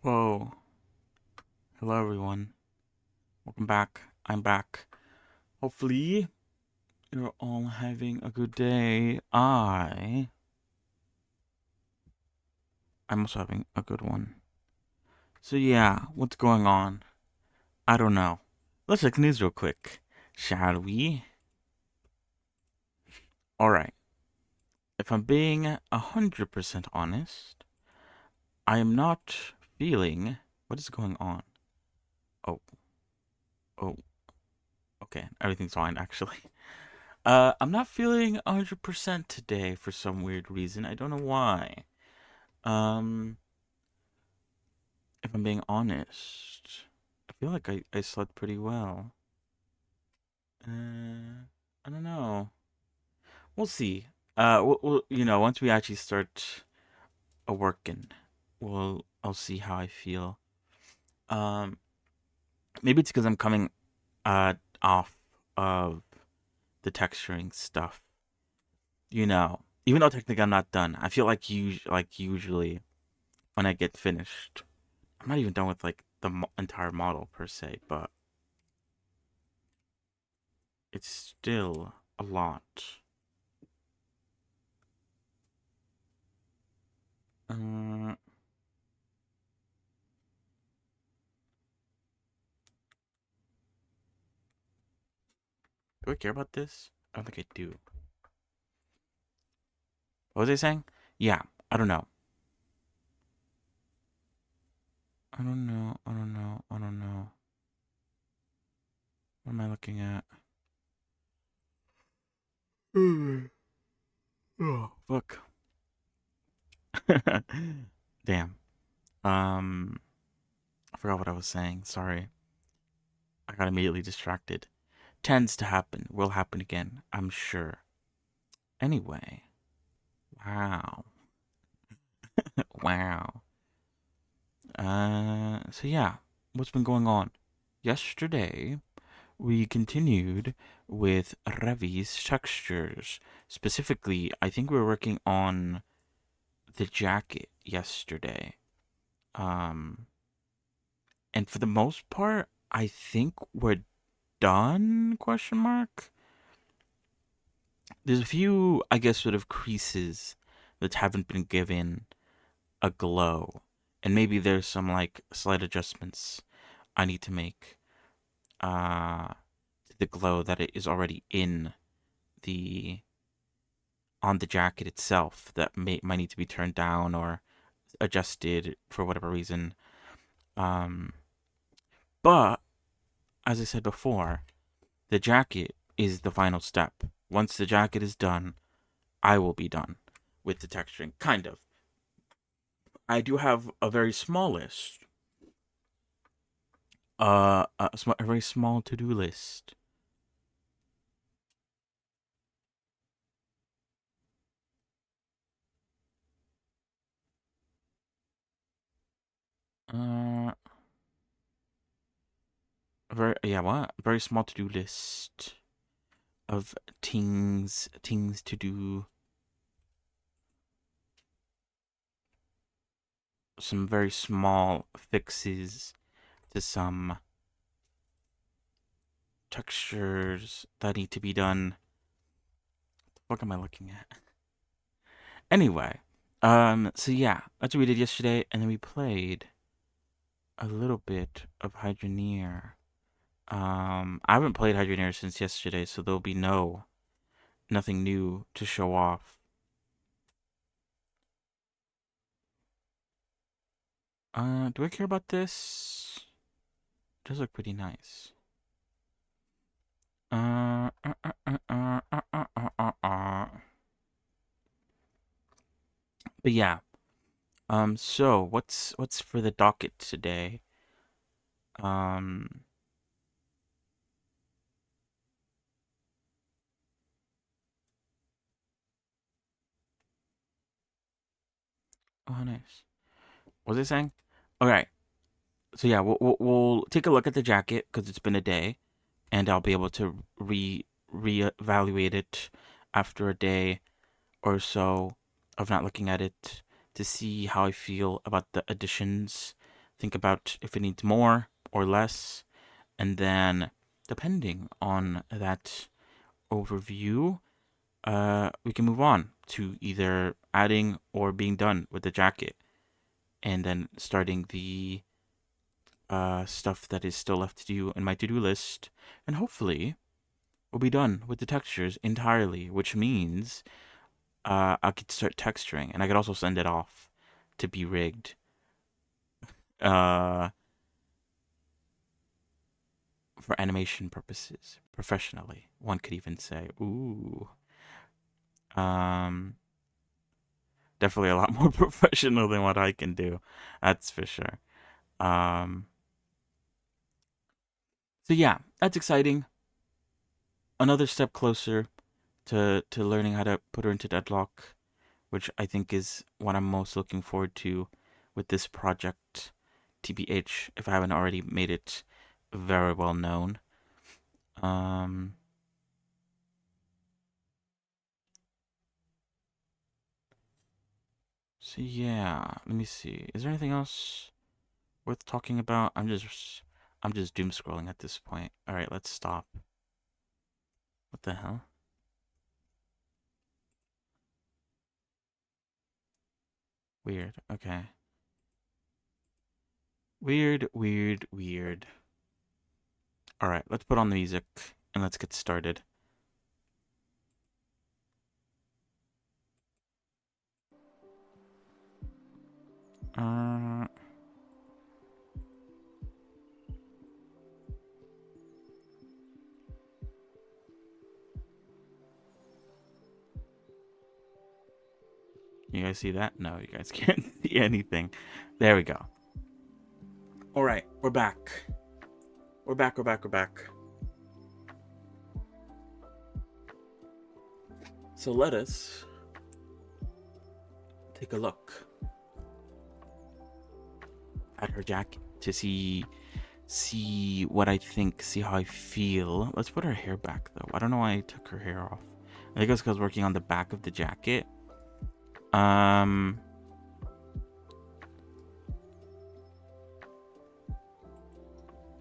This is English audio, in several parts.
Whoa. Hello, everyone. Welcome back. I'm back. Hopefully, you're all having a good day. I'm also having a good one. So, yeah, what's going on? I don't know. Let's check the news real quick. Shall we? Alright. If I'm being 100% honest, I am not feeling. What is going on? Oh, oh, okay. Everything's fine, actually. I'm not feeling 100% today for some weird reason. I don't know why. Um, if I'm being honest, I feel like I slept pretty well. I don't know. We'll see. Once we actually start working, I'll see how I feel. Um, maybe it's because I'm coming uh off of the texturing stuff. Even though technically I'm not done, I feel like usually when I get finished, I'm not even done with like the entire model per se, but it's still a lot. Uh, do I care about this? I don't think I do. What was I saying? Yeah, I don't know. I don't know. I don't know. I don't know. What am I looking at? Oh, fuck. Damn. I forgot what I was saying. Sorry. I got immediately distracted. Tends to happen. Will happen again. I'm sure. Anyway. Wow. Wow. So yeah, what's been going on? Yesterday, we continued with Revy's textures. Specifically, I think we were working on the jacket yesterday. Um, and for the most part, I think we're done, question mark. There's a few, I guess, sort of creases that haven't been given a glow. And maybe there's some like slight adjustments I need to make uh the glow that it is already in the on the jacket itself that might need to be turned down or adjusted for whatever reason. Um, but as I said before, the jacket is the final step. Once the jacket is done, I will be done with the texturing. Kind of. I do have a very small list. A very small to-do list. Uh, very small to-do list of things to do. Some very small fixes to some textures that need to be done. What am I looking at? Anyway, so yeah, that's what we did yesterday, and then we played a little bit of Hydroneer. I haven't played Hydroneer since yesterday, so there'll be nothing new to show off. Do I care about this? It does look pretty nice. Uh, uh, uh, uh, uh, uh, uh, uh, uh. But yeah, so what's for the docket today? Um, oh nice. What was I saying? Okay, so yeah, we'll take a look at the jacket because it's been a day, and I'll be able to reevaluate it after a day or so of not looking at it to see how I feel about the additions, think about if it needs more or less, and then depending on that overview, we can move on to either adding or being done with the jacket, and then starting the stuff that is still left to do in my to-do list, and hopefully we'll be done with the textures entirely, which means I could start texturing, and I could also send it off to be rigged. Uh, for animation purposes, professionally, one could even say. Ooh. Um, definitely a lot more professional than what I can do. That's for sure. Um, so yeah, that's exciting. Another step closer to learning how to put her into deadlock, which I think is what I'm most looking forward to with this project. TBH, if I haven't already made it very well known. Um, so yeah, let me see. Is there anything else worth talking about? I'm just doom scrolling at this point. All right, let's stop. What the hell? Weird. Okay. Weird, weird, weird. All right, let's put on the music and let's get started. Uh, you guys see that? No, you guys can't see anything. There we go. All right, we're back. We're back. We're back. We're back. So let us take a look at her jacket to see what I think, see how I feel. Let's put her hair back though. I don't know why I took her hair off. I think it's because working on the back of the jacket.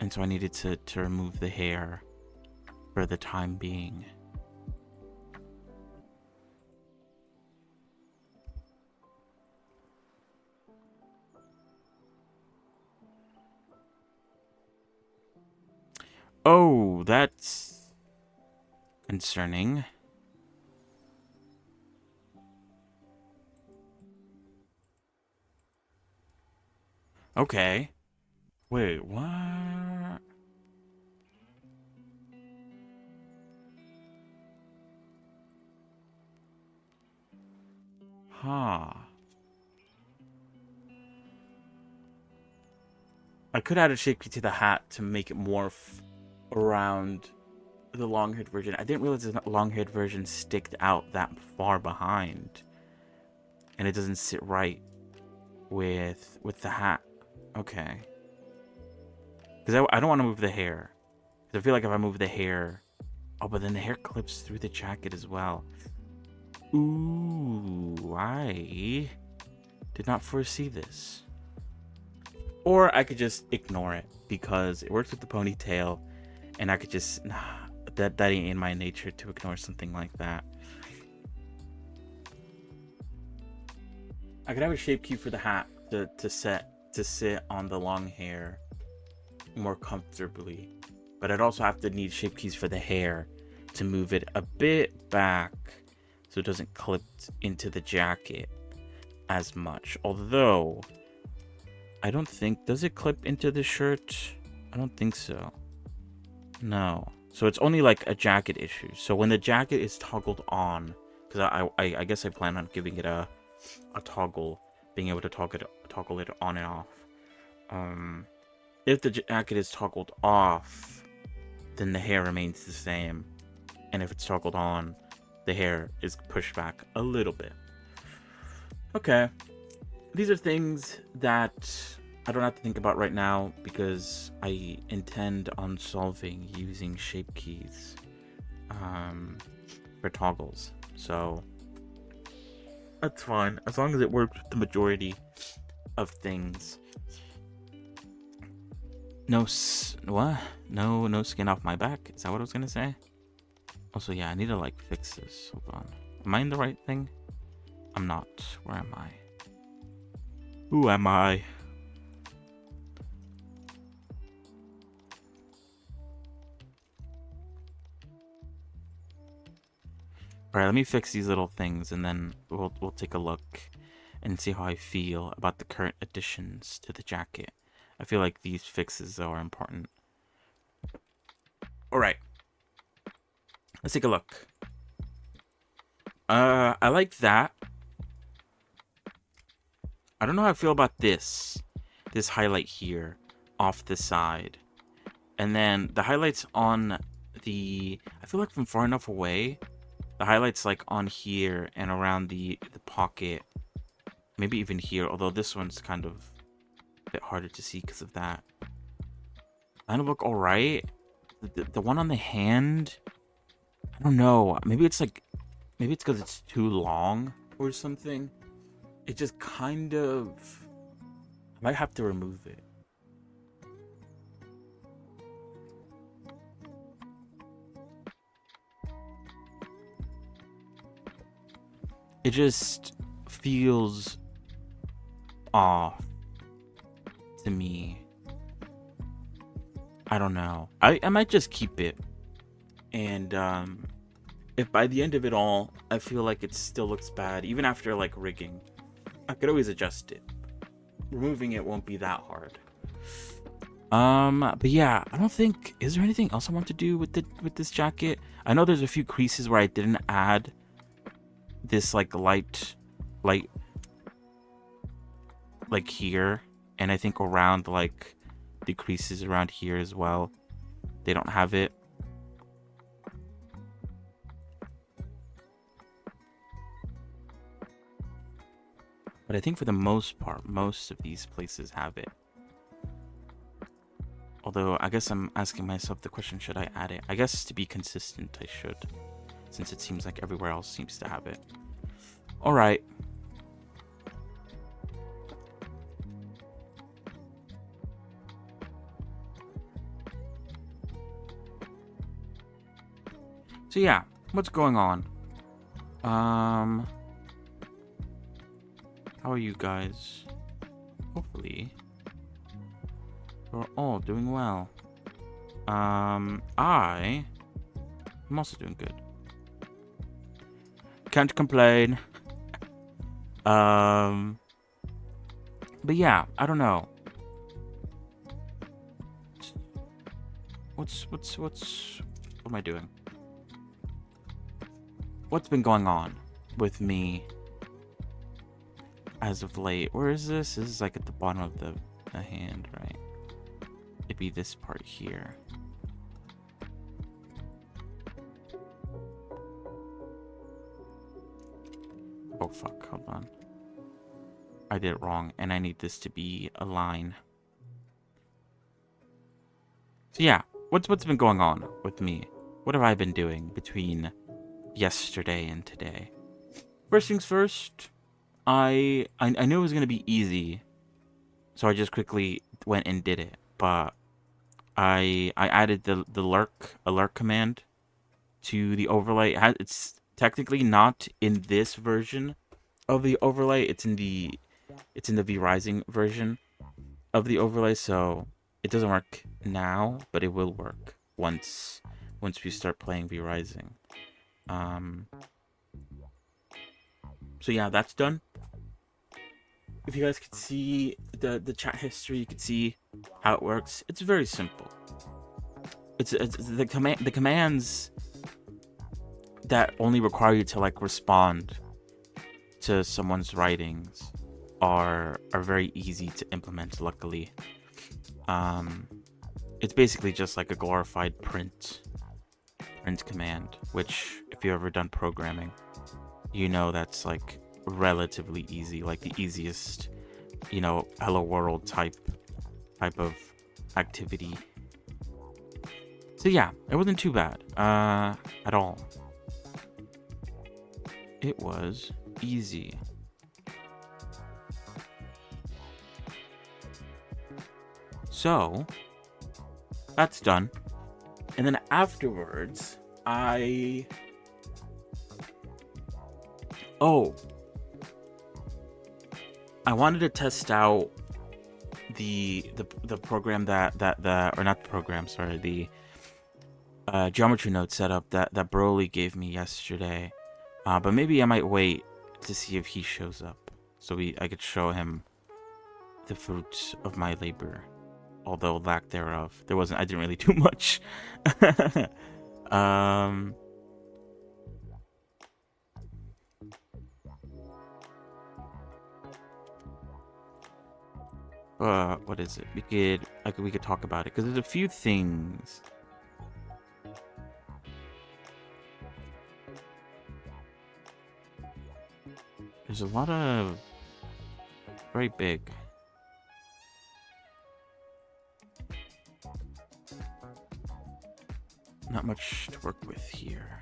And so I needed to remove the hair for the time being. Oh, that's concerning. Okay. Wait, what? Huh. I could add a shape key to the hat to make it morph around the long-haired version. I didn't realize the long-haired version sticked out that far behind, and it doesn't sit right with the hat. Okay. Because I don't want to move the hair. Because I feel like if I move the hair... Oh, but then the hair clips through the jacket as well. Ooh, I did not foresee this. Or I could just ignore it because it works with the ponytail, and I could just... Nah, that ain't in my nature to ignore something like that. I could have a shape cue for the hat to sit on the long hair more comfortably, but I'd also have to need shape keys for the hair to move it a bit back so it doesn't clip into the jacket as much. Although I don't think, does it clip into the shirt? I don't think so. No. So it's only like a jacket issue. So when the jacket is toggled on, because I guess I plan on giving it a toggle, being able to toggle it on and off. If the jacket is toggled off, then the hair remains the same, and if it's toggled on, the hair is pushed back a little bit. Okay, these are things that I don't have to think about right now because I intend on solving using shape keys for toggles. So that's fine as long as it works with the majority of things. What? No skin off my back. Is that what I was gonna say? Also, yeah, I need to like fix this. Hold on. Am I in the right thing? I'm not. Where am I? Who am I? Alright, let me fix these little things and then we'll take a look and see how I feel about the current additions to the jacket. I feel like these fixes are important. Alright. Let's take a look. I like that. I don't know how I feel about this. This highlight here off the side. And then the highlights on the... I feel like from far enough away, the highlights like on here and around the pocket. Maybe even here, although this one's kind of a bit harder to see because of that. Kind of look alright. The one on the hand, I don't know. Maybe it's because it's too long or something. It just kind of... I might have to remove it. It just feels off to me. I don't know. I might just keep it. And if by the end of it all, I feel like it still looks bad, even after like rigging, I could always adjust it. Removing it won't be that hard. But yeah, I don't think... Is there anything else I want to do with this jacket? I know there's a few creases where I didn't add this like light like here, and I think around like the creases around here as well, they don't have it. But I think for the most part, most of these places have it. Although I guess I'm asking myself the question, should I add it? I guess to be consistent I should, since it seems like everywhere else seems to have it. Alright. So yeah, what's going on? How are you guys? Hopefully you're all doing well. I'm also doing good. Can't complain. But yeah, I don't know. What am I doing? What's been going on with me as of late? Where is this? This is like at the bottom of the hand, right? It'd be this part here. Oh fuck, hold on. I did it wrong, and I need this to be a line. So yeah, what's been going on with me? What have I been doing between yesterday and today? First things first, I knew it was gonna be easy, so I just quickly went and did it. But I added the alert command to the overlay. It's technically not in this version of the overlay. It's in the V-Rising version of the overlay, so it doesn't work now, but it will work once we start playing V-Rising. So yeah, that's done. If you guys could see the chat history, you could see how it works. It's very simple. It's the commands that only require you to like respond to someone's writings are very easy to implement, luckily. It's basically just like a glorified print command, which if you've ever done programming, you know that's like relatively easy, like the easiest, hello world type of activity. So yeah, it wasn't too bad at all. It was easy. So that's done. And then afterwards, I wanted to test out the program that or not the program, sorry, the geometry node setup that Broly gave me yesterday. But maybe I might wait to see if he shows up, so I could show him the fruits of my labor, although lack thereof. I didn't really do much. um. What is it? We could talk about it because there's a few things. There's a lot of very big. Not much to work with here.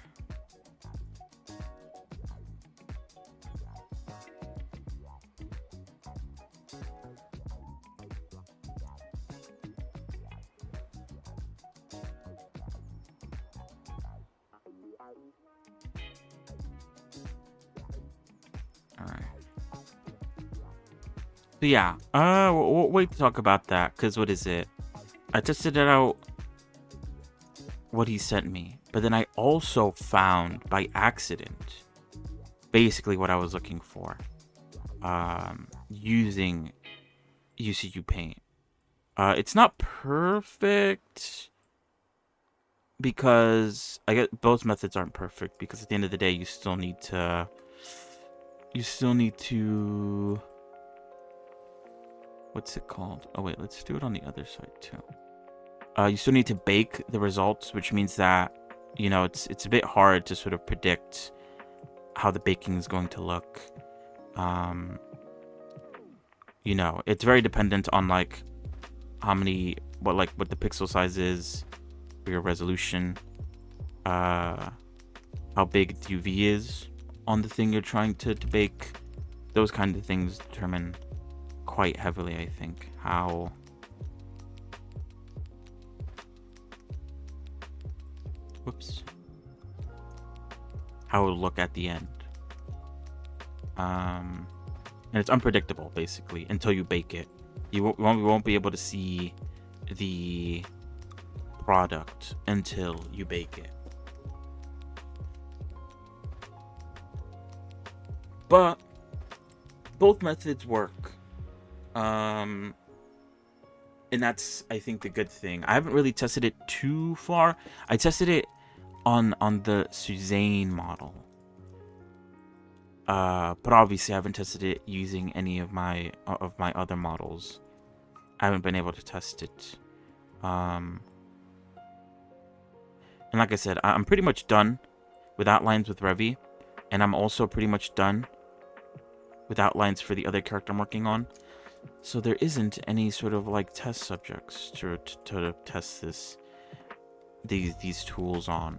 Alright. So yeah, we'll wait to talk about that, because what is it? I tested it out, what he sent me, but then I also found, by accident, basically what I was looking for, using UCU Paint. It's not perfect, because I get both methods aren't perfect, because at the end of the day, you still need to what's it called? Oh wait, let's do it on the other side too. You still need to bake the results, which means that, you know, it's a bit hard to sort of predict how the baking is going to look. You know, it's very dependent on like what the pixel size is for your resolution, how big the UV is on the thing you're trying to bake. Those kind of things determine quite heavily, I think, how it'll look at the end. And it's unpredictable, basically, until you bake it. You won't be able to see the product until you bake it. But both methods work. And that's, I think, the good thing. I haven't really tested it too far. I tested it on the Suzanne model. But obviously I haven't tested it using any of my other models. I haven't been able to test it. And like I said, I'm pretty much done with outlines with Revy, and I'm also pretty much done with outlines for the other character I'm working on. So there isn't any sort of like test subjects to test these tools on.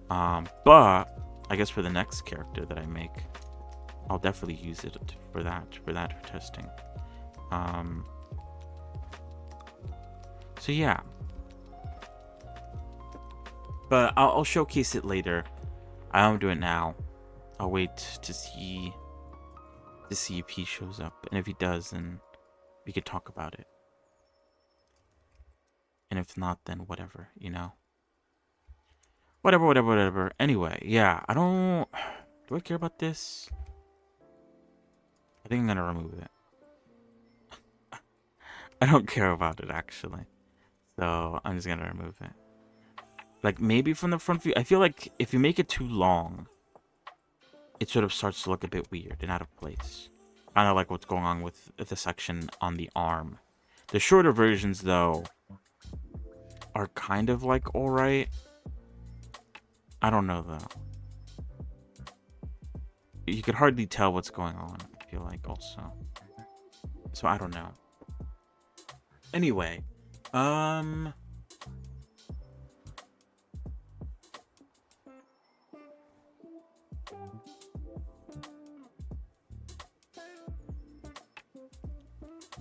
But I guess for the next character that I make, I'll definitely use it for testing. So yeah, but I'll showcase it later. I won't do it now. I'll wait to see if he shows up, and if he does, then we could talk about it. And if not, then whatever, you know. Whatever. Anyway, yeah, do I care about this? I think I'm gonna remove it. I don't care about it, actually. So I'm just gonna remove it. Like, maybe from the front view, I feel like if you make it too long, it sort of starts to look a bit weird and out of place. Kind of like what's going on with the section on the arm. The shorter versions, though, are kind of like alright. I don't know, though. You could hardly tell what's going on, I feel like, also. So I don't know. Anyway,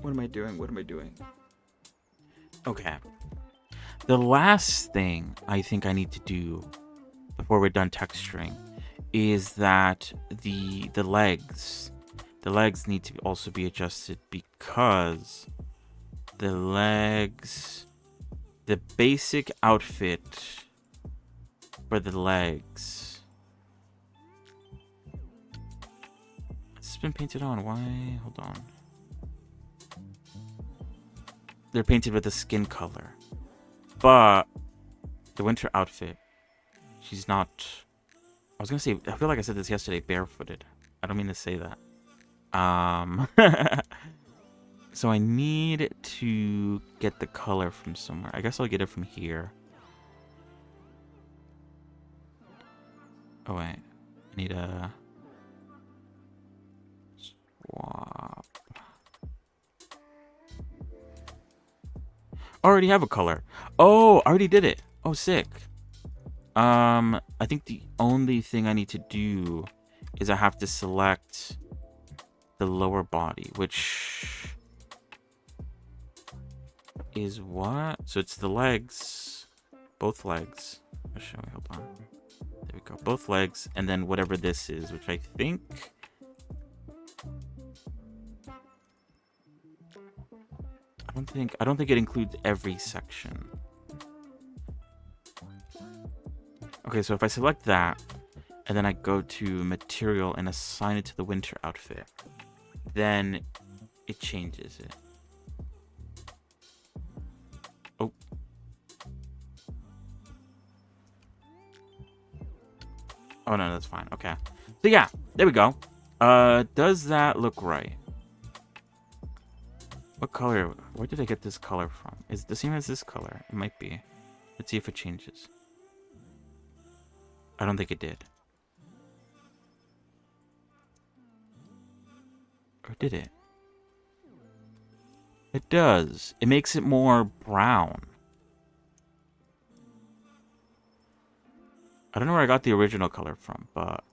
what am I doing? Okay. The last thing I think I need to do before we're done texturing is that the legs need to also be adjusted, because the basic outfit for the legs, it's been painted on. Why? Hold on. They're painted with the skin color, but the winter outfit, she's not. I was gonna say, I feel like I said this yesterday, barefooted. I don't mean to say that. So I need to get the color from somewhere. I guess I'll get it from here. Oh wait, I need a swap. I already have a color. Oh, I already did it. Oh, sick. I think the only thing I need to do is I have to select the lower body, which is what? So it's the legs, both legs. Oh, show me, hold on. There we go, both legs, and then whatever this is, which I think. I don't think it includes every section. Okay, so if I select that, and then I go to material and assign it to the winter outfit, then it changes it. Oh. Oh no, that's fine. Okay. So yeah, there we go. Does that look right? What color? Where did I get this color from? Is it the same as this color? It might be. Let's see if it changes. I don't think it did. Or did it? It does. It makes it more brown. I don't know where I got the original color from, but...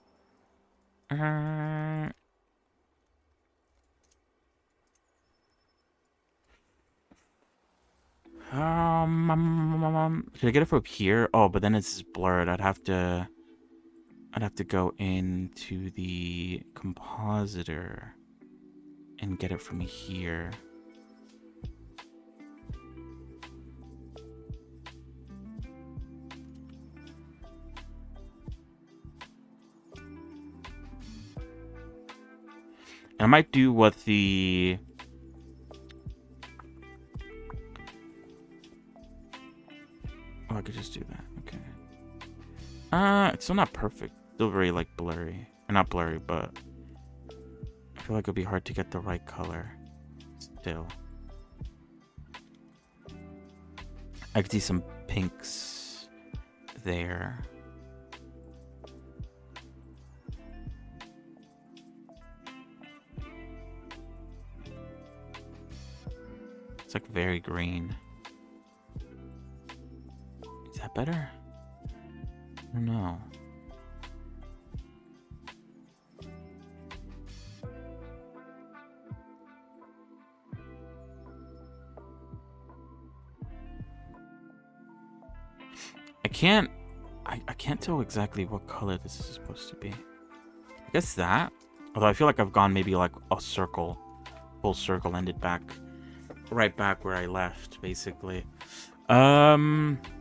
should I get it from here? Oh, but then it's blurred. I'd have to go into the compositor and get it from here. And I might do what the... Oh, I could just do that. Okay. It's still not perfect. Still very, like, blurry. Or not blurry, but... I feel like it'll be hard to get the right color. Still. I could see some pinks there. It's like very green. Is that better? I don't know. I can't tell exactly what color this is supposed to be. I guess that. Although I feel like I've gone maybe like a circle, full circle, ended back, right back where I left, basically. But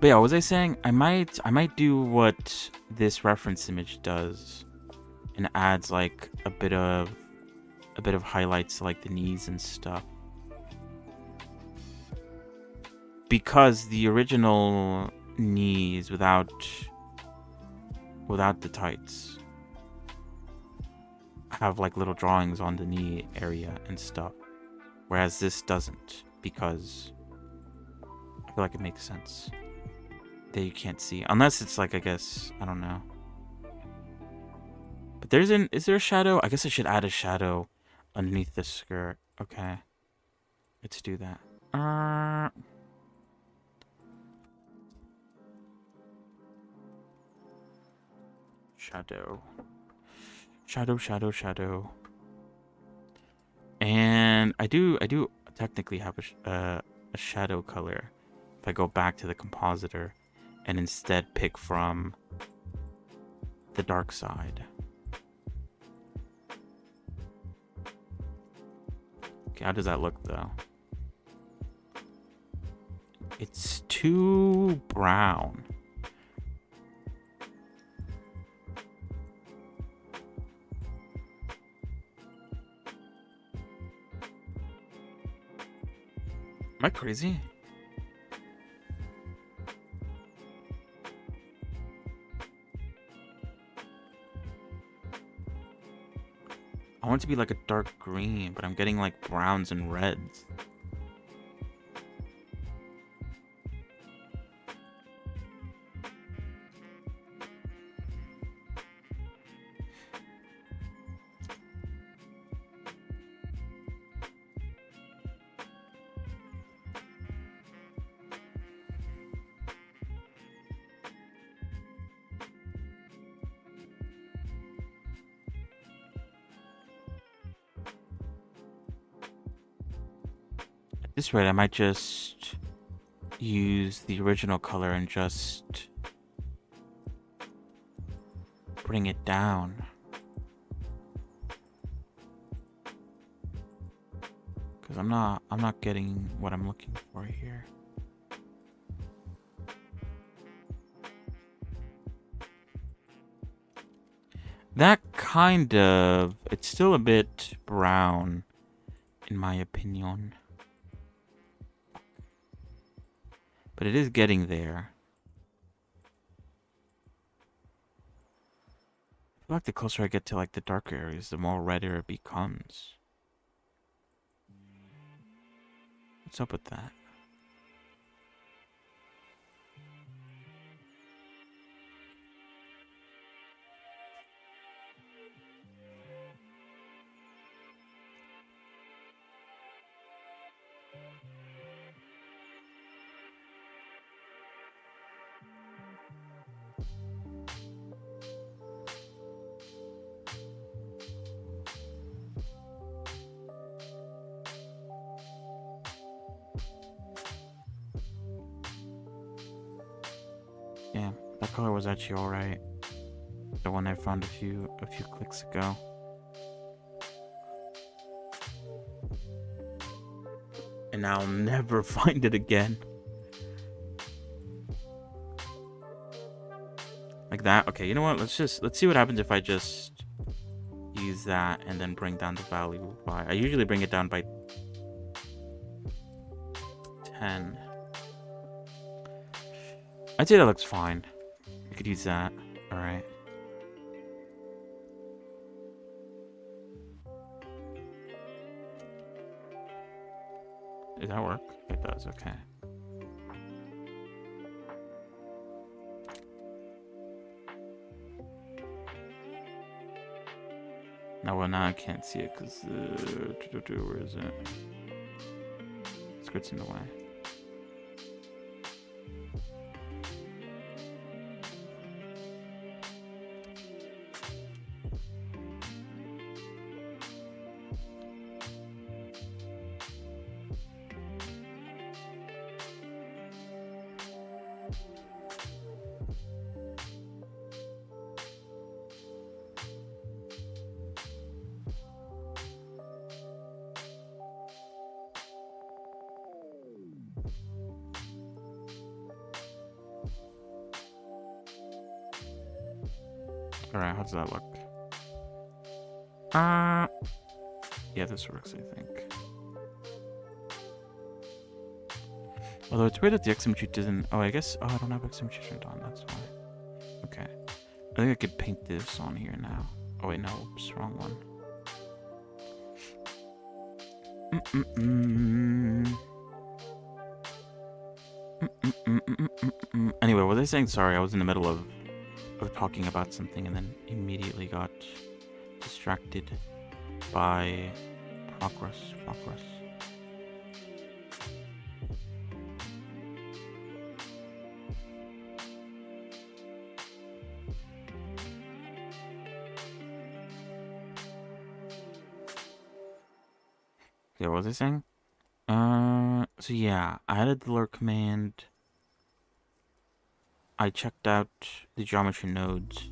yeah, what was I saying? I might do what this reference image does, and adds like a bit of highlights to like the knees and stuff. Because the original knees without the tights have like little drawings on the knee area and stuff, whereas this doesn't, because I feel like it makes sense that you can't see, unless it's like, I guess, I don't know. But is there a shadow? I guess I should add a shadow underneath the skirt. Okay, let's do that. Shadow. And I do technically have a shadow color if I go back to the compositor and instead pick from the dark side. Okay, how does that look though? It's too brown. Am I crazy? I want it to be like a dark green, but I'm getting like browns and reds. At this rate, I might just use the original color and just bring it down. Because I'm not getting what I'm looking for here. That kind of, it's still a bit brown, in my opinion. But it is getting there. I feel like the closer I get to like the darker areas, the more redder it becomes. What's up with that? Yeah, that color was actually alright. The one I found a few clicks ago. And I'll never find it again. Like that? Okay, you know what? Let's see what happens if I just use that and then bring down the value by... I usually bring it down by 10. I'd say that looks fine. I could use that. Alright. Does that work? It does, okay. No, well, now I can't see it because where is it? Skirt's in the way. Alright, how does that look? Yeah, this works, I think. Although it's weird that the XMG doesn't... Oh, I guess... Oh, I don't have XMG turned on, that's why. Okay. I think I could paint this on here now. Oh, wait, no. Oops, wrong one. Anyway, what was I saying? Sorry, I was in the middle of talking about something and then immediately got distracted by progress. Yeah, what was I saying? So yeah, I added the lure command I checked out the geometry nodes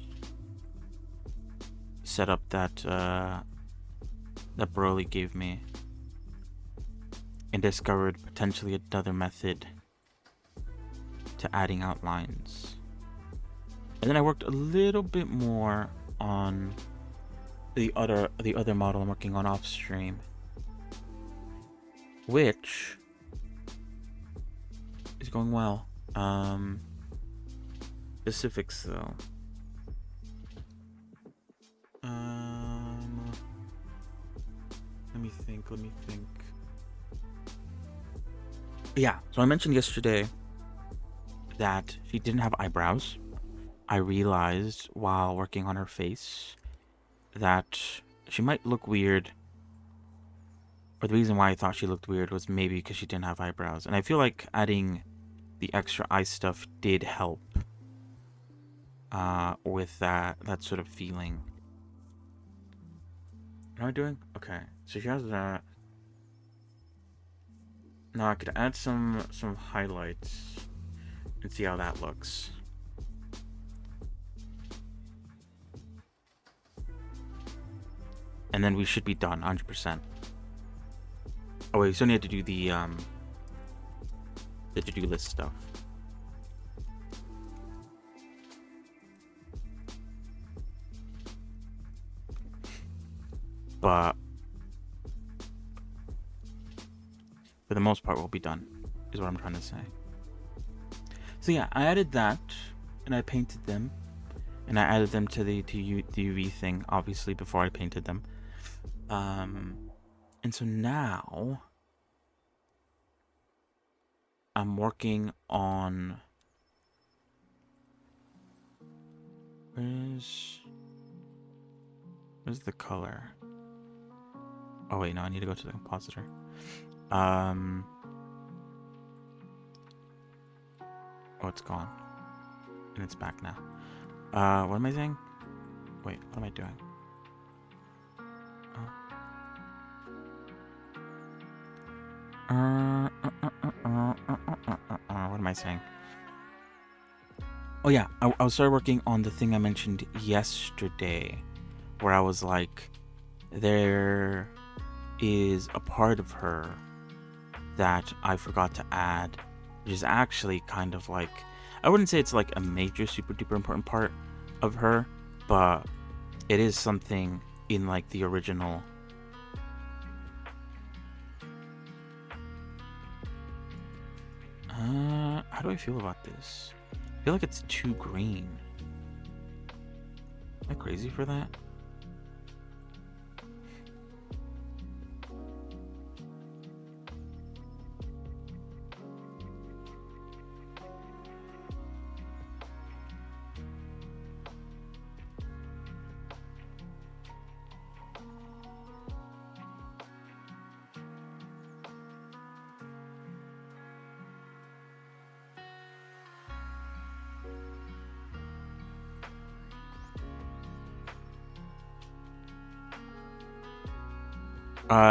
setup that that Broly gave me, and discovered potentially another method to adding outlines. And then I worked a little bit more on the other model I'm working on off stream, which is going well. Specifics though. Let me think. Yeah, so I mentioned yesterday that she didn't have eyebrows. I realized while working on her face that she might look weird. Or the reason why I thought she looked weird was maybe because she didn't have eyebrows. And I feel like adding the extra eye stuff did help with that sort of feeling. What am I doing? Okay, so she has that. Now I could add some highlights and see how that looks. And then we should be done 100%. Oh wait, we still need to do the to-do list stuff. But for the most part, we'll be done, is what I'm trying to say. So yeah, I added that, and I painted them, and I added them to the UV thing, obviously, before I painted them. And so now I'm working on where's the color? Oh wait, no, I need to go to the compositor. Oh, it's gone. And it's back now. What am I saying? Wait, what am I doing? What am I saying? Oh yeah, I started working on the thing I mentioned yesterday, where I was like, there is a part of her that I forgot to add, which is actually kind of like, I wouldn't say it's like a major super duper important part of her, but it is something in like the original. How do I feel about this? I feel like it's too green. Am I crazy for that?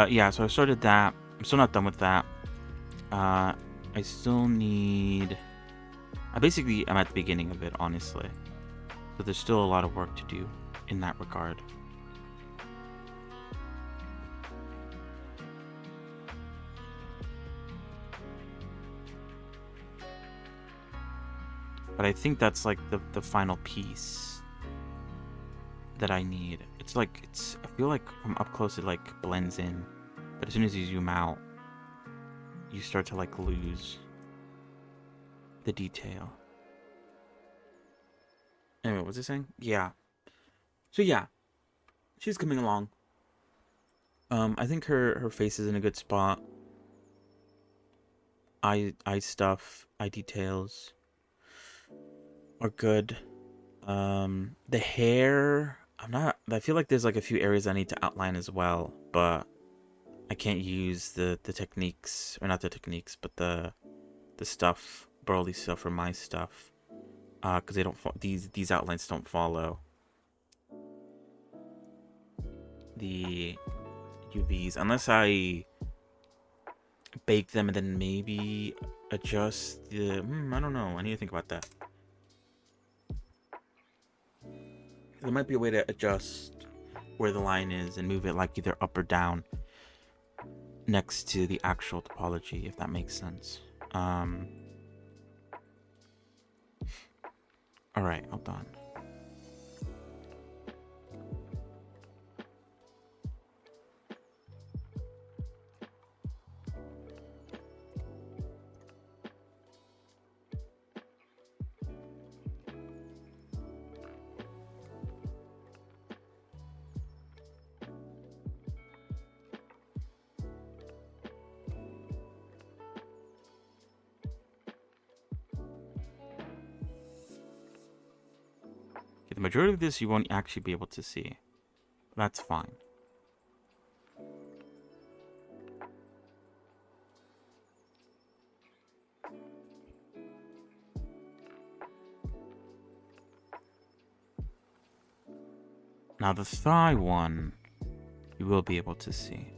Yeah, so I started that. I'm still not done with that. I still need... I'm at the beginning of it, honestly. So there's still a lot of work to do in that regard. But I think that's like the final piece that I need. It's like, I feel like from up close it like blends in. But as soon as you zoom out, you start to like lose the detail. Anyway, what was I saying? Yeah. So yeah, she's coming along. I think her face is in a good spot. Eye stuff, eye details are good. The hair, I feel like there's like a few areas I need to outline as well, but I can't use the techniques, or not the techniques, but the stuff, Broly stuff or my stuff, because they don't these outlines don't follow the UVs unless I bake them and then maybe adjust the. I don't know. I need to think about that. there might be a way to adjust where the line is and move it like either up or down next to the actual topology, if that makes sense. All right, hold on. The majority of this you won't actually be able to see. That's fine. Now the thigh one, you will be able to see.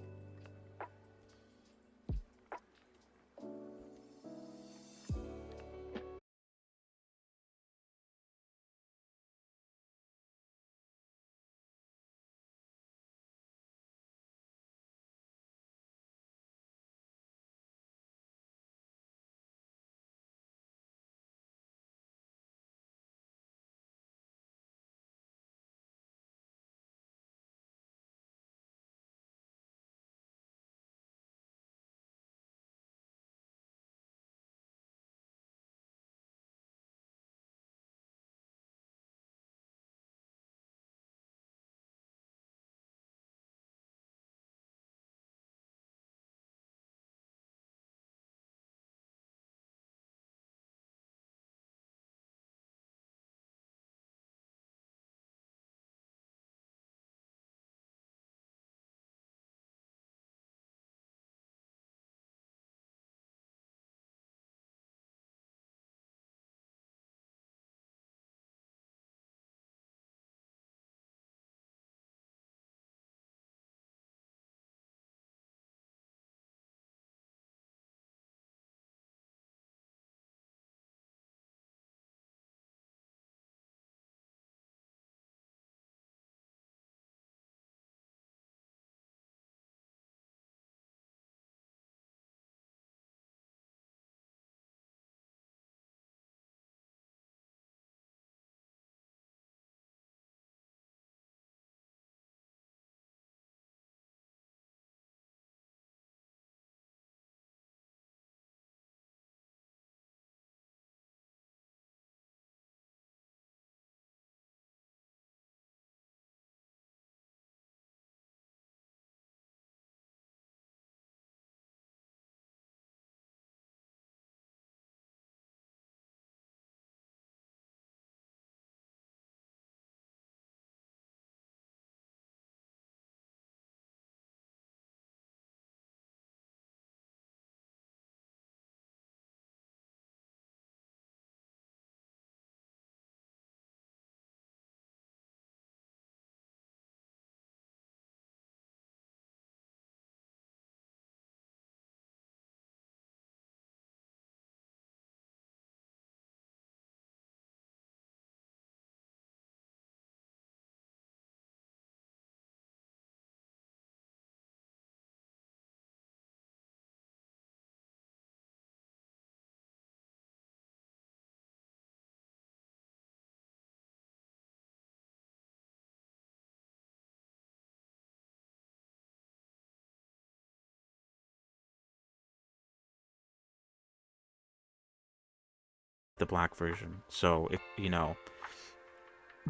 The black version. So if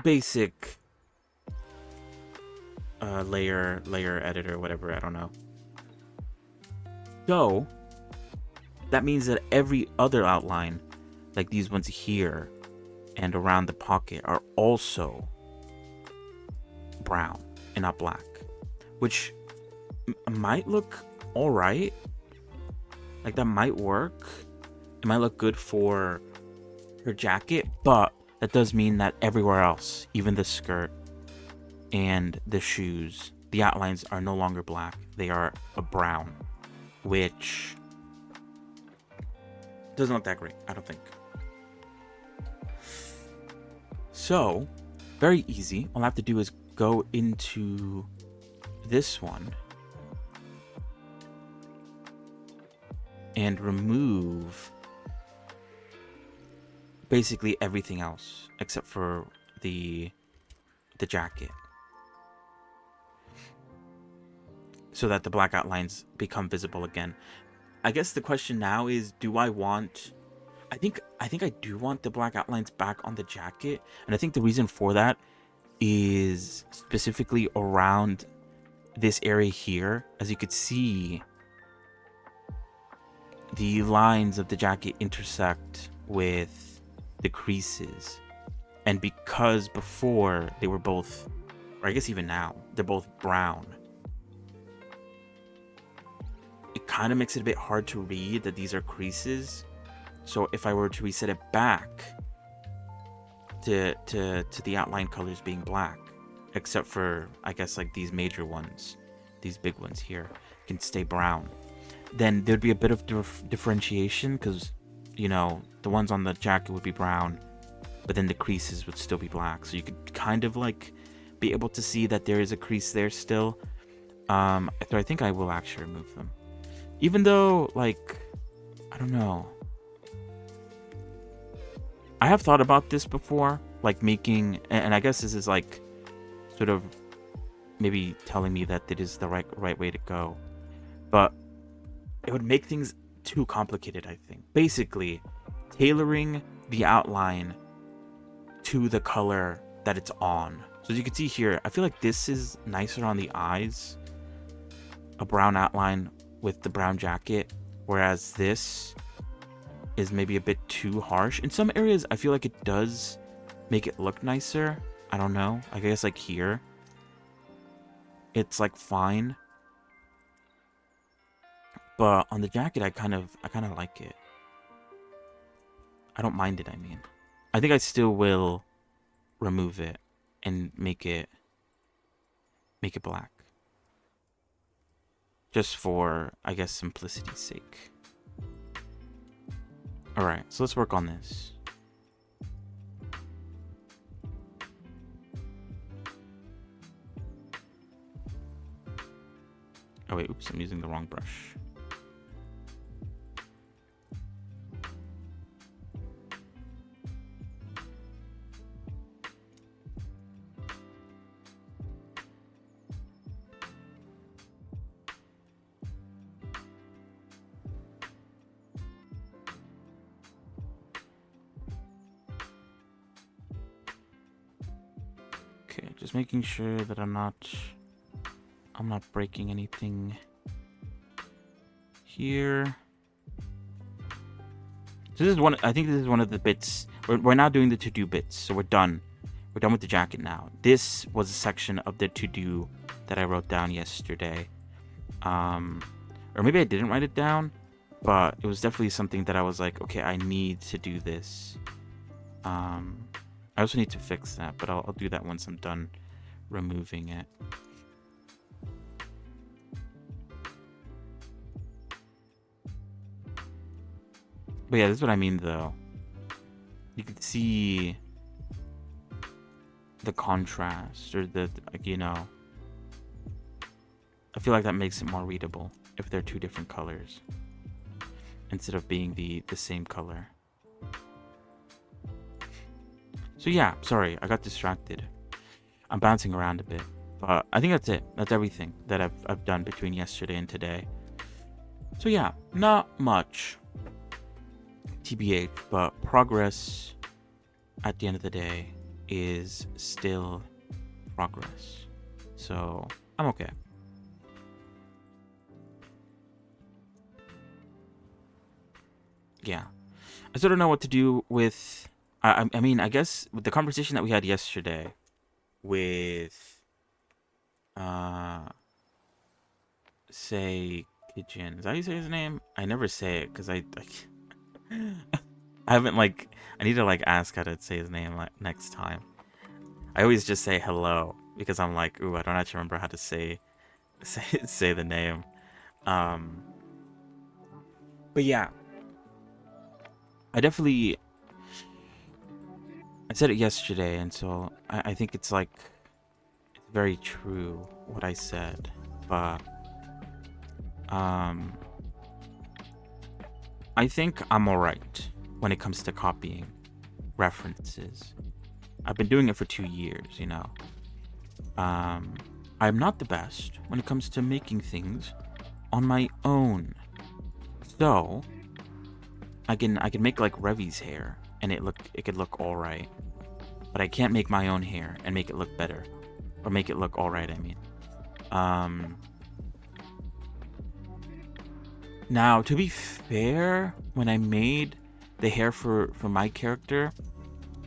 basic layer editor, whatever, I don't know. So that means that every other outline, like these ones here and around the pocket, are also brown and not black, which might look all right. Like that might work. It might look good for her jacket, but that does mean that everywhere else, even the skirt and the shoes, the outlines are no longer black. They are a brown, which doesn't look that great, I don't think. So Very easy. All I have to do is go into this one and remove basically everything else except for the jacket, so that the black outlines become visible again. I guess the question now is, do I want... I think I do want the black outlines back on the jacket, and I think the reason for that is specifically around this area here. As you could see, the lines of the jacket intersect with the creases, and because before they were both, or I guess even now, they're both brown, it kind of makes it a bit hard to read that these are creases. So if I were to reset it back to the outline colors being black, except for, I guess, like these major ones, these big ones here, can stay brown, then there'd be a bit of differentiation, because, you know, the ones on the jacket would be brown, but then the creases would still be black. So you could kind of like be able to see that there is a crease there still. So I think I will actually remove them. Even though, like, I don't know. I have thought about this before, like making, and I guess this is like sort of maybe telling me that it is the right way to go, but it would make things too complicated, I think. Basically, tailoring the outline to the color that it's on. So as you can see here, I feel like this is nicer on the eyes, a brown outline with the brown jacket, whereas this is maybe a bit too harsh. In some areas, I feel like it does make it look nicer. I don't know. I guess like here, it's like fine. But on the jacket, I kind of like it. I don't mind it, I mean. I think I still will remove it and make it black. Just for, I guess, simplicity's sake. Alright, so let's work on this. Oh wait, oops, I'm using the wrong brush. Okay, just making sure that I'm not breaking anything here. So this is one, I think this is one of the bits. We're now doing the to-do bits, so we're done. We're done with the jacket now. This was a section of the to-do that I wrote down yesterday. Or maybe I didn't write it down, but it was definitely something that I was like, okay, I need to do this. I also need to fix that, but I'll do that once I'm done removing it. But yeah, this is what I mean, though. You can see the contrast, or the, like, you know, I feel like that makes it more readable if they're two different colors instead of being the same color. So yeah, sorry, I got distracted. I'm bouncing around a bit, but I think that's it. That's everything that I've done between yesterday and today. So yeah, not much, TBH, but progress at the end of the day is still progress. So I'm okay. Yeah, I still don't know what to do with. I mean, I guess with the conversation that we had yesterday with, say Kijin. Is that how you say his name? I never say it because I I haven't, like, I need to like ask how to say his name like next time. I always just say hello because I'm like, ooh, I don't actually remember how to say the name. But yeah, I definitely I said it yesterday, and so I think it's like it's very true what I said. But um, I think I'm alright when it comes to copying references. I've been doing it for 2 years, you know. Um, I'm not the best when it comes to making things on my own. So I can make like Revy's hair and it could look alright. But I can't make my own hair and make it look better. Or make it look alright, I mean. Um Now to be fair, when I made the hair for my character,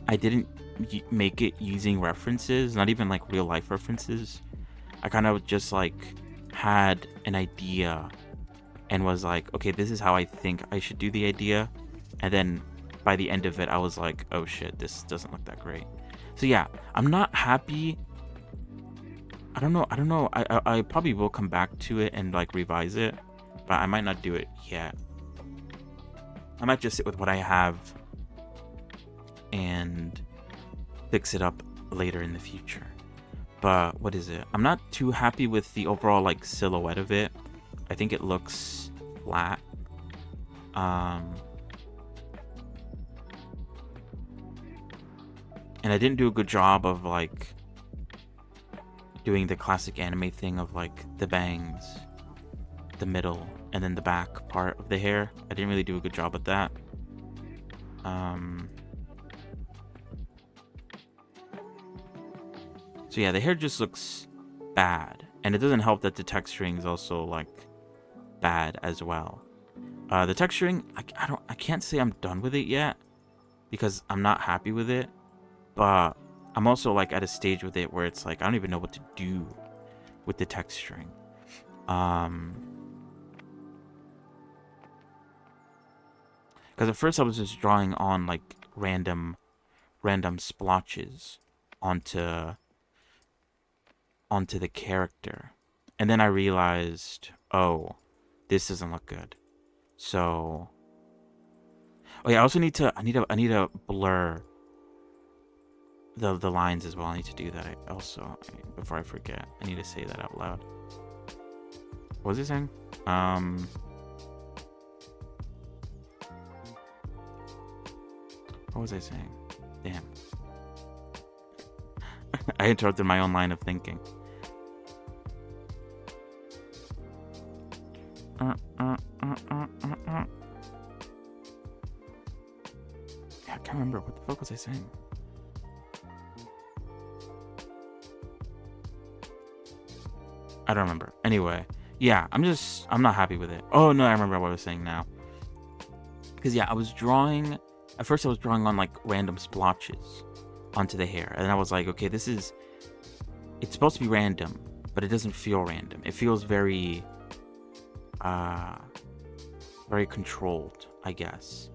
I didn't make it using references, not even like real life references. I kind of just like had an idea and was like, okay, this is how I think I should do the idea. And then by the end of it, I was like, oh shit, this doesn't look that great. So yeah, I'm not happy. I don't know. I don't know. I probably will come back to it and like revise it, but I might not do it yet. I might just sit with what I have and fix it up later in the future. But what is it? I'm not too happy with the overall like silhouette of it. I think it looks flat. And I didn't do a good job of like doing the classic anime thing of like the bangs, the middle, and then the back part of the hair. I didn't really do a good job at that. So yeah, the hair just looks bad, and it doesn't help that the texturing is also like bad as well. The texturing, I can't say I'm done with it yet because I'm not happy with it, but I'm also like at a stage with it where it's like I don't even know what to do with the texturing. Because at first I was just drawing on like random splotches onto the character, and then I realized, oh, this doesn't look good. So, oh yeah, I also I need to blur the lines as well. I need to do that. Before I forget, I need to say that out loud. What was he saying? What was I saying? Damn. I interrupted my own line of thinking. I can't remember. What the fuck was I saying? I don't remember. Anyway, yeah, I'm not happy with it. Oh no, I remember what I was saying now. Because yeah, at first I was drawing on like random splotches onto the hair. And then I was like, okay, it's supposed to be random, but it doesn't feel random. It feels very controlled, I guess.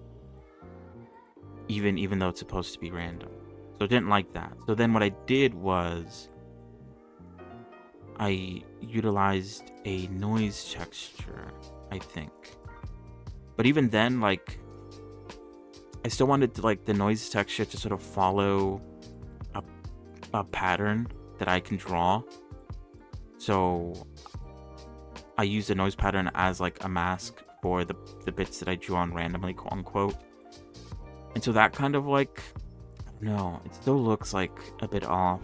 Even though it's supposed to be random. So I didn't like that. So then what I did was I utilized a noise texture, I think. But even then, like, I still wanted to, like, the noise texture to sort of follow a pattern that I can draw. So I used the noise pattern as like a mask for the bits that I drew on randomly, quote unquote. And so that kind of like, no, it still looks like a bit off.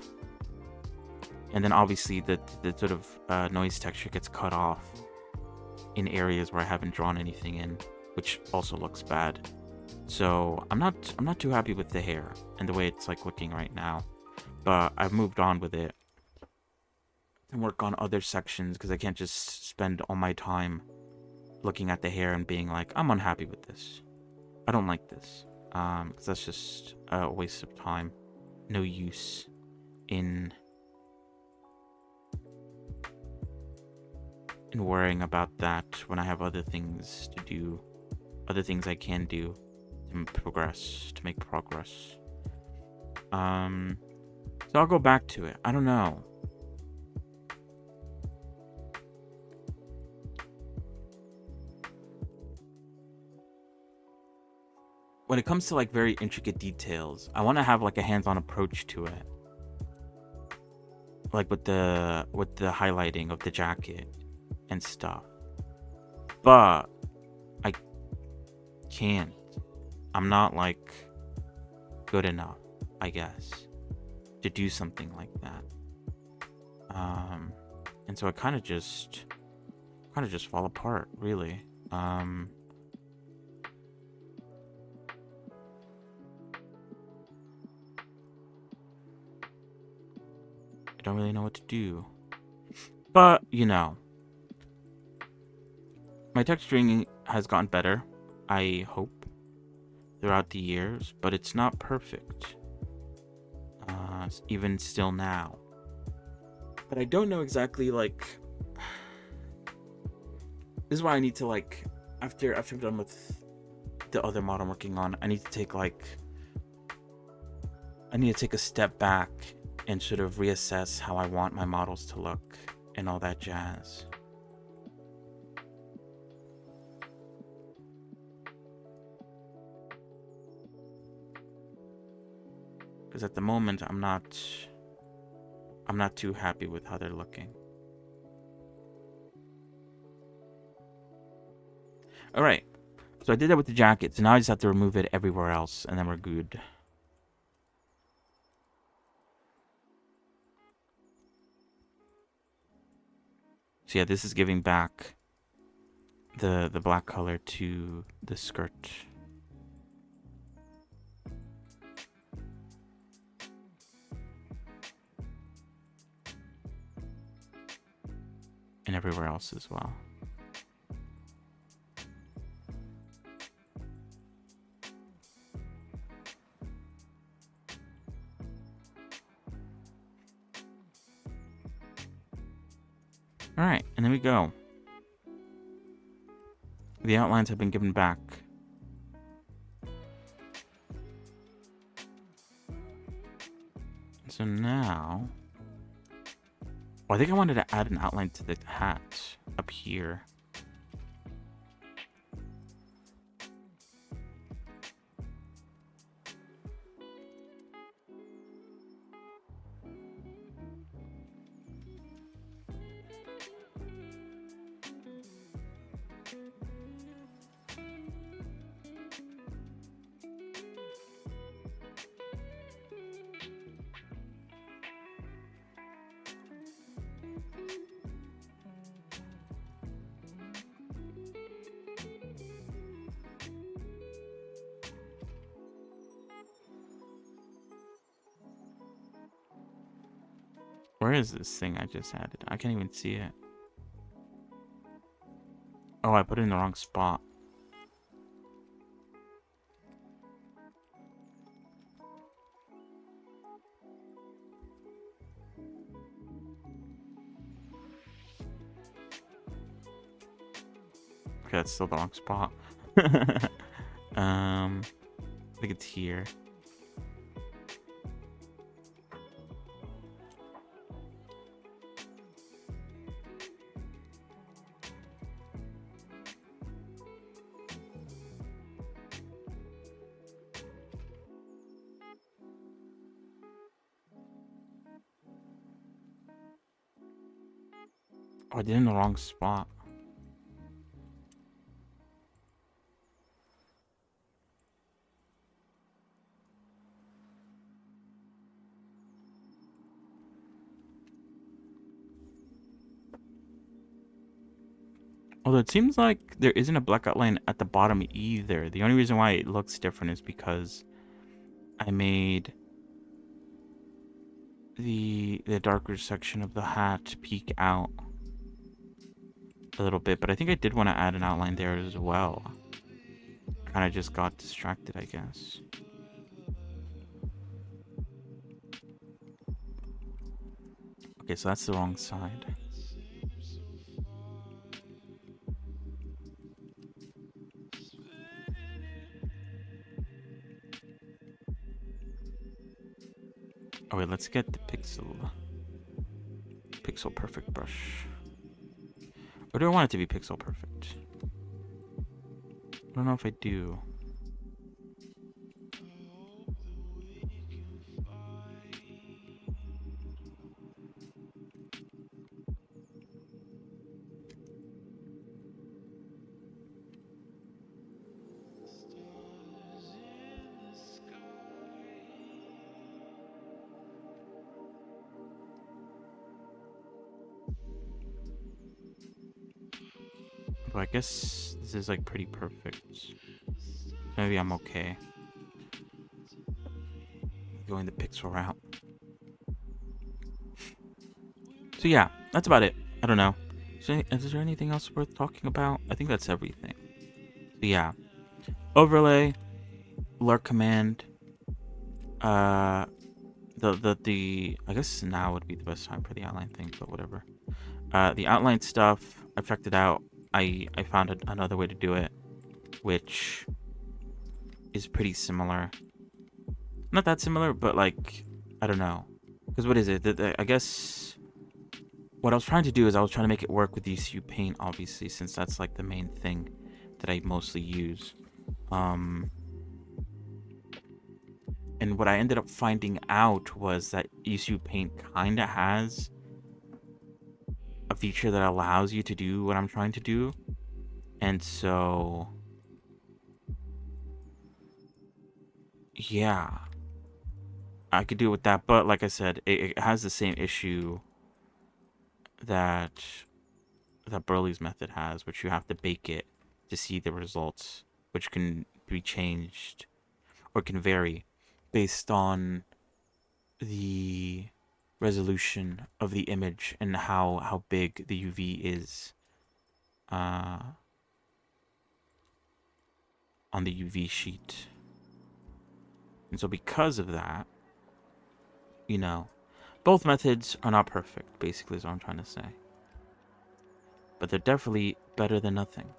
And then obviously the sort of noise texture gets cut off in areas where I haven't drawn anything in, which also looks bad. So I'm not too happy with the hair and the way it's like looking right now. But I've moved on with it and work on other sections because I can't just spend all my time looking at the hair and being like, I'm unhappy with this. I don't like this. Because that's just a waste of time. No use in worrying about that when I have other things to do, other things I can do to make progress. So I'll go back to it. I don't know. when it comes to like very intricate details, I want to have like a hands-on approach to it, like with the highlighting of the jacket and stuff. But I can't. I'm not like good enough, I guess, to do something like that. And so I kind of just fall apart, really. I don't really know what to do. But, you know, my texturing has gotten better, I hope, throughout the years, but it's not perfect. Even still now. But I don't know exactly, like... This is why I need to, like... After I'm done with the other mod I'm working on, I need to take, like... I need to take a step back and sort of reassess how I want my models to look and all that jazz. Because at the moment, I'm not too happy with how they're looking. Alright, so I did that with the jacket, so now I just have to remove it everywhere else, and then we're good. So yeah, this is giving back the black color to the skirt. And everywhere else as well. Alright, and there we go. The outlines have been given back. So now... Oh, I think I wanted to add an outline to the hat up here. Where is this thing I just added? I can't even see it. Oh, I put it in the wrong spot. Okay, that's still the wrong spot. I think it's here. Oh, I did it in the wrong spot. Although it seems like there isn't a black outline at the bottom either. The only reason why it looks different is because I made the darker section of the hat peek out a little bit, but I think I did want to add an outline there as well. Kind of just got distracted, I guess. Okay, so that's the wrong side. Oh wait, let's get the pixel perfect brush. Or do I want it to be pixel perfect? I don't know if I do. So I guess this is like pretty perfect. Maybe I'm okay going the pixel route. So yeah, that's about it. I don't know. Is there anything else worth talking about? I think that's everything. So yeah, overlay, lurk command. The I guess now would be the best time for the outline thing, but whatever. The outline stuff, I've checked it out. I found another way to do it, which is pretty similar. Not that similar, but like, I don't know. Because what is it? I guess what I was trying to do is I was trying to make it work with ECU Paint, obviously, since that's like the main thing that I mostly use. And what I ended up finding out was that ECU Paint kind of has a feature that allows you to do what I'm trying to do. And so, yeah, I could do it with that. But like I said, it has the same issue that Burley's method has, which you have to bake it to see the results, which can be changed or can vary based on the resolution of the image and how big the UV is on the UV sheet. And so because of that, you know, both methods are not perfect, basically is what I'm trying to say. But they're definitely better than nothing.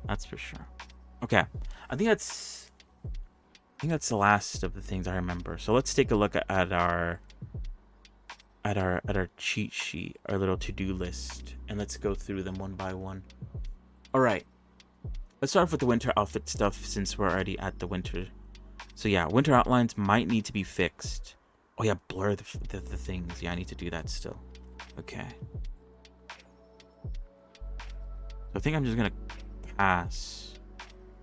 That's for sure. Okay. I think that's the last of the things I remember. So let's take a look at our cheat sheet, our little to-do list, and let's go through them one by one. All right. Let's start off with the winter outfit stuff since we're already at the winter. So yeah, winter outlines might need to be fixed. Oh yeah, blur the things. Yeah, I need to do that still. Okay. So I think I'm just gonna pass.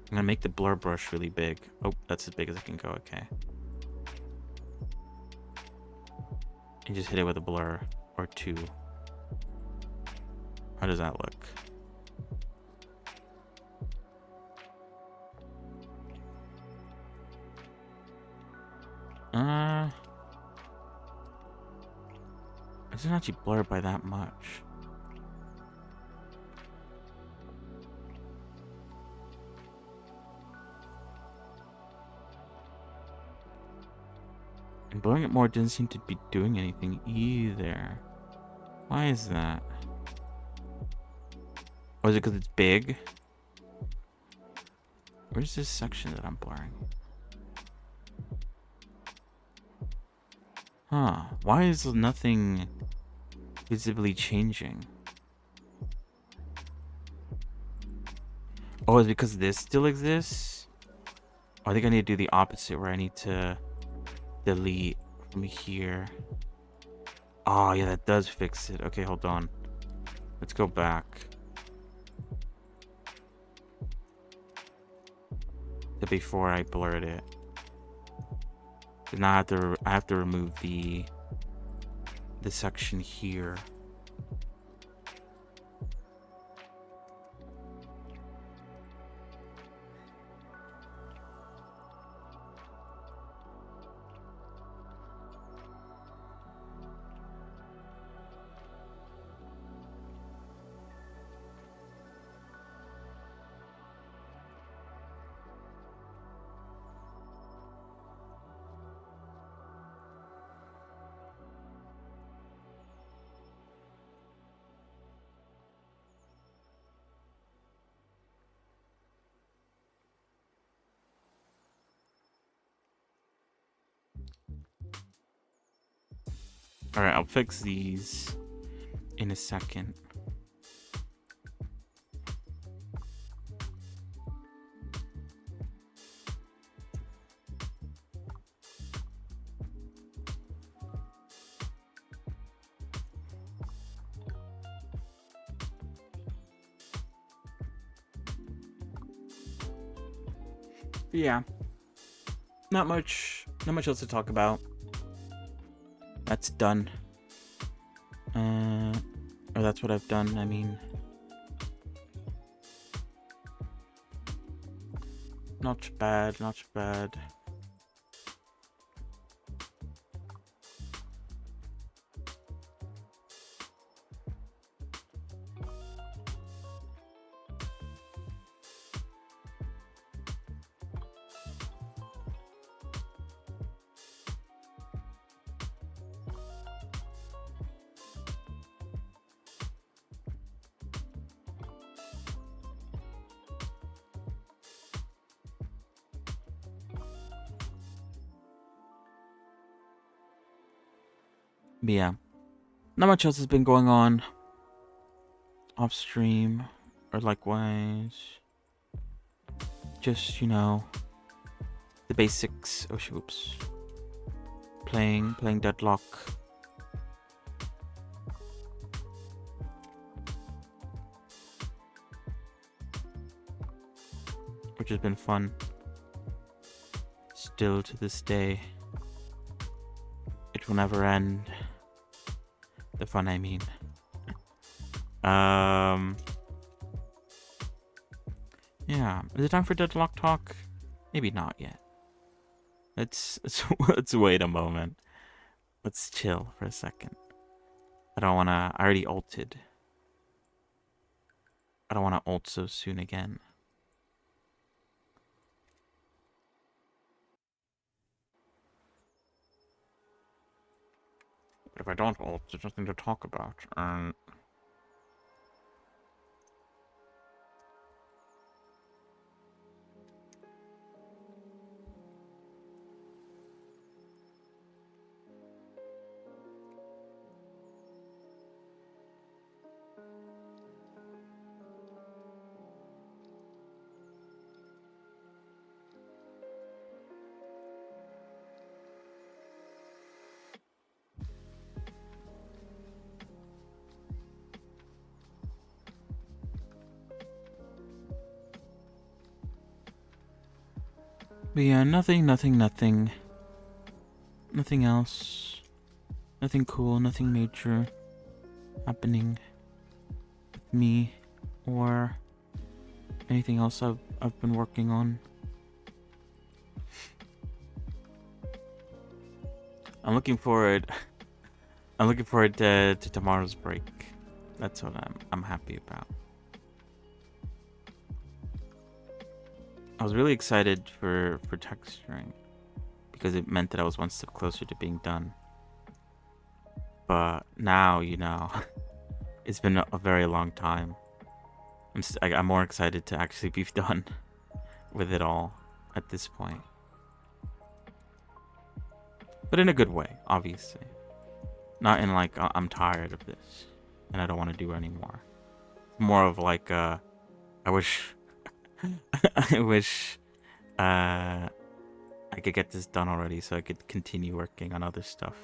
I'm gonna make the blur brush really big. Oh, that's as big as I can go. Okay. And just hit it with a blur or two. How does that look? It doesn't actually blur by that much. And blurring it more doesn't seem to be doing anything either. Why is that? Or is it because it's big? Where's this section that I'm blurring? Huh. Why is nothing visibly changing? Oh, is it because this still exists? Oh, I think I need to do the opposite where I need to delete from here. Oh, yeah, that does fix it. Okay, hold on. Let's go back. To before I blurred it. Now I have to remove the section here. Alright, I'll fix these in a second. But yeah. Not much else to talk about. That's done. Or that's what I've done, I mean. Not bad, not bad. But yeah, not much else has been going on off stream or likewise. Just, you know, the basics. Oh, oops. Playing Deadlock. Which has been fun. Still to this day. It will never end. The fun, I mean. Yeah. Is it time for Deadlock talk? Maybe not yet. Let's wait a moment. Let's chill for a second. I already ulted. I don't wanna ult so soon again. But if I don't ult, there's nothing to talk about. But yeah, nothing else. Nothing cool, nothing major happening with me or anything else I've been working on. I'm looking forward to tomorrow's break. That's what I'm happy about. I was really excited for texturing because it meant that I was one step closer to being done. But now, you know, it's been a very long time. I'm more excited to actually be done with it all at this point. But in a good way, obviously. Not in like, I'm tired of this and I don't want to do it anymore. More of like, I wish I wish I could get this done already so I could continue working on other stuff.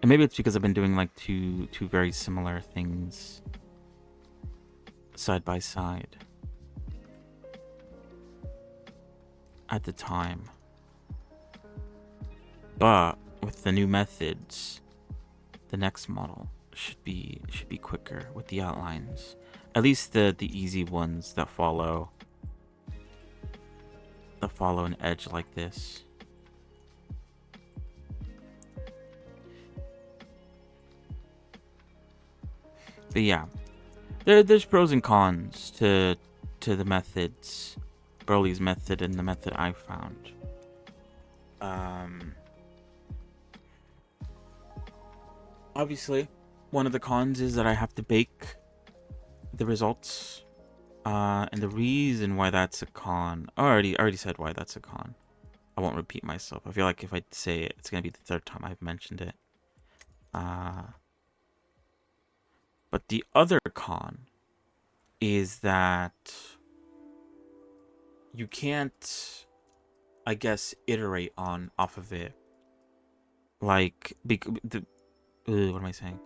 And maybe it's because I've been doing like two very similar things side by side at the time. But with the new methods, the next model should be quicker with the outlines. At least the easy ones that follow an edge like this. But yeah, there's pros and cons to the methods, Broly's method and the method I found. Obviously, one of the cons is that I have to bake the results, and the reason why that's a con. I already said why that's a con. I won't repeat myself. I feel like if I say it, it's gonna be the third time I've mentioned it. But the other con is that you can't, I guess, iterate off of it. Like, what am I saying?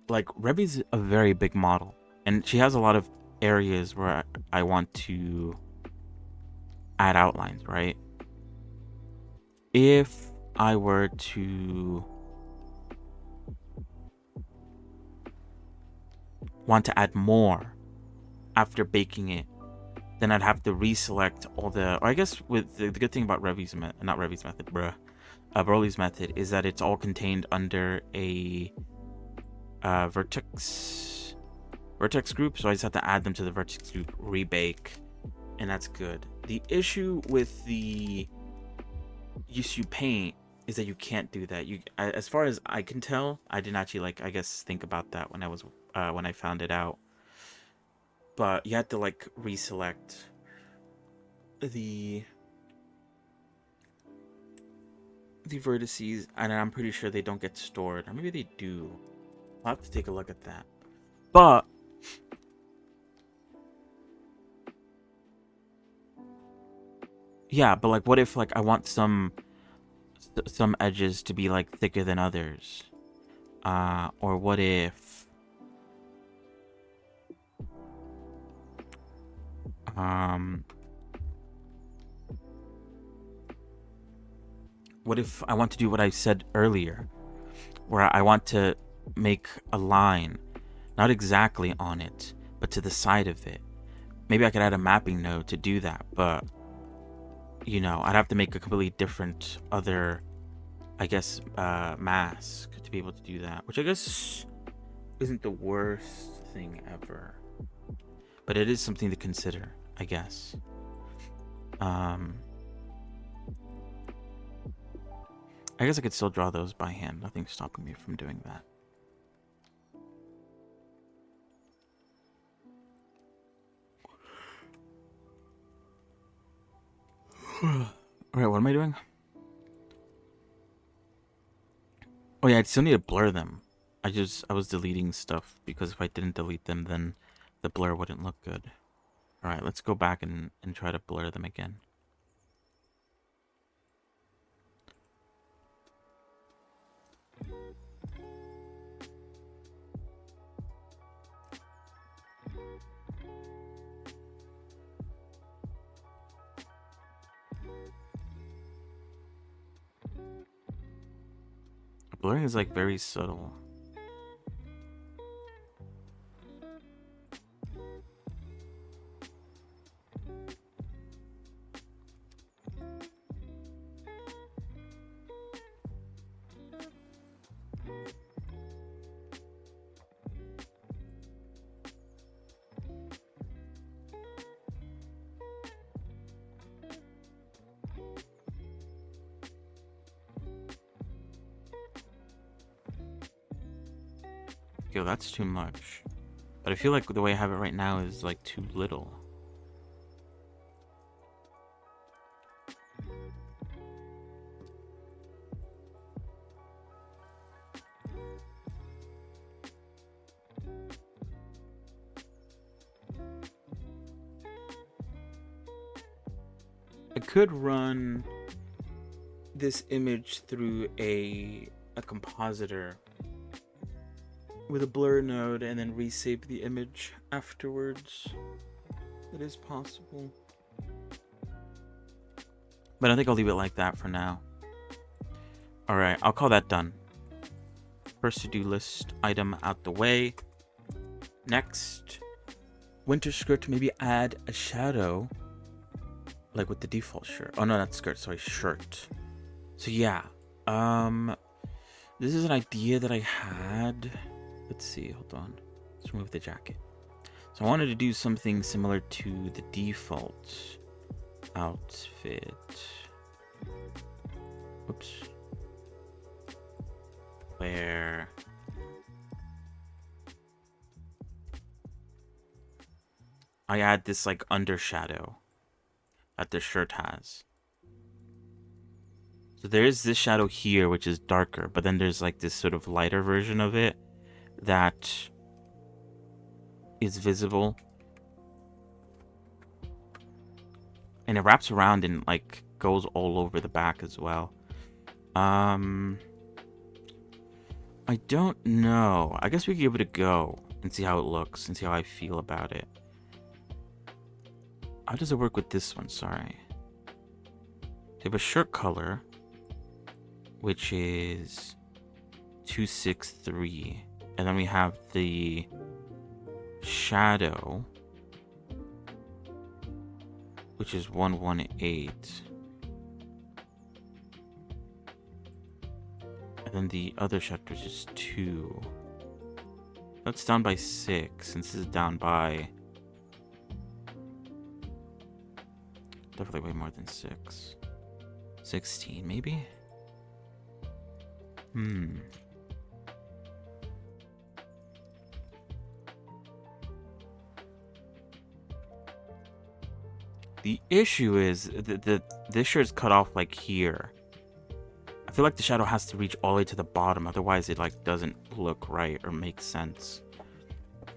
Like, Revy's a very big model, and she has a lot of areas where I want to add outlines, right? If I were to want to add more after baking it, then I'd have to reselect all the, or I guess with the good thing about Revy's method, not Revy's method, Broly's method, is that it's all contained under a vertex group, so I just have to add them to the vertex group, rebake, and that's good. The issue with the Yusu paint is that you can't do that. You, as far as I can tell, I didn't actually like, I guess, think about that when I found it out. But you had to like reselect the vertices, and I'm pretty sure they don't get stored, or maybe they do. I'll have to take a look at that. But yeah, but like, what if like I want some edges to be like thicker than others, or what if I want to do what I said earlier, where I want to make a line, not exactly on it, but to the side of it. Maybe I could add a mapping node to do that, but you know, I'd have to make a completely different other, I guess, mask to be able to do that, which I guess isn't the worst thing ever, but it is something to consider, I guess. I guess I could still draw those by hand. Nothing's stopping me from doing that. Alright, what am I doing? Oh yeah, I still need to blur them. I was deleting stuff because if I didn't delete them, then the blur wouldn't look good. Alright, let's go back and try to blur them again. Blurring is like very subtle. Yo, that's too much. But I feel like the way I have it right now is like too little. I could run this image through a compositor with a blur node and then reshape the image afterwards. It is possible. But I think I'll leave it like that for now. Alright, I'll call that done. First to-do list item out the way. Next, winter skirt, maybe add a shadow. Like with the default shirt. Oh no, not skirt, sorry, shirt. So yeah, this is an idea that I had. Let's see, hold on. Let's remove the jacket. So I wanted to do something similar to the default outfit. Oops. Where I add this like undershadow that the shirt has. So there is this shadow here, which is darker, but then there's like this sort of lighter version of it that is visible. And it wraps around and like goes all over the back as well. I don't know. I guess we could give it a go and see how it looks and see how I feel about it. How does it work with this one? Sorry. have a shirt color, which is 263. And then we have the shadow, which is 118. And then the other shadow is just 2. That's down by 6, and this is down by definitely way more than 6. 16, maybe? The issue is that this shirt's cut off like here. I feel like the shadow has to reach all the way to the bottom, otherwise it like doesn't look right or make sense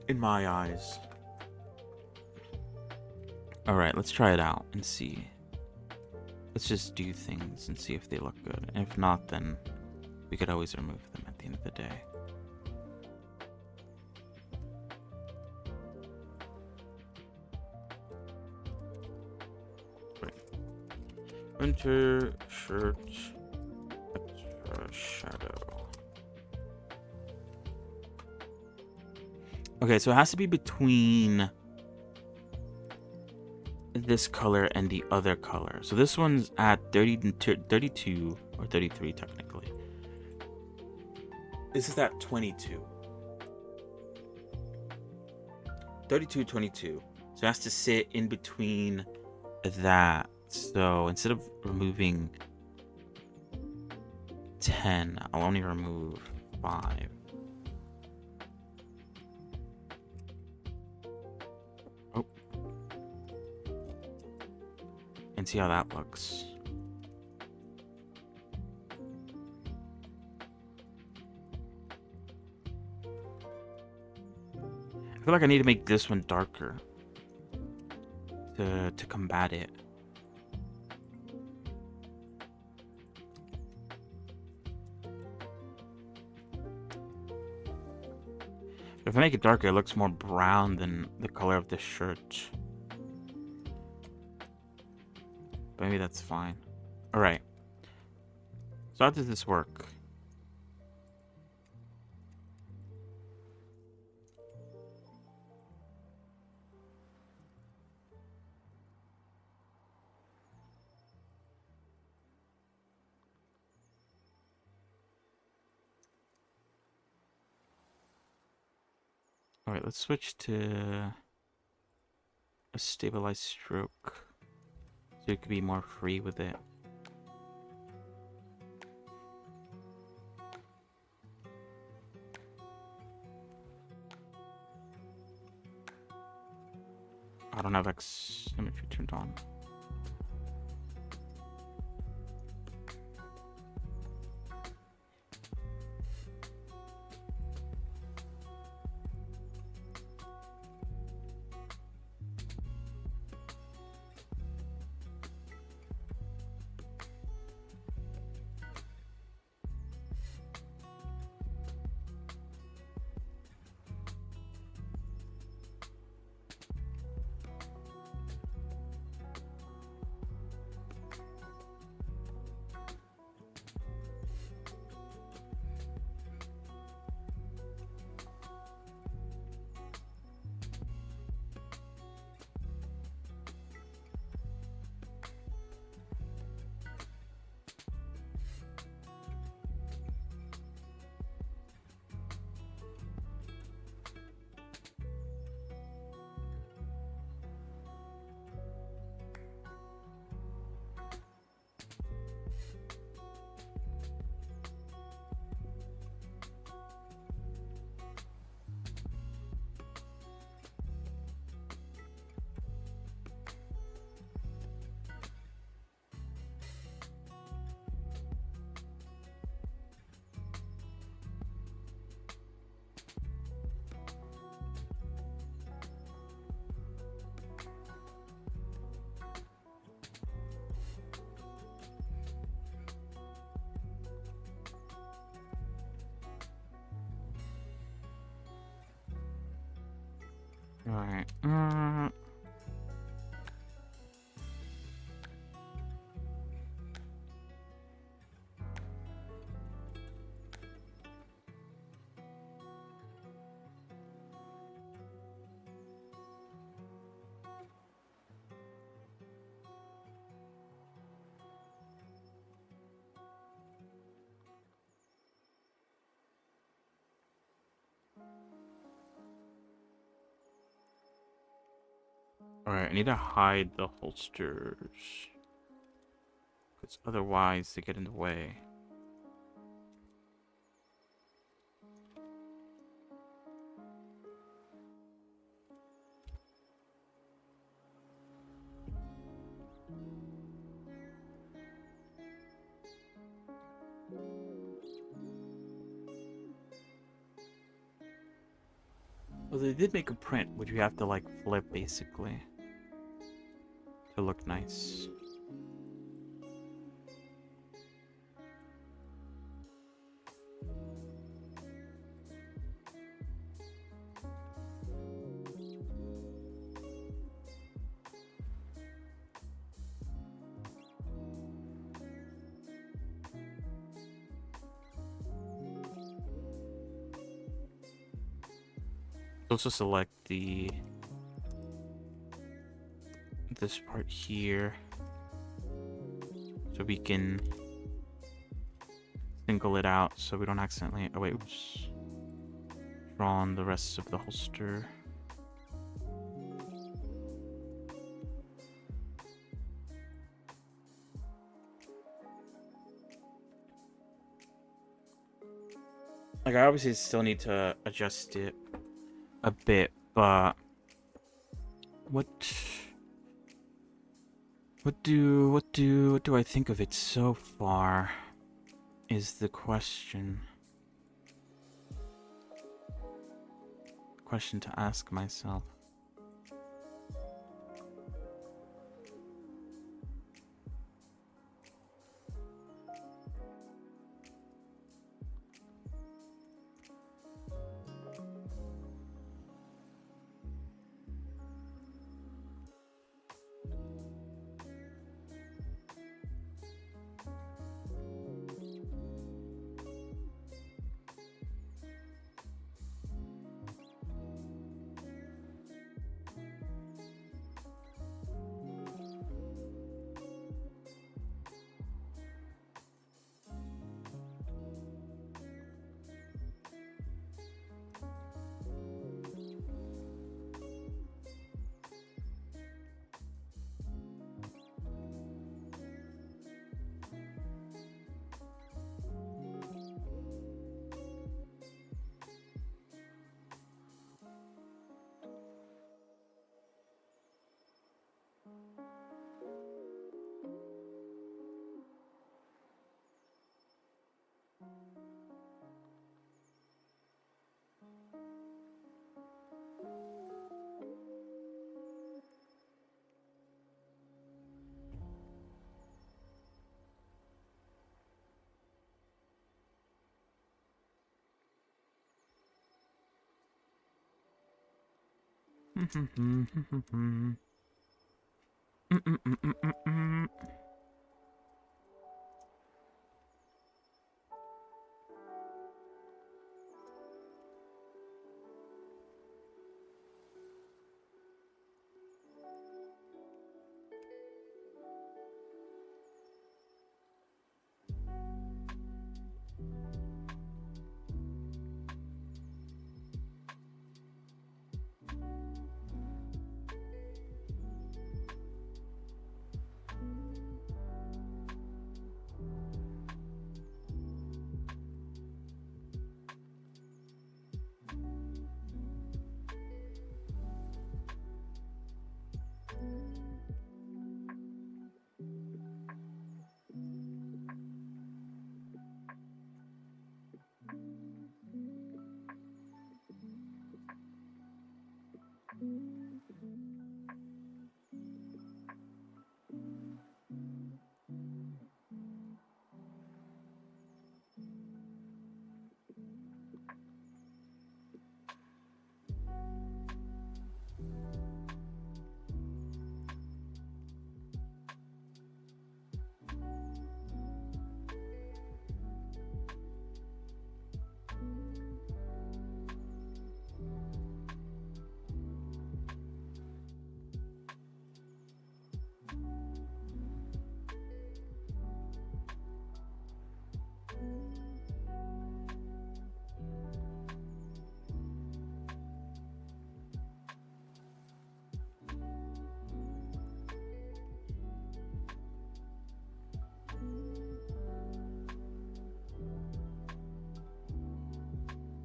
in my eyes. Alright, let's try it out and see. Let's just do things and see if they look good. And if not, then we could always remove them at the end of the day. Right. Winter shirt, extra shadow. Okay, so it has to be between this color and the other color. So this one's at 32 or 33 technically. This is at 22. 32, 22. So it has to sit in between that. So instead of removing 10, I'll only remove 5. Oh. And see how that looks. I feel like I need to make this one darker to combat it. If I make it darker, it looks more brown than the color of this shirt. But maybe that's fine. Alright. So how does this work? Alright, let's switch to a stabilized stroke. So you could be more free with it. I don't have X symmetry turned on. Alright. Alright, I need to hide the holsters. Because otherwise they get in the way. Well, they did make a print, which you have to like flip basically to look nice. Also select this part here so we can single it out so we don't accidentally, oh wait, oops, draw on the rest of the holster. Like, I obviously still need to adjust it a bit, but what do I think of it so far is the question to ask myself.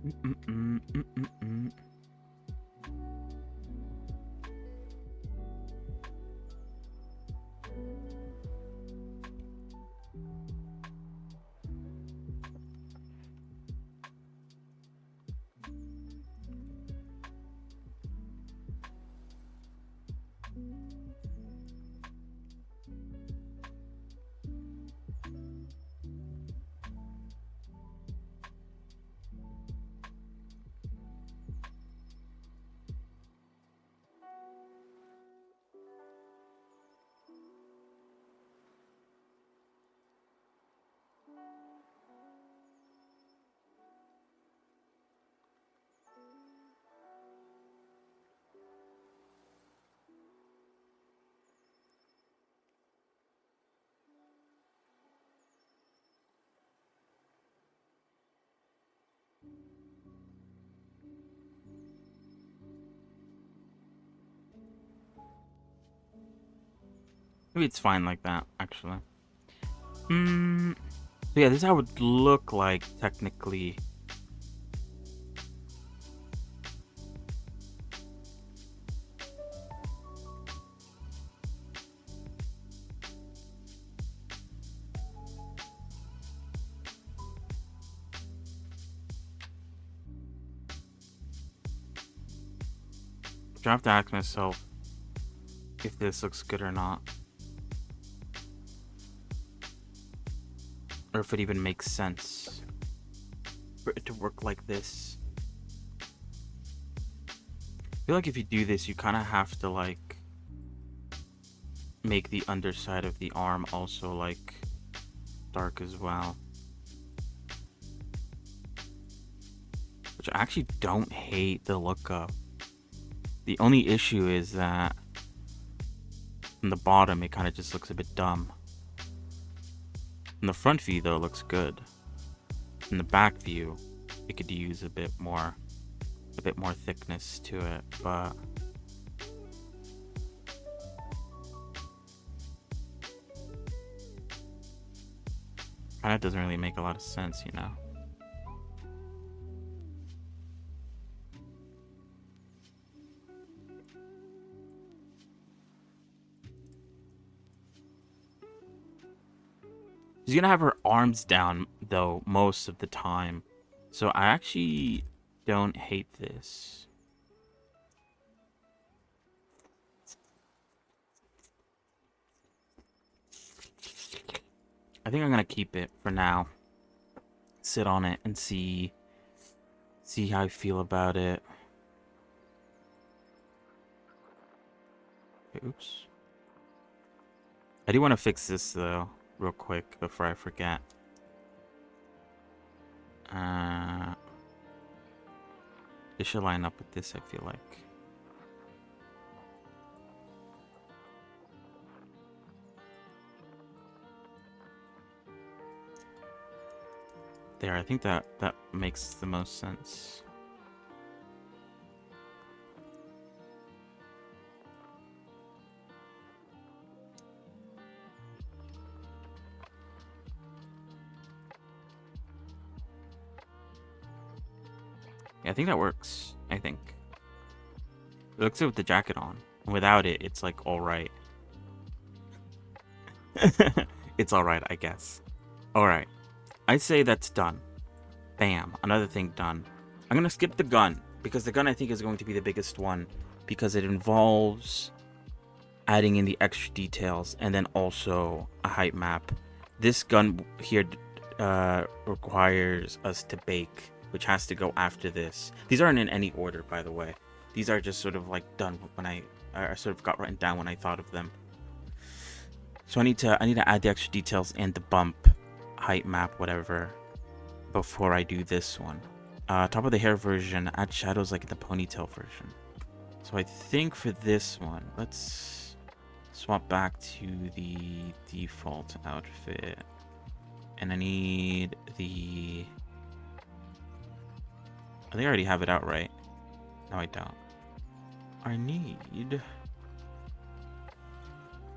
Mm-mm-mm-mm-mm. Maybe it's fine like that, actually. So yeah, this is how it would look like, technically. I have to ask myself if this looks good or not. Or if it even makes sense for it to work like this. I feel like if you do this, you kind of have to, like, make the underside of the arm also, like, dark as well. Which I actually don't hate the look of. The only issue is that from the bottom, it kind of just looks a bit dumb. From the front view, though, it looks good. From the back view, it could use a bit more thickness to it, but kind of doesn't really make a lot of sense, you know? She's gonna have her arms down, though, most of the time. So I actually don't hate this. I think I'm gonna keep it for now. Sit on it and see how I feel about it. Oops. I do want to fix this, though, real quick before I forget. This should line up with this, I feel like. There, I think that makes the most sense. Yeah, I think that works. I think. It looks good with the jacket on. Without it, it's like alright. It's alright, I guess. Alright. I'd say that's done. Bam. Another thing done. I'm gonna skip the gun, because the gun I think is going to be the biggest one, because it involves adding in the extra details and then also a height map. This gun here requires us to bake, which has to go after this. These aren't in any order, by the way. These are just sort of like done when I sort of got written down when I thought of them. So I need to add the extra details and the bump, height map, whatever, before I do this one. Top of the hair version, add shadows like in the ponytail version. So I think for this one, let's swap back to the default outfit. And I need the... I think I already have it out, right? No, I don't. I need...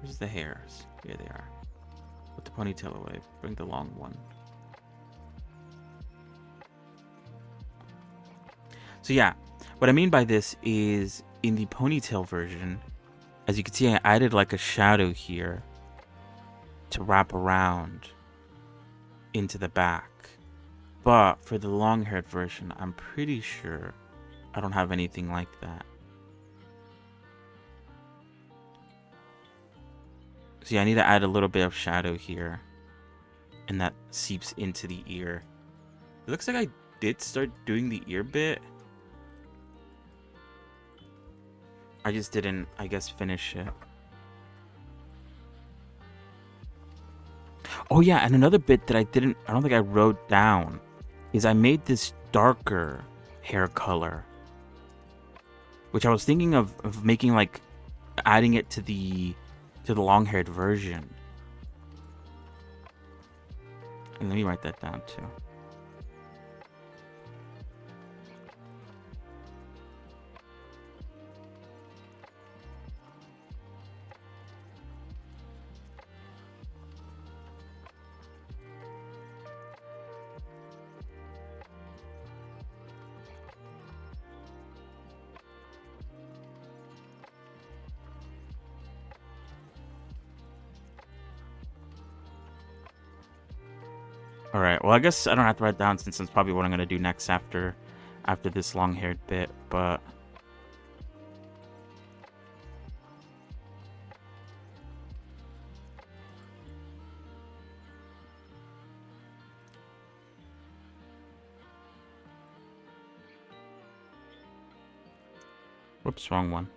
Where's the hairs? Here they are. Put the ponytail away. Bring the long one. So yeah, what I mean by this is in the ponytail version, as you can see, I added like a shadow here to wrap around into the back. But for the long-haired version, I'm pretty sure I don't have anything like that. See, I need to add a little bit of shadow here, and that seeps into the ear. It looks like I did start doing the ear bit. I just didn't, I guess, finish it. Oh yeah, and another bit that I don't think I wrote down is I made this darker hair color, which I was thinking of making, like, adding it to the long-haired version. And let me write that down too. Alright, well, I guess I don't have to write down since that's probably what I'm going to do next after this long-haired bit, but... Whoops, wrong one.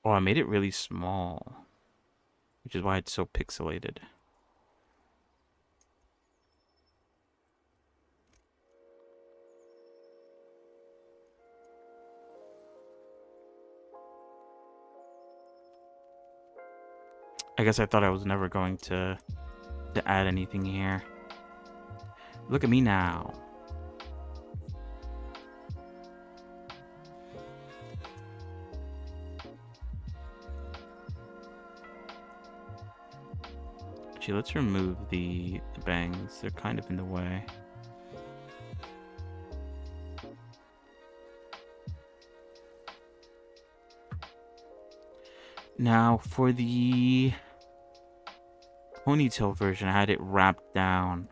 Oh, I made it really small, which is why it's so pixelated. I guess I thought I was never going to add anything here. Look at me now. Actually, let's remove the bangs. They're kind of in the way. Now, for the ponytail version, I had it wrapped down.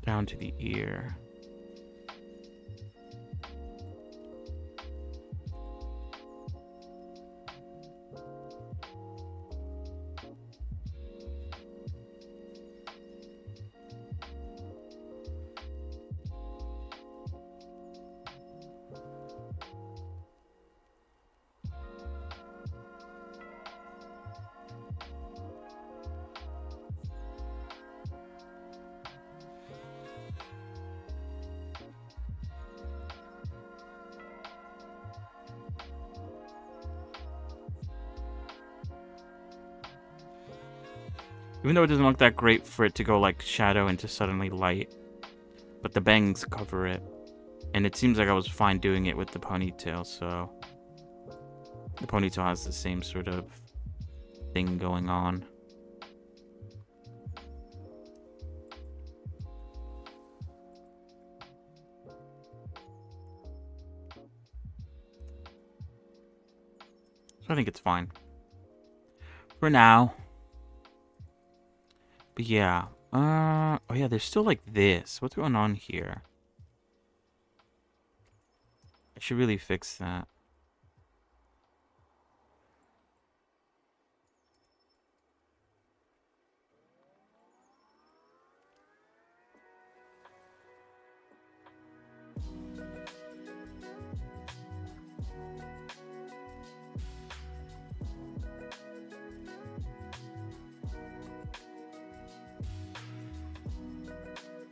Down to the ear. Even though it doesn't look that great for it to go like shadow into suddenly light. But the bangs cover it. And it seems like I was fine doing it with the ponytail, so... The ponytail has the same sort of thing going on. So I think it's fine. For now. But yeah. Oh yeah, there's still like this. What's going on here? I should really fix that.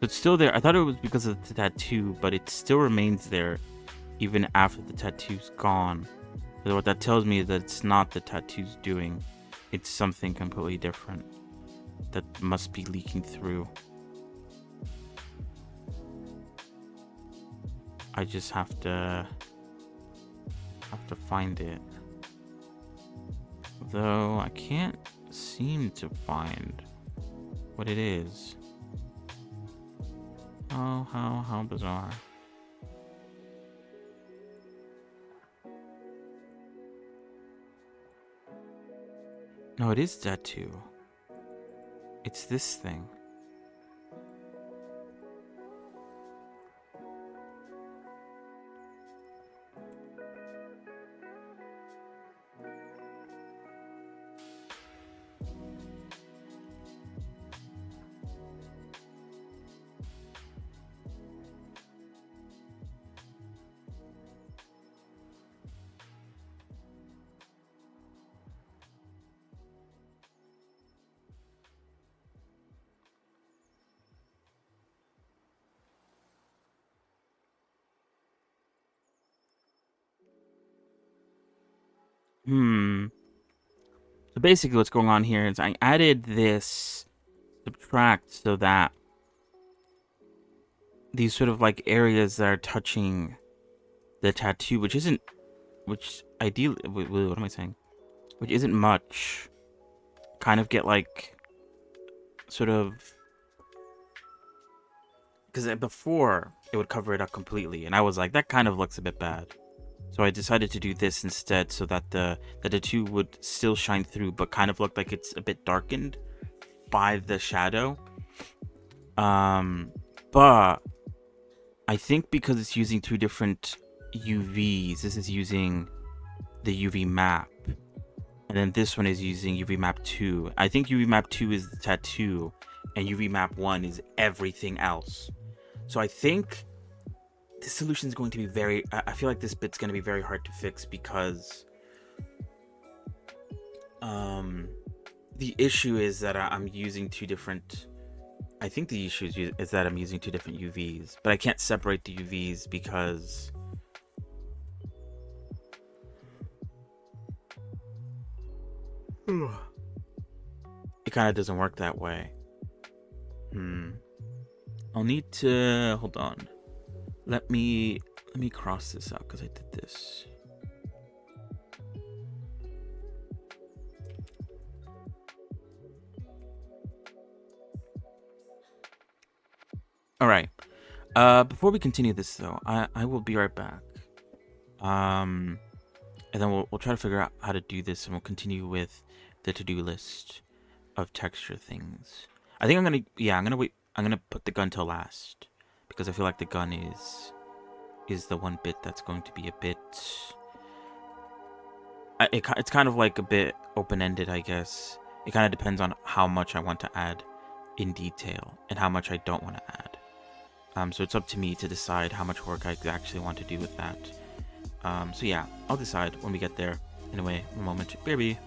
It's still there. I thought it was because of the tattoo, but it still remains there even after the tattoo's gone. So what that tells me is that it's not the tattoo's doing. It's something completely different that must be leaking through. I just have to find it. Though I can't seem to find what it is. Oh, how bizarre. No, it is tattoo. It's this thing. So basically what's going on here is I added this subtract so that these sort of like areas that are touching the tattoo, which ideally, what am I saying? Which isn't much, kind of get like, sort of, because before it would cover it up completely, and I was like, that kind of looks a bit bad. So I decided to do this instead so that the tattoo would still shine through, but kind of look like it's a bit darkened by the shadow. But I think because it's using two different UVs, this is using the UV map, and then this one is using UV map 2. I think UV map 2 is the tattoo, and UV map 1 is everything else. So I think this solution is going to be I feel like this bit's going to be very hard to fix because the issue is that I'm using two different, I think the issue is that I'm using two different UVs, but I can't separate the UVs because it kind of doesn't work that way. I'll need to hold on. Let me cross this out because I did this. All right. Before we continue this though, I will be right back. And then we'll try to figure out how to do this, and we'll continue with the to-do list of texture things. I think I'm gonna wait. I'm gonna put the gun till last because I feel like the gun is the one bit that's going to be a bit. It's kind of like a bit open-ended, I guess. It kind of depends on how much I want to add in detail and how much I don't want to add. So it's up to me to decide how much work I actually want to do with that. So yeah, I'll decide when we get there. Anyway, a moment. Baby.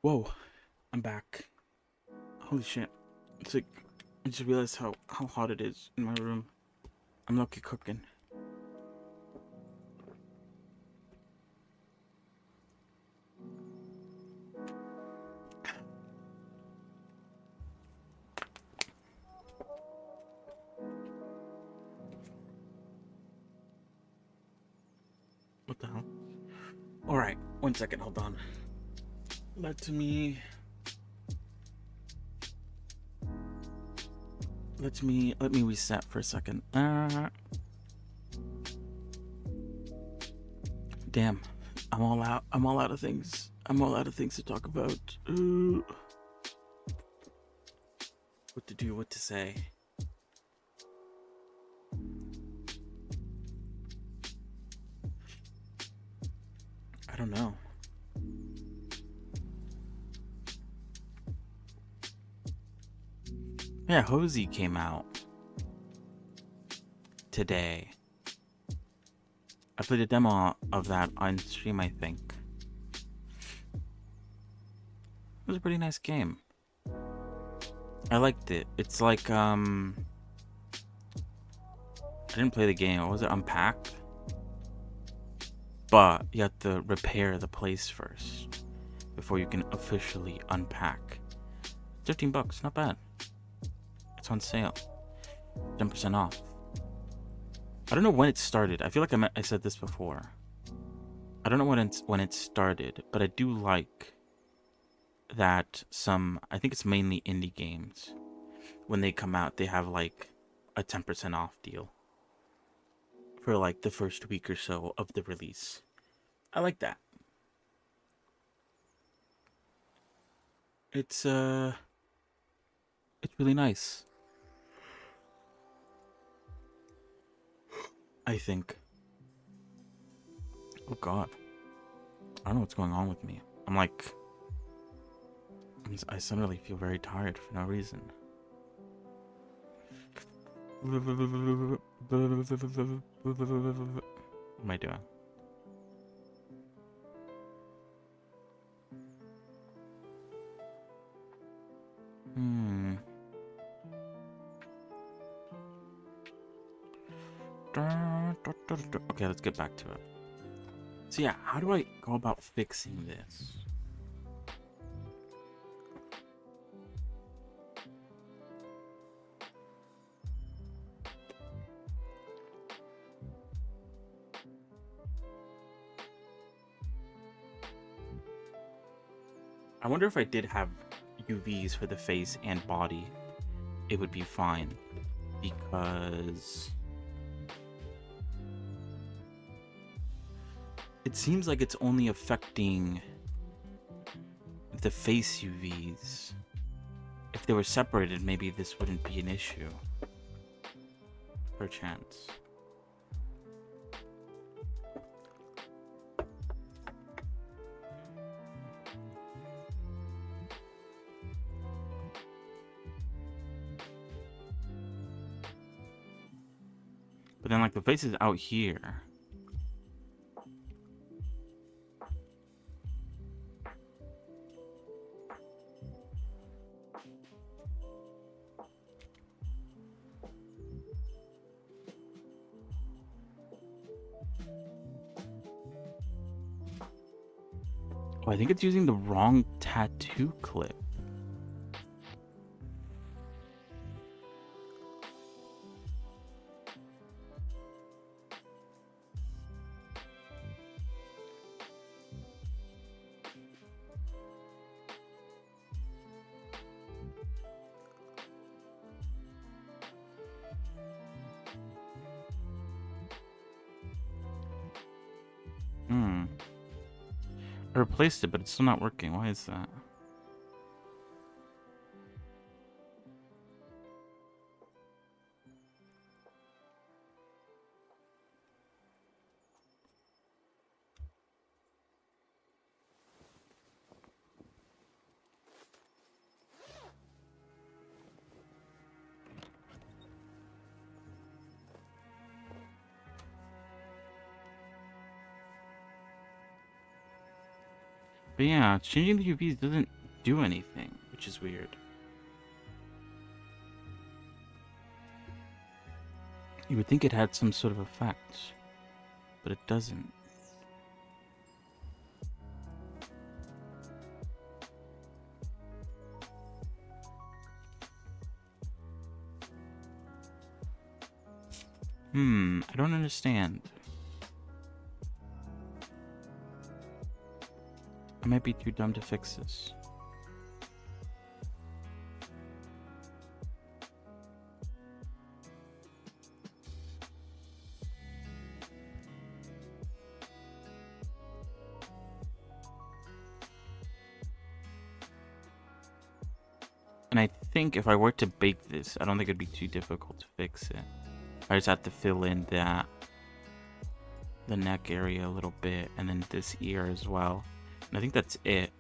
Whoa, I'm back. Holy shit. It's like, I just realized how hot it is in my room. I'm lucky cooking. What the hell? Alright, 1 second, hold on. Let me reset for a second. Damn. I'm all out. I'm all out of things. I'm all out of things to talk about. What to do, what to say. I don't know. Yeah, Hosey came out today. I played a demo of that on stream, I think. It was a pretty nice game. I liked it. It's like, I didn't play the game. What was it? Unpacked? But you have to repair the place first before you can officially unpack. $13, not bad. It's on sale. 10% off. I don't know when it started. I feel like I said this before. I don't know when it started, but I do like that I think it's mainly indie games. When they come out, they have like a 10% off deal for like the first week or so of the release. I like that. It's really nice. I think. Oh god. I don't know what's going on with me. I suddenly feel very tired for no reason. What am I doing? Okay, let's get back to it. So yeah, how do I go about fixing this? I wonder if I did have UVs for the face and body, it would be fine. Because it seems like it's only affecting the face UVs. If they were separated, maybe this wouldn't be an issue. Perchance. But then, like, the face is out here. Oh, I think it's using the wrong tattoo clip. I replaced it, but it's still not working. Why is that? But yeah, changing the UVs doesn't do anything, which is weird. You would think it had some sort of effect, but it doesn't. I don't understand. I might be too dumb to fix this. And I think if I were to bake this, I don't think it'd be too difficult to fix it. I just have to fill in the neck area a little bit, and then this ear as well. And I think that's it.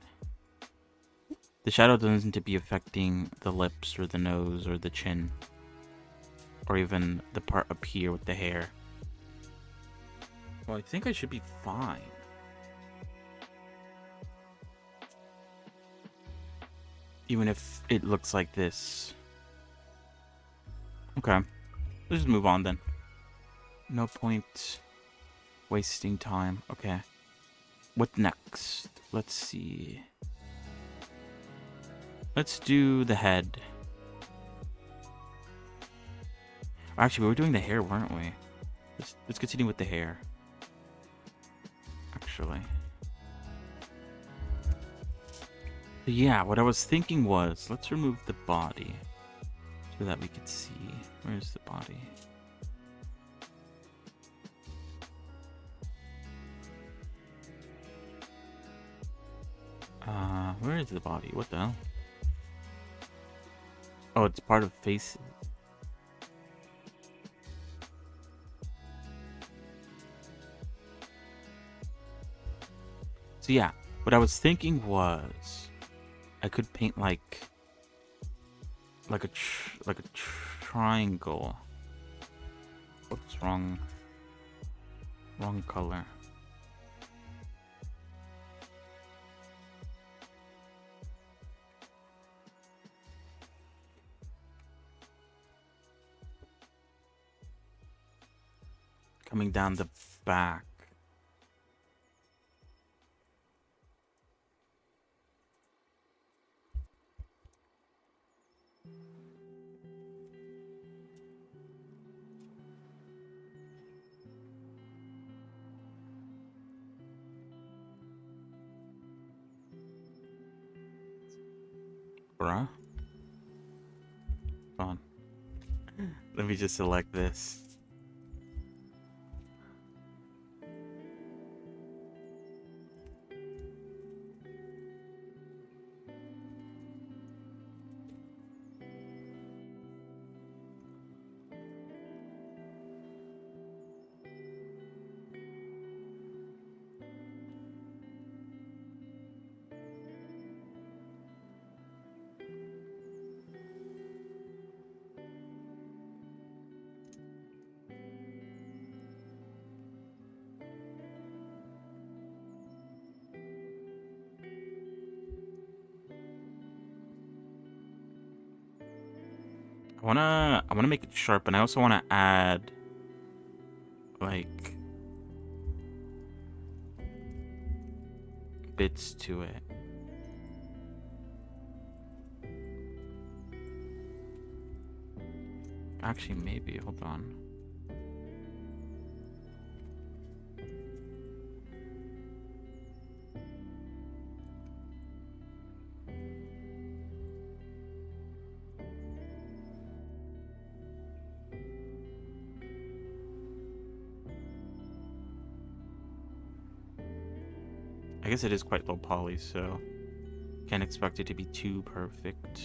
The shadow doesn't seem to be affecting the lips or the nose or the chin, or even the part up here with the hair. Well, I think I should be fine. Even if it looks like this. Okay. Let's just move on then. No point wasting time. Okay. What next? Let's see. Let's do the head. Actually, we were doing the hair, weren't we? Let's continue with the hair. Actually. So yeah, what I was thinking was, let's remove the body so that we could see. Where's the body? Where is the body? What the hell? Oh, it's part of faces. So yeah, what I was thinking was, I could paint like a triangle. What's wrong? Wrong color. Coming down the back. Bruh. Hold on. Let me just select this. I wanna make it sharp, and I also wanna add like bits to it. Actually, maybe. Hold on. I guess it is quite low poly, so can't expect it to be too perfect.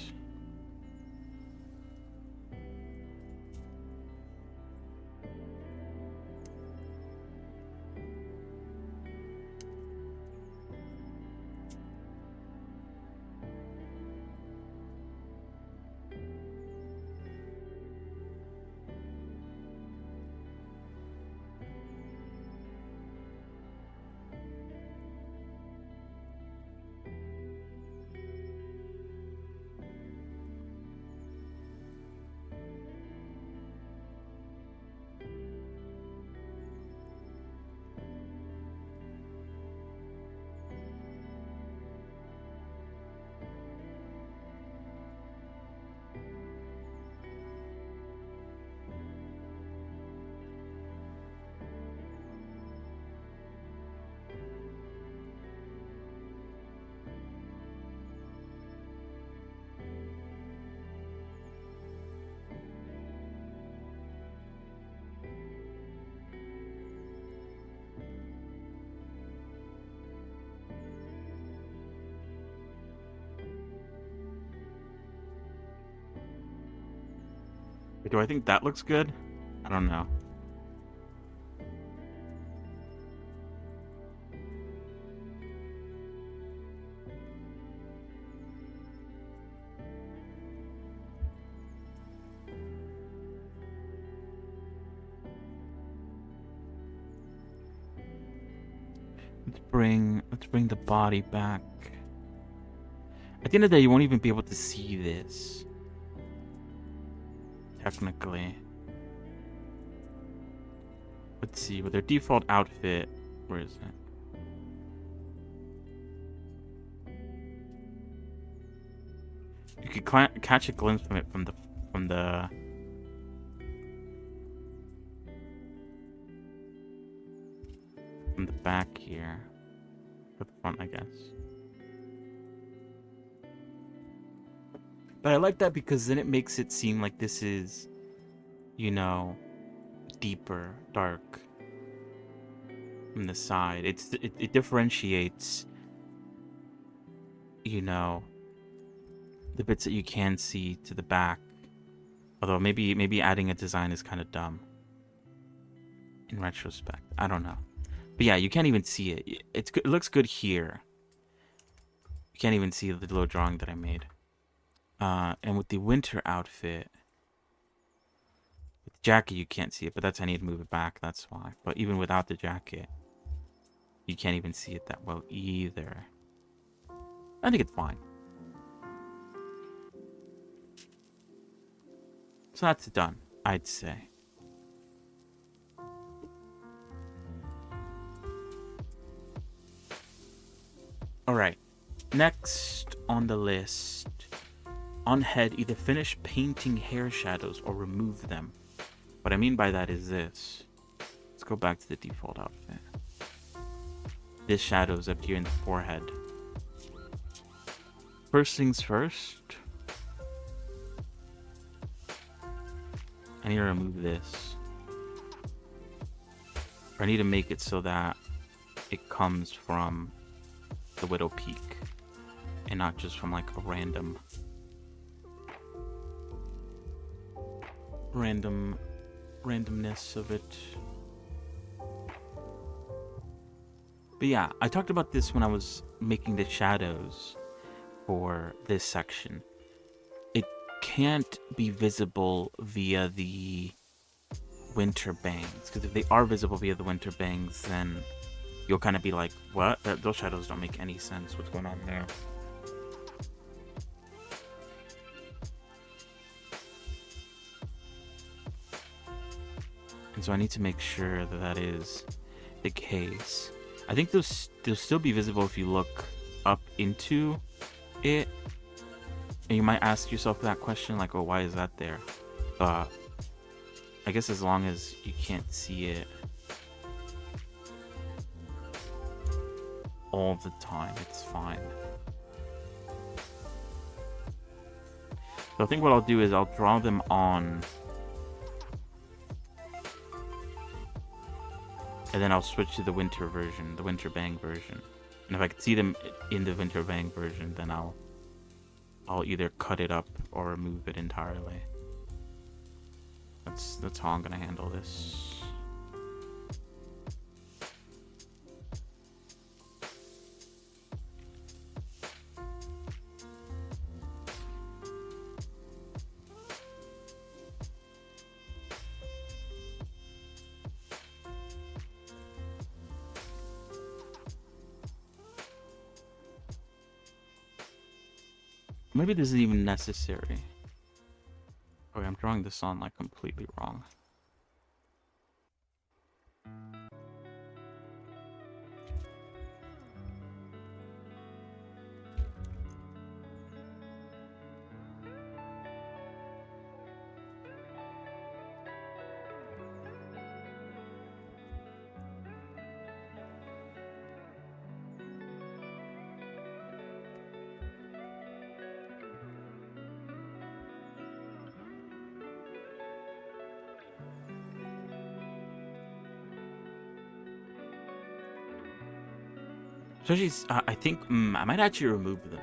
Do I think that looks good? I don't know. Let's bring the body back. At the end of the day, you won't even be able to see this. Technically. Let's see, with their default outfit, where is it? You could catch a glimpse from it from the back here, or the front, I guess. But I like that because then it makes it seem like this is, you know, deeper, dark from the side. It differentiates, you know, the bits that you can see to the back. Although maybe adding a design is kind of dumb in retrospect. I don't know. But yeah, you can't even see it. It looks good here. You can't even see the little drawing that I made. And with the winter outfit, with the jacket you can't see it, but I need to move it back, that's why. But even without the jacket, you can't even see it that well either. I think it's fine. So that's done, I'd say. Alright, next on the list. On head, either finish painting hair shadows or remove them. What I mean by that is this. Let's go back to the default outfit. This shadow's up here in the forehead. First things first. I need to remove this. Or I need to make it so that it comes from the Widow Peak and not just from like a randomness of it. But yeah, I talked about this when I was making the shadows for this section. It can't be visible via the winter bangs, because if they are visible via the winter bangs, then you'll kind of be like, what? Those shadows don't make any sense. What's going on there? And so I need to make sure that that is the case. I think they'll still be visible if you look up into it. And you might ask yourself that question, like, oh, why is that there? I guess as long as you can't see it all the time, it's fine. So I think what I'll do is I'll draw them on, and then I'll switch to the winter version, the winter bang version. And if I can see them in the winter bang version, then I'll either cut it up or remove it entirely. That's how I'm gonna handle this. Maybe this isn't even necessary. Okay, I'm drawing this on like completely wrong. Especially, I think I might actually remove them.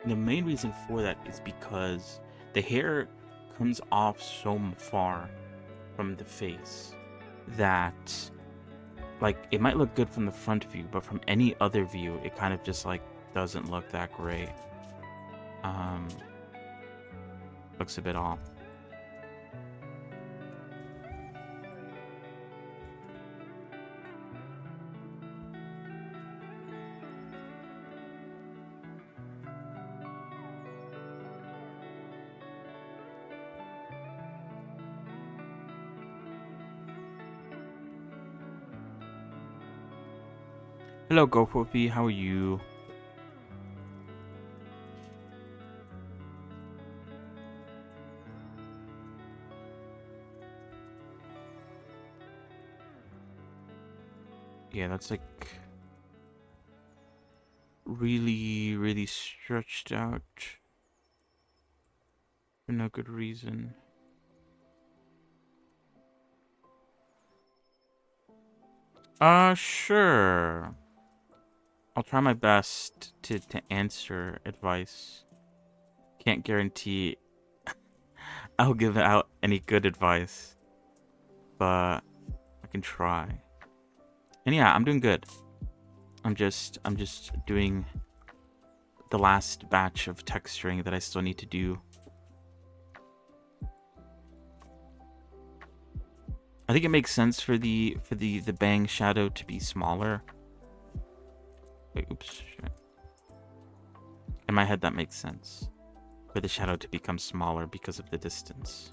And the main reason for that is because the hair comes off so far from the face that, like, it might look good from the front view, but from any other view, it kind of just, like, doesn't look that great. Looks a bit off. Hello, GoFofi, how are you? Yeah, that's like really, really stretched out for no good reason. Sure. I'll try my best to answer advice. Can't guarantee I'll give out any good advice, but I can try. And yeah, I'm doing good. I'm just doing the last batch of texturing that I still need to do. I think it makes sense for the bang shadow to be smaller. Wait, oops, shit. In my head that makes sense. For the shadow to become smaller because of the distance.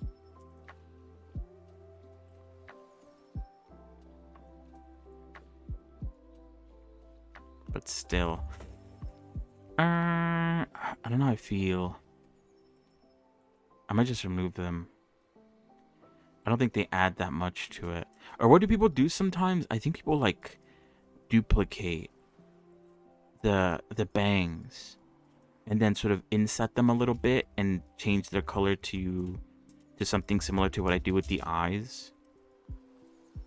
But still. I don't know how I feel. I might just remove them. I don't think they add that much to it. Or what do people do sometimes? I think people like duplicate the bangs and then sort of inset them a little bit and change their color to something similar to what I do with the eyes.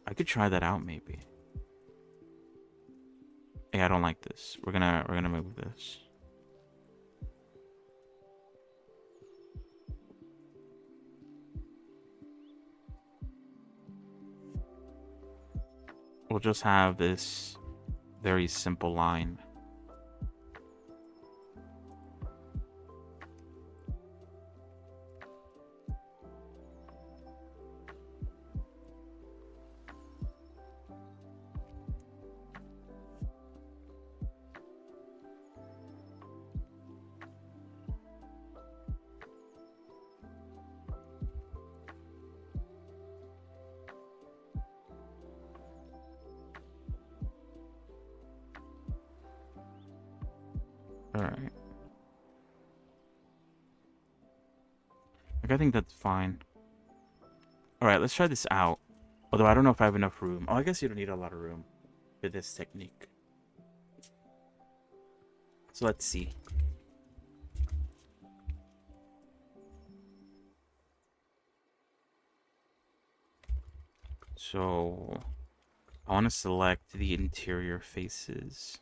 I could try that out maybe. Hey, I don't like this. We're gonna move this. We'll just have this very simple line. Alright. Like, I think that's fine. Alright, let's try this out. Although I don't know if I have enough room. Oh, I guess you don't need a lot of room for this technique. So let's see. So I want to select the interior faces.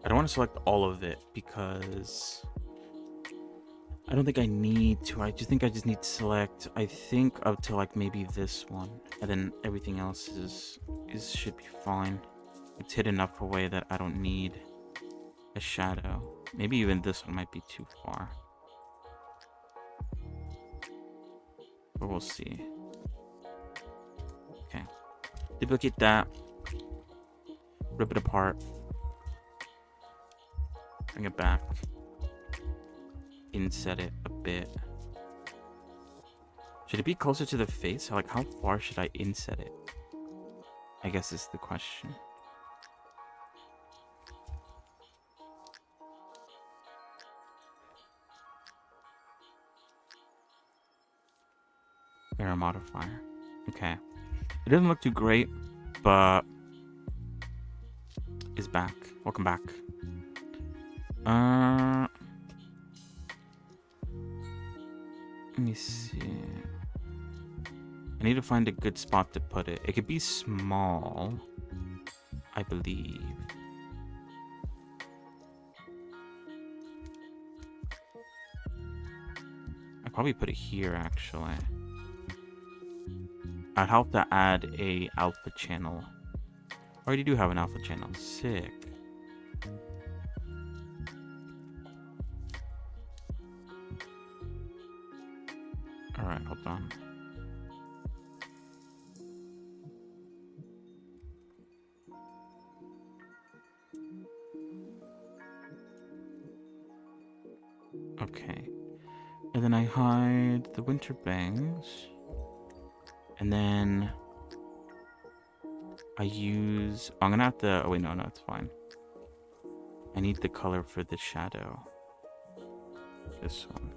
I don't want to select all of it because I don't think I need to. I just think I just need to select, I think, up to like maybe this one, and then everything else is should be fine. It's hidden enough away that I don't need a shadow. Maybe even this one might be too far, but we'll see. Okay, duplicate that, rip it apart, bring it back, inset it a bit. Should it be closer to the face? Like, how far should I inset it? I guess is the question. Error modifier. Okay. It doesn't look too great, but is back. Welcome back. Let me see. I need to find a good spot to put it. It could be small, I believe. I'd probably put it here, actually. I'd help to add a alpha channel. I already do have an alpha channel. Sick. Alright, hold on. Okay. And then I hide the winter bangs. And then I use... I'm gonna have to... Oh, wait, no, it's fine. I need the color for the shadow. This one.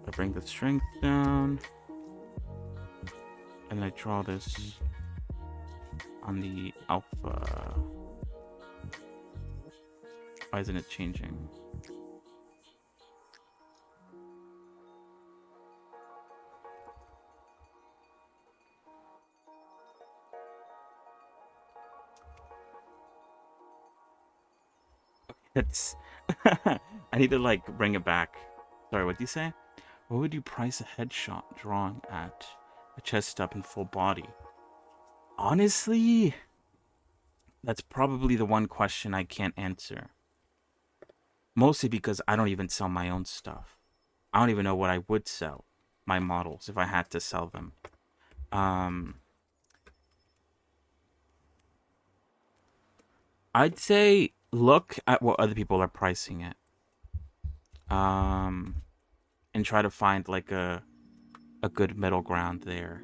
I bring the strength down. And I draw this on the alpha. Why isn't it changing? It's... I need to, like, bring it back. Sorry, what do you say? What would you price a headshot drawing at? A chest up and full body? Honestly, that's probably the one question I can't answer. Mostly because I don't even sell my own stuff. I don't even know what I would sell my models if I had to sell them. I'd say look at what other people are pricing it. And try to find like a good middle ground there.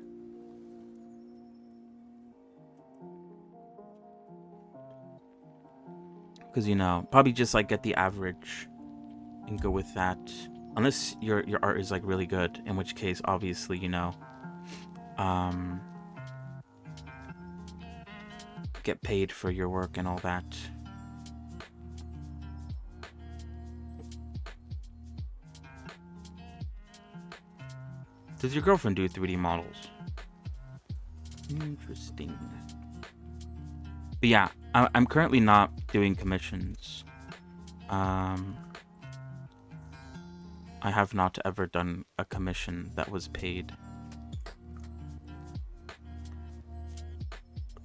Because, you know, probably just like get the average and go with that. Unless your art is like really good, in which case, obviously, you know, get paid for your work and all that. Does your girlfriend do 3D models? Interesting. But yeah, I'm currently not doing commissions. I have not ever done a commission that was paid.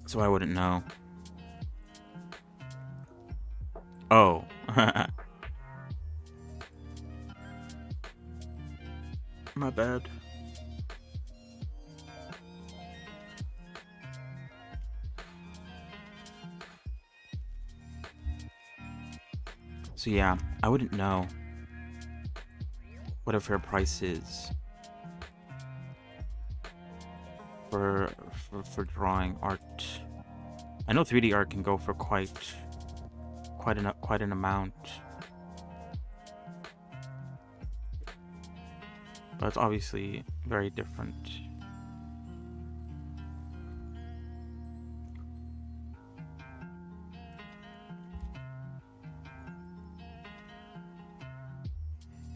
So I wouldn't know. Oh. My bad. So yeah, I wouldn't know what a fair price is for drawing art. I know 3D art can go for quite an amount, but it's obviously very different.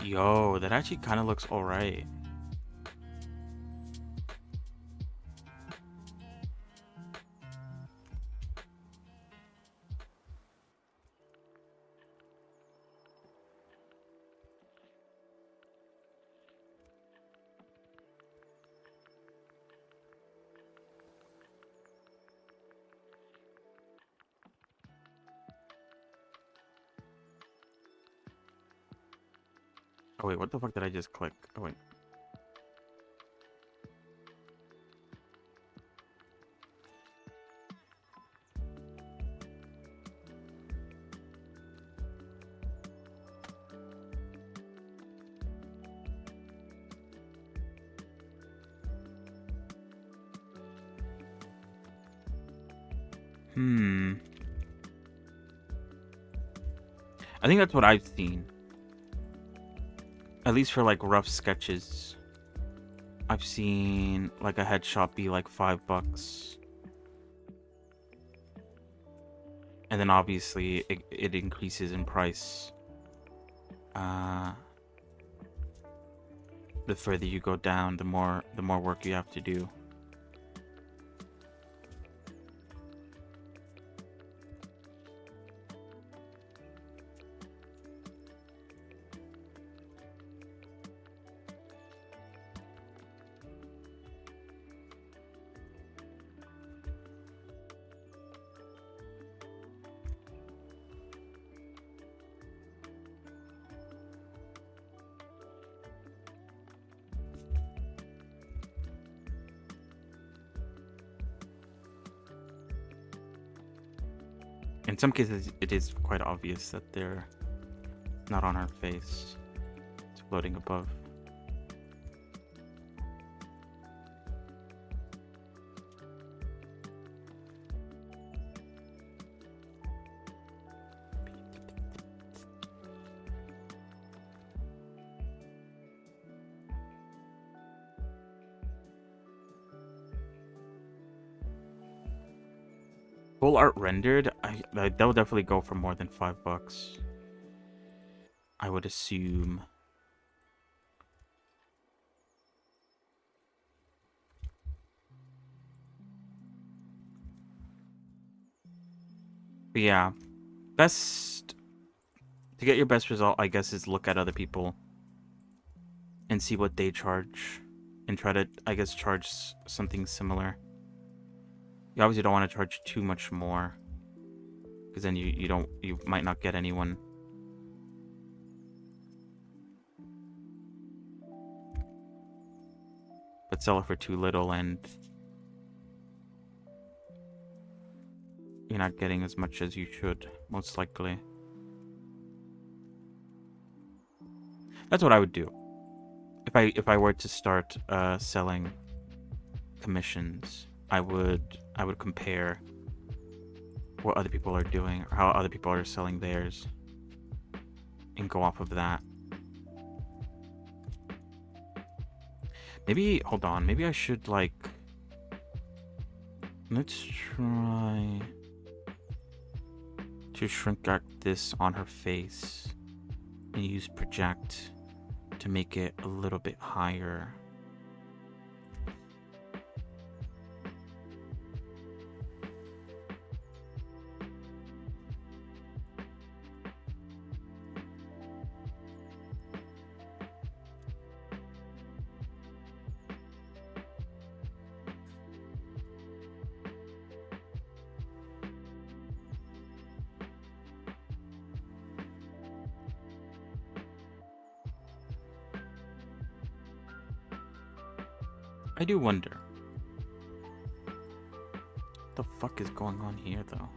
Yo, that actually kind of looks alright. Oh wait, what the fuck did I just click? Oh wait. I think that's what I've seen. At least for like rough sketches, I've seen like a headshot be like $5. And then obviously it increases in price the further you go down, the more work you have to do. In some cases, it is quite obvious that they're not on her face. It's floating above. Full art rendered, that will definitely go for more than $5. I would assume. But yeah, best to get your best result, I guess, is look at other people and see what they charge, and try to, I guess, charge something similar. You obviously don't want to charge too much more, because then you might not get anyone. But sell it for too little and you're not getting as much as you should, most likely. That's what I would do if I were to start selling commissions. I would compare what other people are doing, or how other people are selling theirs, and go off of that. Maybe, hold on, maybe I should, like, let's try to shrink out this on her face and use project to make it a little bit higher. I do wonder. What the fuck is going on here, though?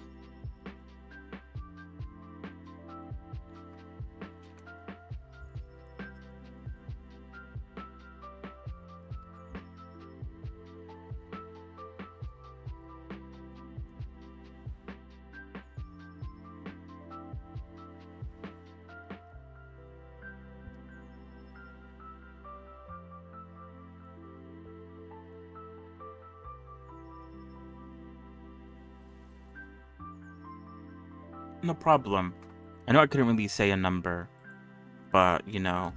No problem. I know I couldn't really say a number, but, you know,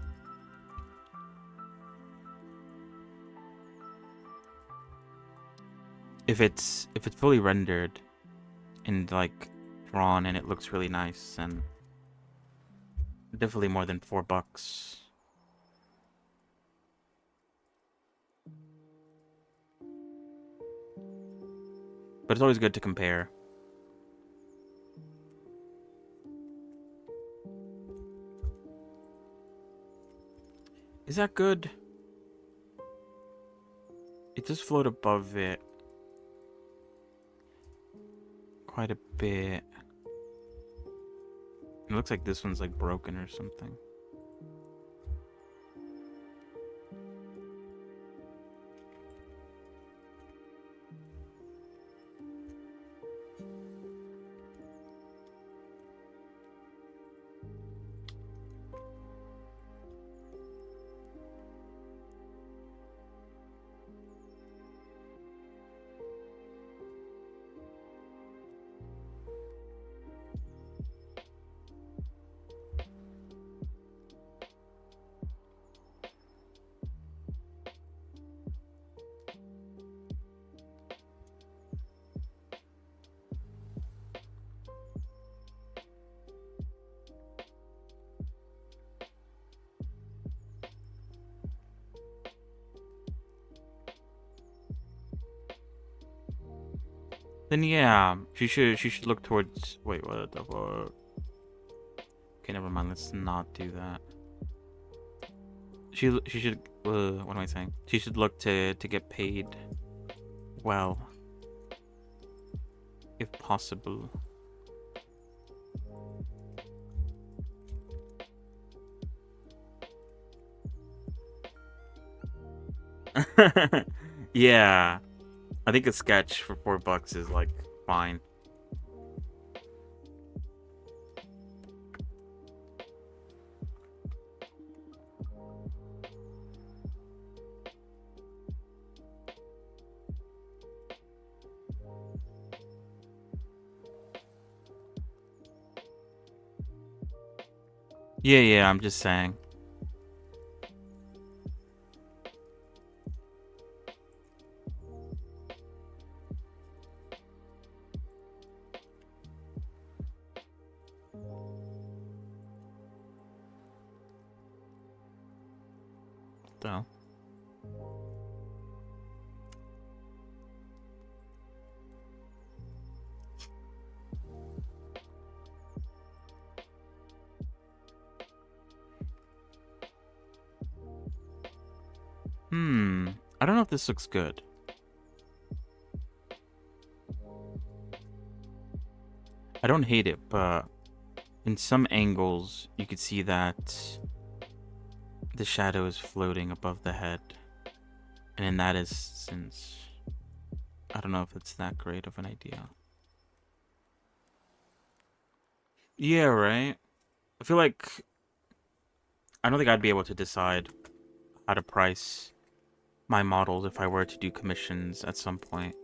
if it's fully rendered and, like, drawn and it looks really nice, then definitely more than $4. But it's always good to compare. Is that good? It does float above it quite a bit. It looks like this one's like broken or something. Then yeah, she should look towards. Wait, what the fuck? Okay, never mind. Let's not do that. She should. What am I saying? She should look to get paid well, if possible. Yeah, I think a sketch for $4 is like fine. Yeah, yeah. I'm just saying. So. I don't know if this looks good. I don't hate it, but in some angles, you could see that the shadow is floating above the head. And in that instance, I don't know if it's that great of an idea. Yeah, right? I feel like I don't think I'd be able to decide how to price my models if I were to do commissions at some point.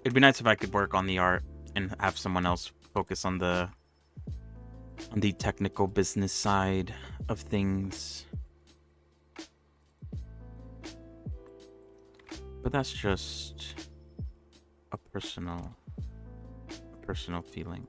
It'd be nice if I could work on the art and have someone else focus on the technical business side of things. But that's just a personal feeling.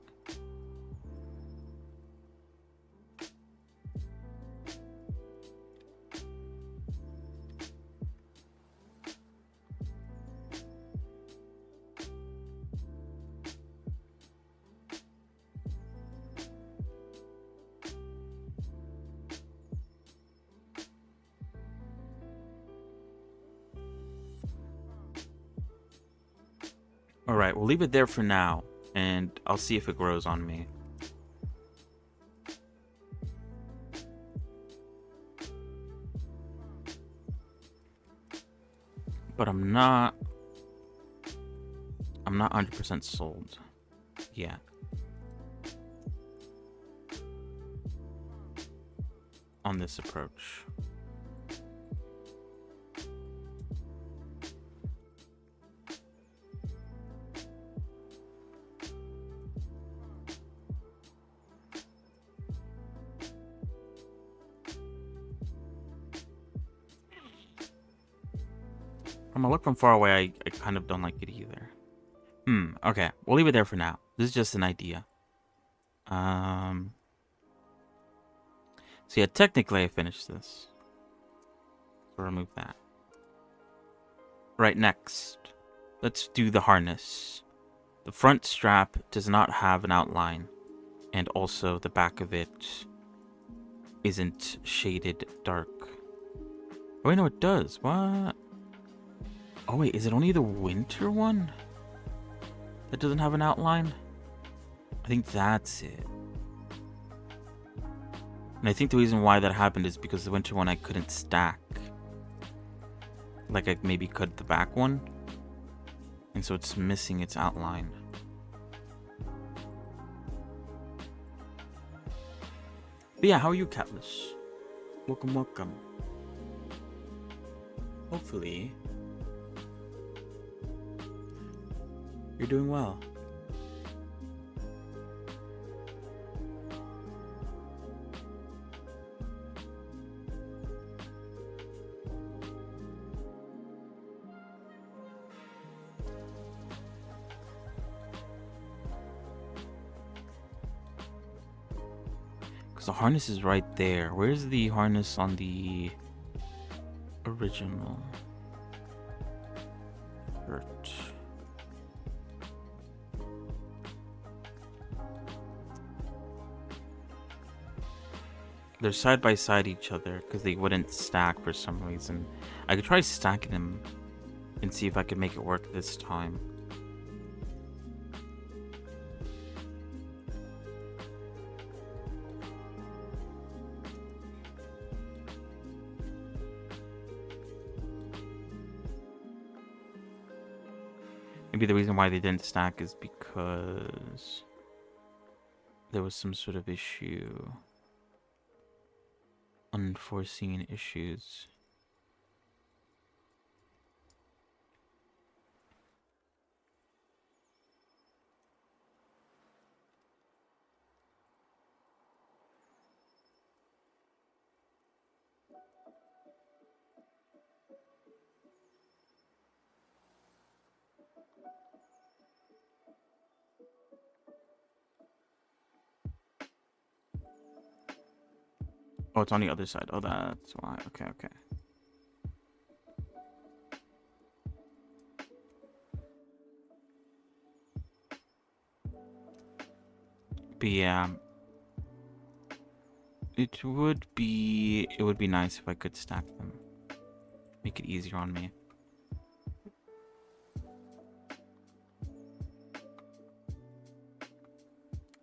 Alright, we'll leave it there for now, and I'll see if it grows on me. But I'm not 100% sold yet. On this approach. From a look from far away, I kind of don't like it either. Okay. We'll leave it there for now. This is just an idea. So yeah, technically I finished this. So remove that. Right, next. Let's do the harness. The front strap does not have an outline. And also the back of it isn't shaded dark. Oh wait, no, it does. What? Oh wait, is it only the winter one that doesn't have an outline? I think that's it. And I think the reason why that happened is because the winter one I couldn't stack. Like I maybe could the back one. And so it's missing its outline. But yeah, how are you, Catless? Welcome, welcome. Hopefully you're doing well. Because the harness is right there. Where's the harness on the original shirt? They're side by side each other because they wouldn't stack for some reason. I could try stacking them and see if I could make it work this time. Maybe the reason why they didn't stack is because there was some sort of issue. Unforeseen issues. Oh, it's on the other side. Oh, that's why. Okay, okay. But yeah, it would be nice if I could stack them. Make it easier on me.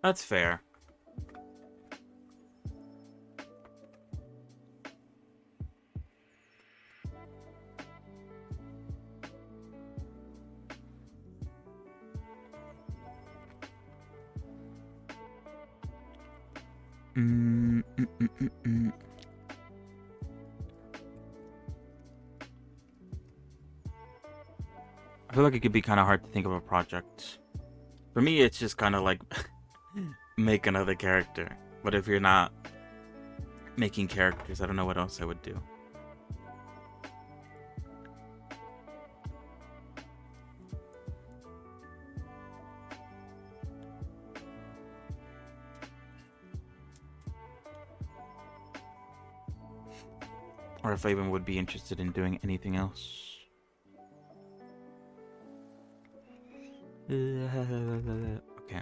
That's fair. I feel like it could be kind of hard to think of a project. For me, it's just kind of like make another character. But if you're not making characters, I don't know what else I would do. Or if I even would be interested in doing anything else. Okay.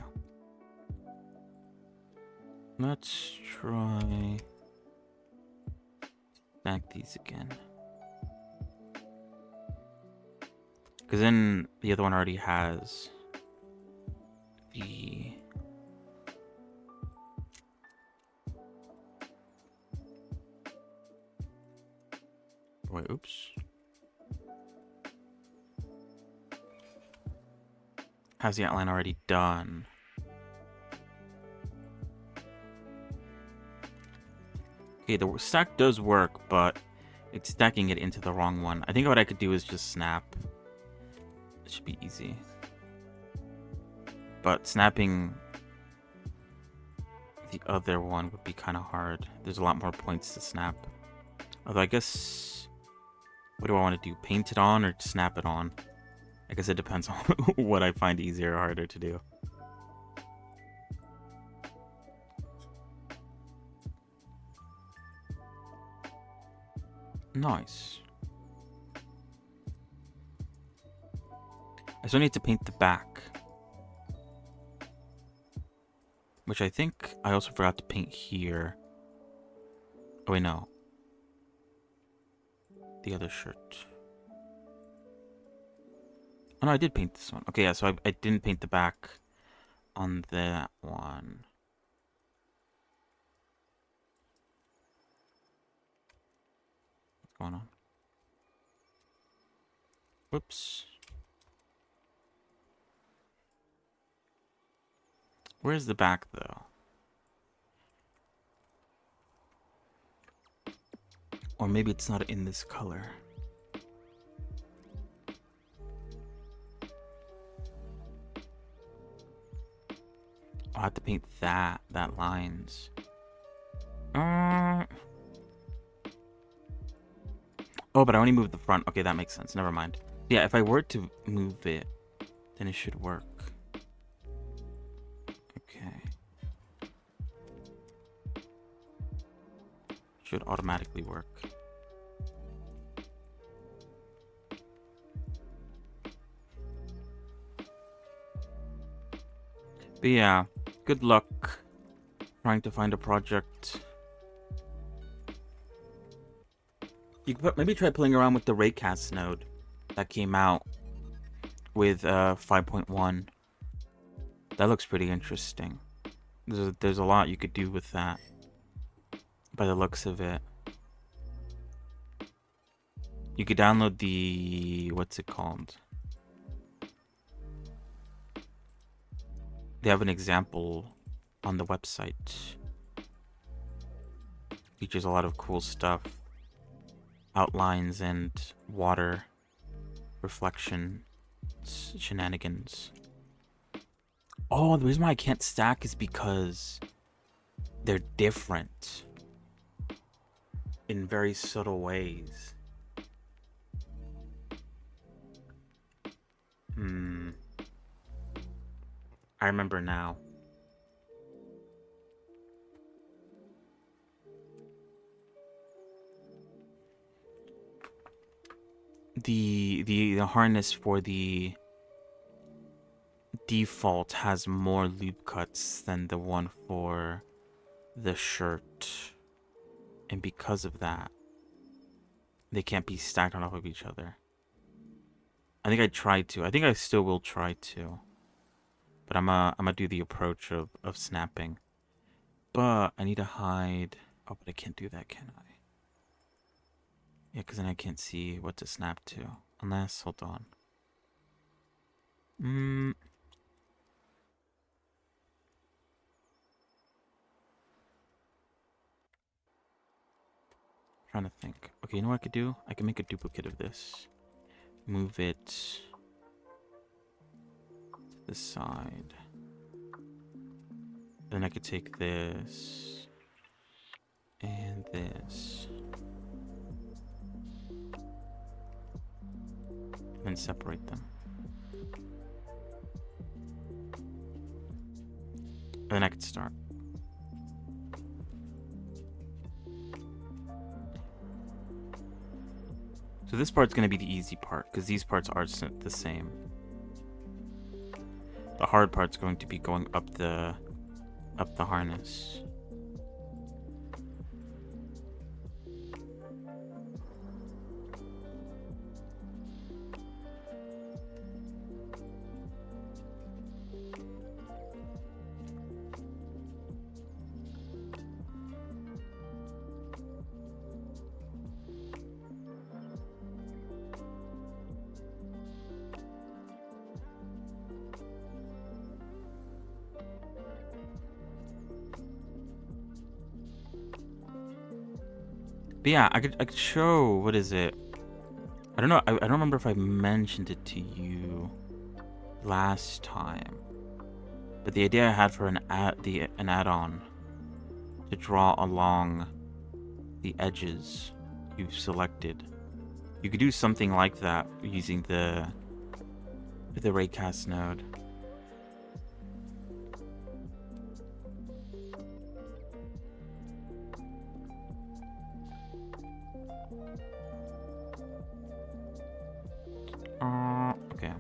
Let's try stack these again. Because then the other one already has the... Wait, oops. Has the outline already done. Okay, the stack does work, but it's stacking it into the wrong one. I think what I could do is just snap. It should be easy. But snapping the other one would be kind of hard. There's a lot more points to snap. Although I guess... What do I want to do? Paint it on or snap it on? I guess it depends on what I find easier or harder to do. Nice. I still need to paint the back. Which I think I also forgot to paint here. Oh wait, no. The other shirt. Oh no, I did paint this one. Okay, yeah, so I didn't paint the back on that one. What's going on? Whoops. Where's the back, though? Or maybe it's not in this color. I'll have to paint that lines. Oh, but I only moved the front. Okay, that makes sense. Never mind. Yeah, if I were to move it, then it should work. Okay. automatically work. But yeah, good luck trying to find a project. You could maybe try playing around with the Raycast node that came out with 5.1. That looks pretty interesting. There's a lot you could do with that by the looks of it. You could download the... what's it called? They have an example on the website. Features a lot of cool stuff. Outlines and water reflection shenanigans. Oh, the reason why I can't stack is because they're different in very subtle ways. I remember now. The harness for the default has more loop cuts than the one for the shirt, and because of that, they can't be stacked on top of each other. I think I tried to. I think I still will try to, but I'm gonna do the approach of snapping. But I need to hide. Oh, but I can't do that, can I? Yeah, because then I can't see what to snap to. Unless, hold on. Trying to think. Okay, you know what I could do? I can make a duplicate of this. Move it to the side. Then I could take this and this. And separate them. And then I could start. So this part's going to be the easy part, because these parts are the same. The hard part's going to be going up the harness. But yeah, I could show, what is it? I don't know, I don't remember if I mentioned it to you last time. But the idea I had for an add-on to draw along the edges you've selected. You could do something like that using the Raycast node. Okay.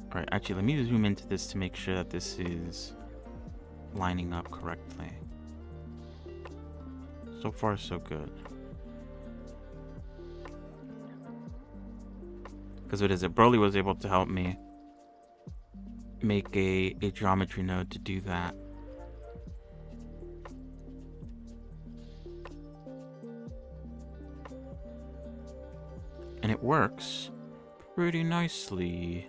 Alright, actually, let me zoom into this to make sure that this is lining up correctly. So far, so good. Because what is it? Broly was able to help me make a geometry node to do that. And it works pretty nicely.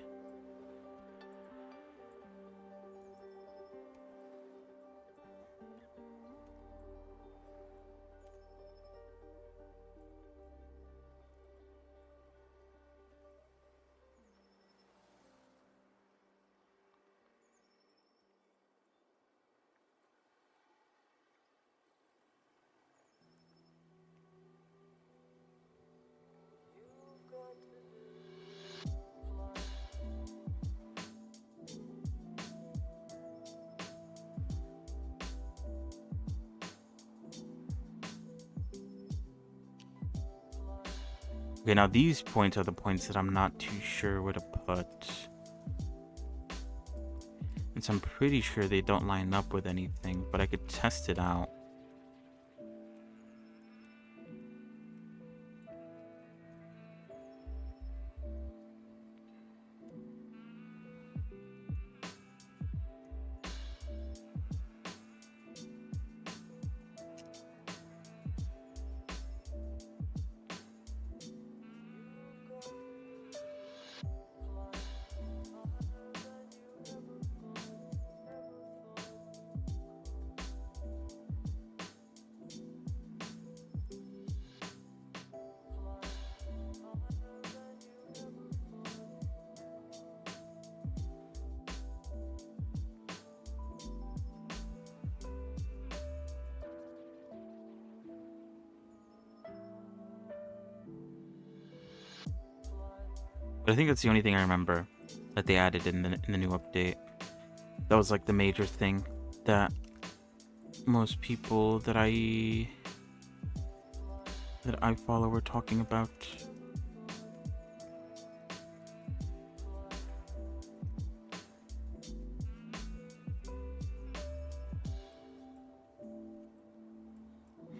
Okay, now these points are the points that I'm not too sure where to put. And so I'm pretty sure they don't line up with anything, but I could test it out. But I think that's the only thing I remember that they added in the new update. That was like the major thing that most people that I follow were talking about.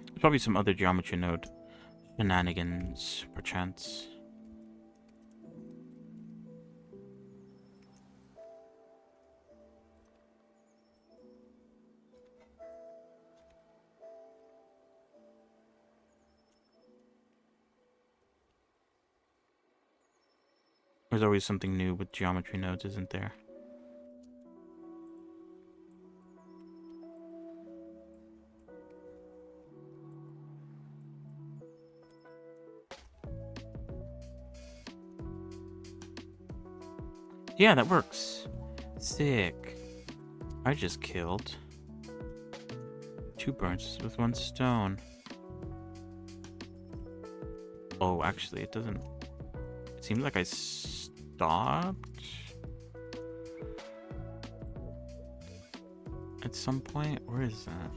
There's probably some other geometry node shenanigans, perchance. There's always something new with geometry nodes, isn't there? Yeah, that works. Sick. I just killed 2 birds with 1 stone. Oh, actually, it doesn't... It seems like I stopped at some point. Where is that?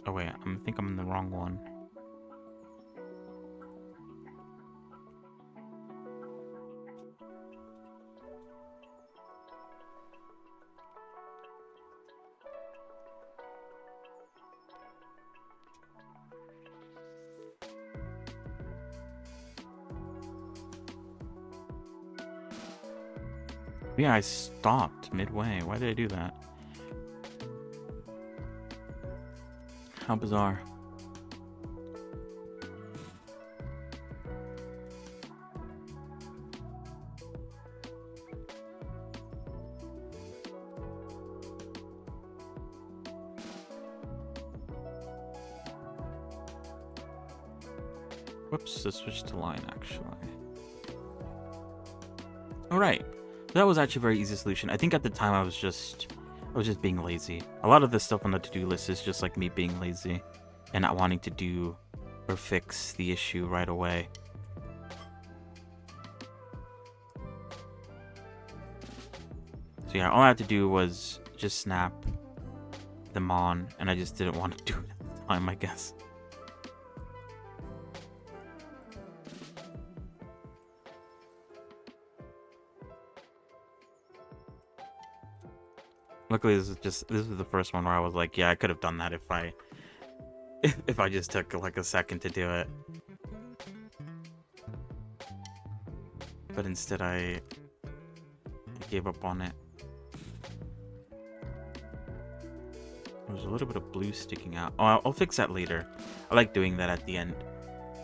Oh wait, I think I'm in the wrong one. Yeah, I stopped midway. Why did I do that? How bizarre. Whoops, I switched to line actually. Alright. That was actually a very easy solution. I think at the time I was just being lazy. A lot of this stuff on the to-do list is just like me being lazy and not wanting to do or fix the issue right away. So yeah, all I had to do was just snap them on, and I just didn't want to do it at the time, I guess. Luckily, this is the first one where I was like, yeah, I could have done that if I if I just took like a second to do it. But instead I gave up on it. There's a little bit of blue sticking out. Oh, I'll fix that later. I like doing that at the end,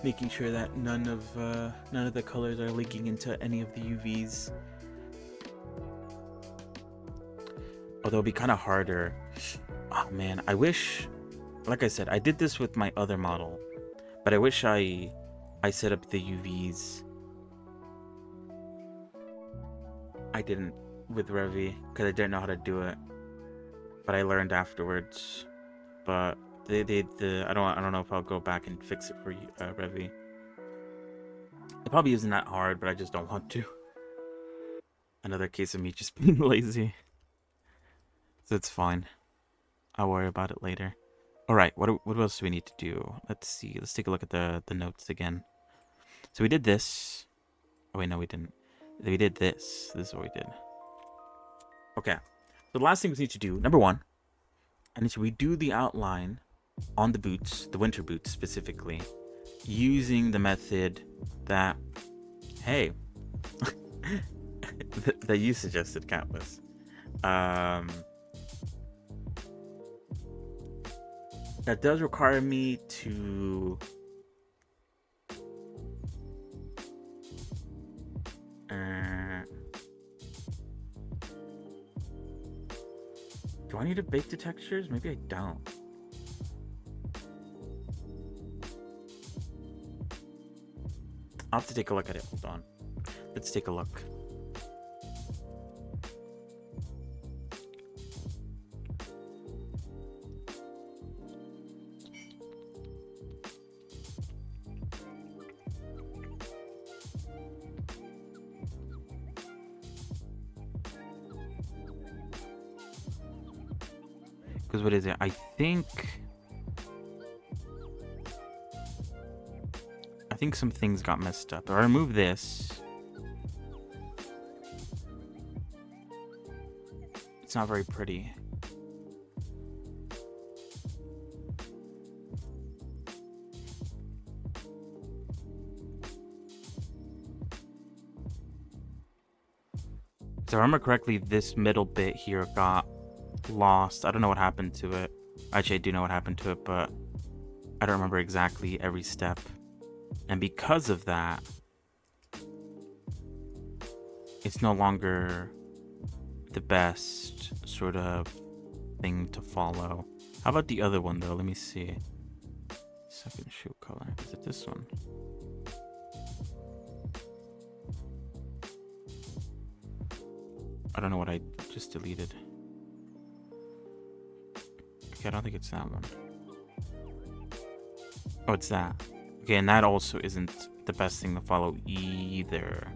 making sure that none of the colors are leaking into any of the UVs. Although it'd be kind of harder. Oh man, I wish, like I said, I did this with my other model, but I wish I set up the UVs. I didn't with Revy because I didn't know how to do it, but I learned afterwards. But I don't know if I'll go back and fix it for you, Revy. It probably isn't that hard, but I just don't want to. Another case of me just being lazy. So it's fine. I'll worry about it later. Alright, what else do we need to do? Let's see. Let's take a look at the notes again. So we did this. Oh wait, no we didn't. We did this. This is what we did. Okay. So the last thing we need to do, number one, I need to redo the outline on the boots, the winter boots specifically, using the method that, hey, that you suggested, Countless. That does require me to do I need to bake the textures? Maybe I don't. I'll have to take a look at it. Hold on. Let's take a look. Because what is it? I think some things got messed up. If I remove this, it's not very pretty. If I remember correctly, this middle bit here got lost. I don't know what happened to it. Actually, I do know what happened to it, but I don't remember exactly every step. And because of that, it's no longer the best sort of thing to follow. How about the other one, though? Let me see. Second shoe color. Is it this one? I don't know what I just deleted. Okay, I don't think it's that one. Oh, it's that. Okay, and that also isn't the best thing to follow either.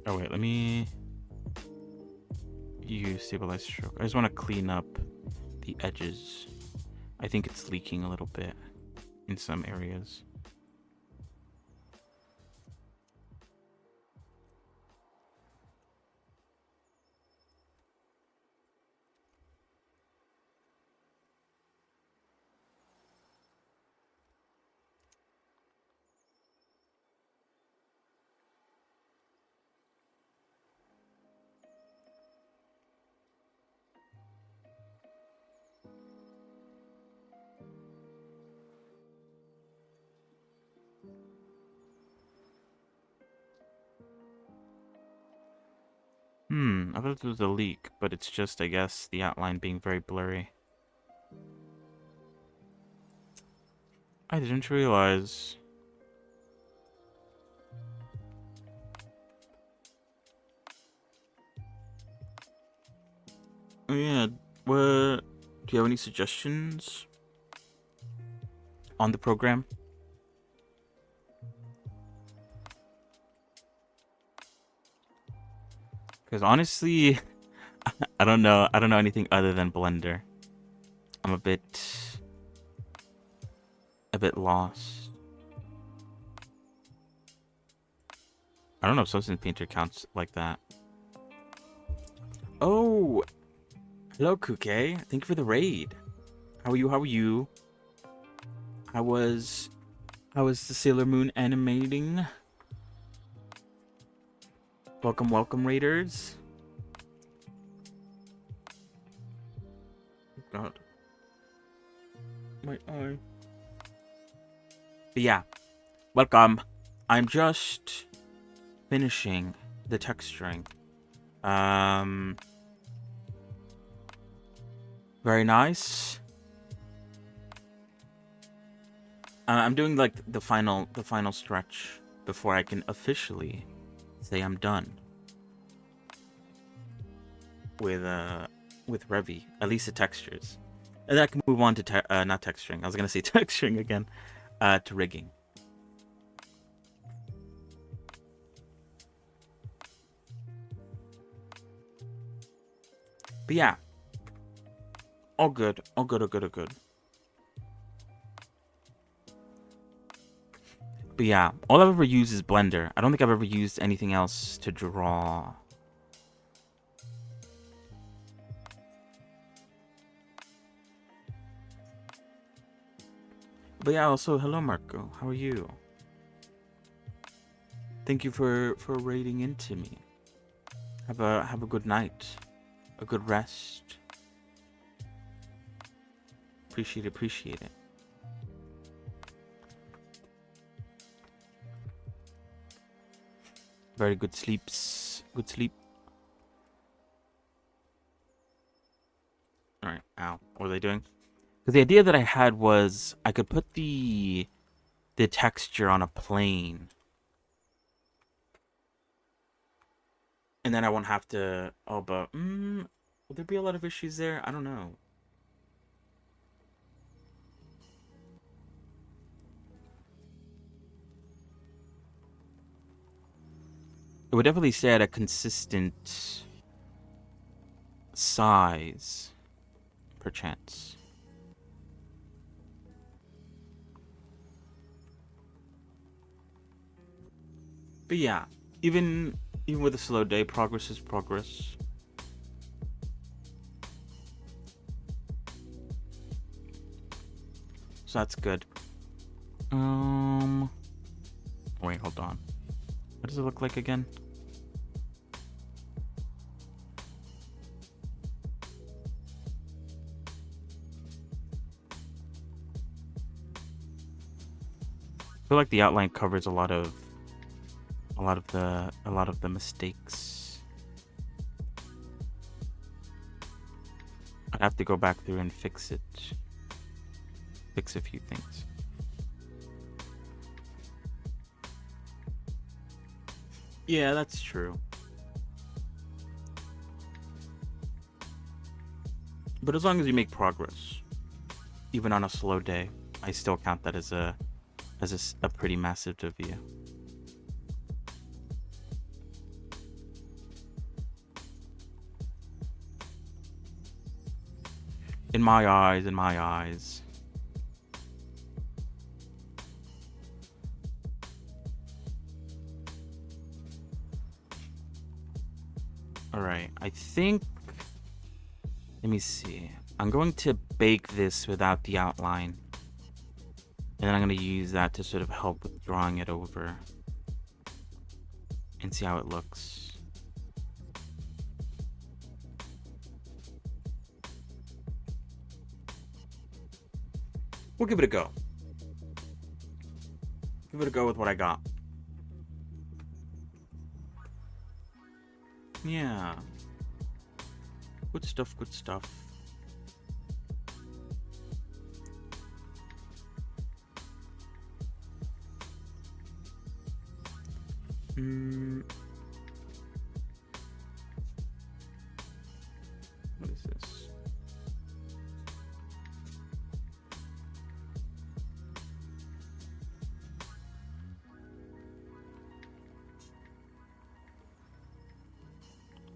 Oh wait, let me use stabilize stroke. I just want to clean up the edges. I think it's leaking a little bit in some areas. I thought it was a leak, but it's just, I guess, the outline being very blurry. I didn't realize. Oh yeah, do you have any suggestions on the program? Because honestly, I don't know anything other than Blender. I'm a bit lost. I don't know if Substance Painter counts like that. Oh, hello Kuke. Thank you for the raid. How are you? How are you? How was the Sailor Moon animating? Welcome, welcome, Raiders. God. My eye. But yeah, welcome. I'm just finishing the texturing. Very nice. I'm doing like the final stretch before I can officially say I'm done with Revy, at least the textures, and then I can move on to not texturing. I was gonna say texturing again, to rigging. But yeah, all good, all good, all good, all good. But yeah, all I've ever used is Blender. I don't think I've ever used anything else to draw. But yeah, also hello Marco, how are you? Thank you for raiding into me. Have a good night, a good rest. Appreciate it. Very good sleeps. Good sleep. Alright, ow. What are they doing? Because the idea that I had was I could put the texture on a plane. And then I won't have to... Oh, but... will there be a lot of issues there? I don't know. It would definitely stay at a consistent size, perchance. But yeah, even with a slow day, progress is progress. So that's good. Wait, hold on. What does it look like again? I feel like the outline covers a lot of the mistakes. I'd have to go back through and fix it. Fix a few things. Yeah, that's true. But as long as you make progress, even on a slow day, I still count that as a pretty massive W. In my eyes. Alright, I think... Let me see. I'm going to bake this without the outline. And then I'm going to use that to sort of help with drawing it over. And see how it looks. We'll give it a go. Give it a go with what I got. Yeah. Good stuff, good stuff. What is this?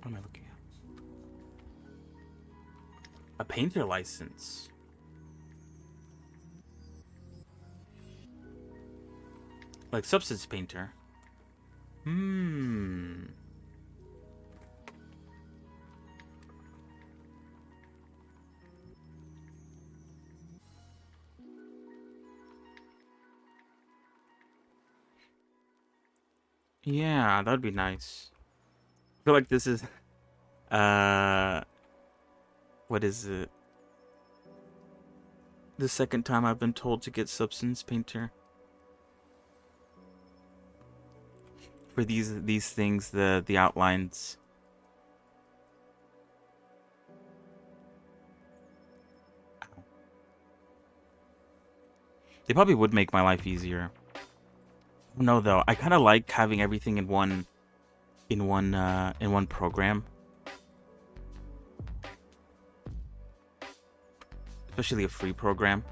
What am I looking at? A painter license. Like Substance Painter. Yeah, that'd be nice. feel like this is uh what is it? The second time I've been told to get Substance Painter for these things, the outlines. They probably would make my life easier. No, though, I kind of like having everything in one program, especially a free program.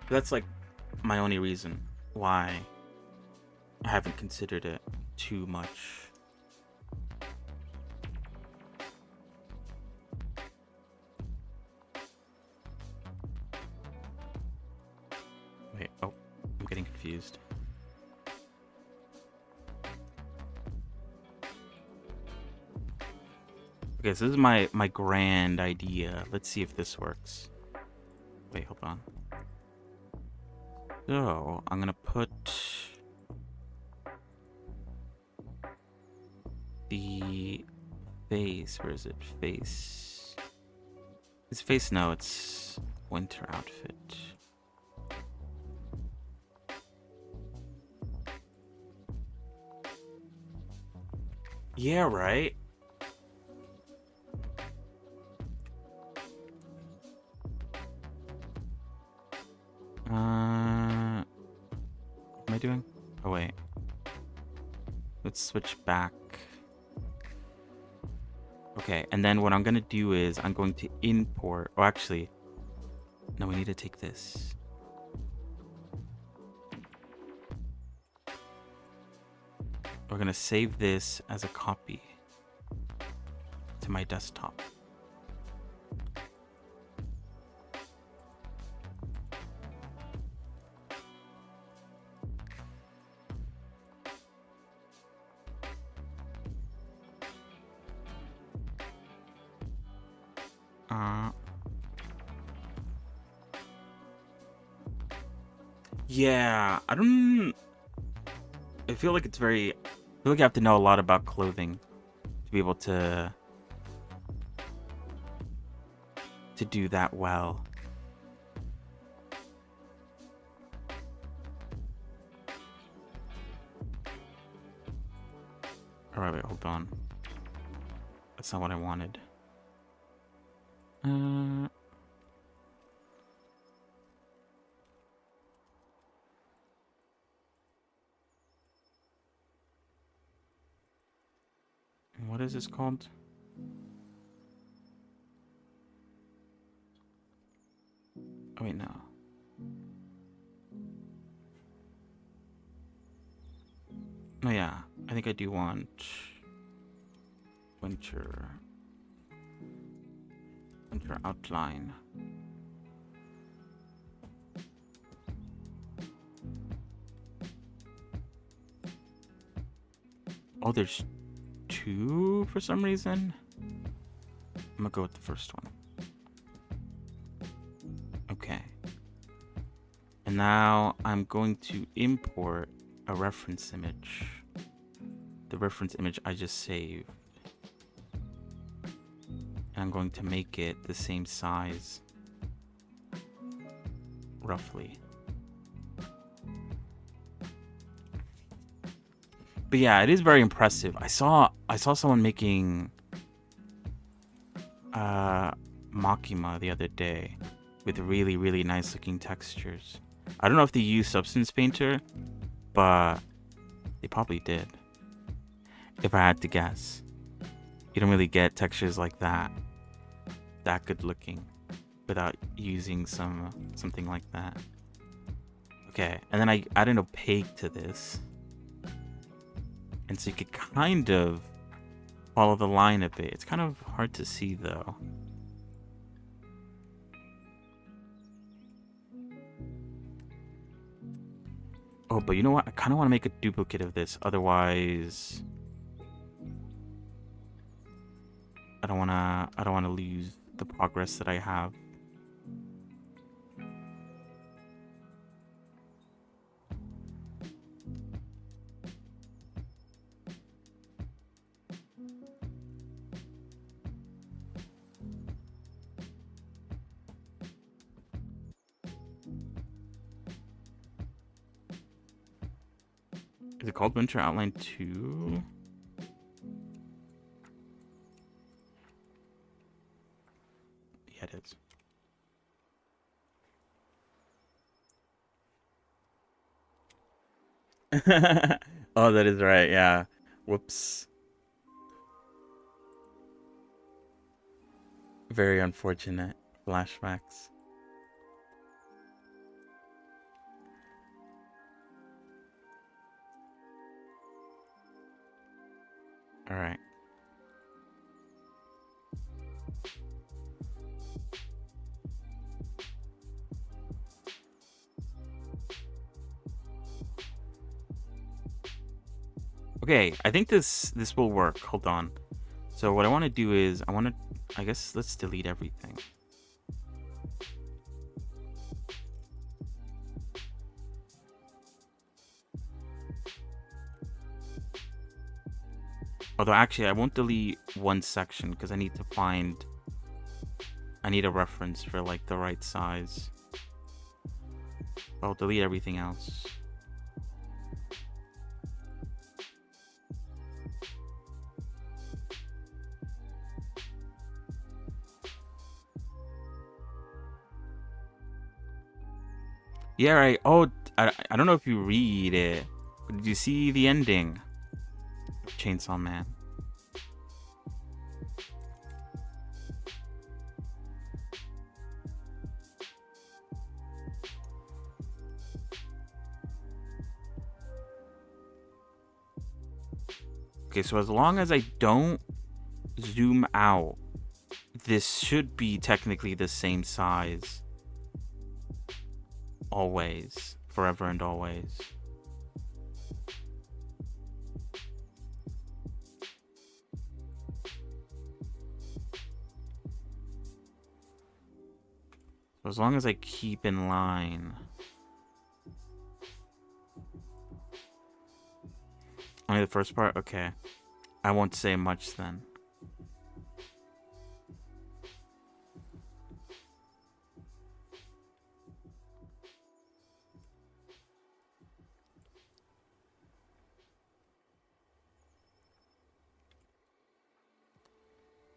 That's like my only reason why I haven't considered it too much. Wait, oh, I'm getting confused. Okay, so this is my grand idea. Let's see if this works. Wait, hold on. So, I'm gonna put the face. Where is it? Face. It's face? No, it's winter outfit. Yeah, right? What am I doing? Oh, wait. Let's switch back. Okay, and then what I'm gonna do is I'm going to import. Oh, actually, no, we need to take this. We're gonna save this as a copy to my desktop. Yeah, I feel like it's very. I feel like I have to know a lot about clothing to be able to do that well. All right, wait, hold on. That's not what I wanted. What is this called? Oh wait, no. Oh yeah, I think I do want winter outline. Oh, there's two for some reason. I'm gonna go with the first one. Okay. And now I'm going to import a reference image. The reference image I just saved. And I'm going to make it the same size. Roughly. But yeah, it is very impressive. I saw someone making Makima the other day with really, really nice looking textures. I don't know if they use Substance Painter, but they probably did. If I had to guess. You don't really get textures like that good looking without using something like that. Okay, and then I add an opaque to this. And so you could kind of follow the line a bit. It's kind of hard to see though. Oh, but you know what? I kind of want to make a duplicate of this. Otherwise, I don't want to lose the progress that I have. Is it called Winter Outline 2? Yeah, it is. Oh, that is right. Yeah. Whoops. Very unfortunate flashbacks. All right. Okay, I think this will work. Hold on. So what I want to do is I guess let's delete everything. Although actually I won't delete one section because I need a reference for like the right size. I'll delete everything else. Yeah, right. Oh, I don't know if you read it. But did you see the ending of Chainsaw Man? Okay, so as long as I don't zoom out, this should be technically the same size. Always. Forever and always. So as long as I keep in line. Only the first part? Okay. I won't say much then.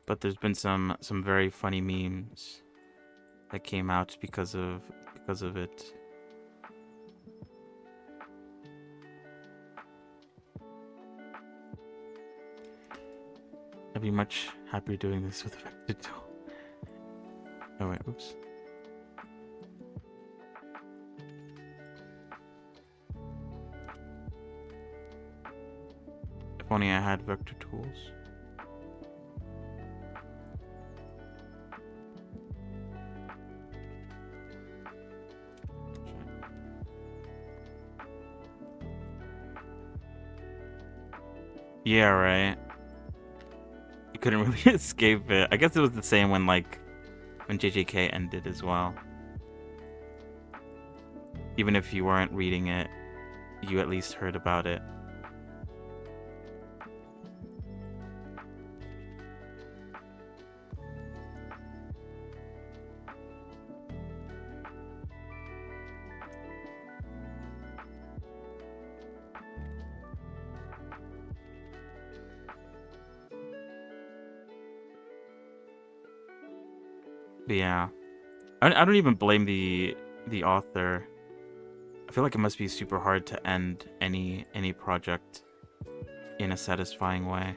But there's been some very funny memes that came out because of it. I'd be much happier doing this with a vector tool. Oh wait, oops. If only I had vector tools. Yeah, right. You couldn't really escape it. I guess it was the same when JJK ended as well. Even if you weren't reading it, you at least heard about it. But yeah, I don't even blame the author. I feel like it must be super hard to end any project in a satisfying way.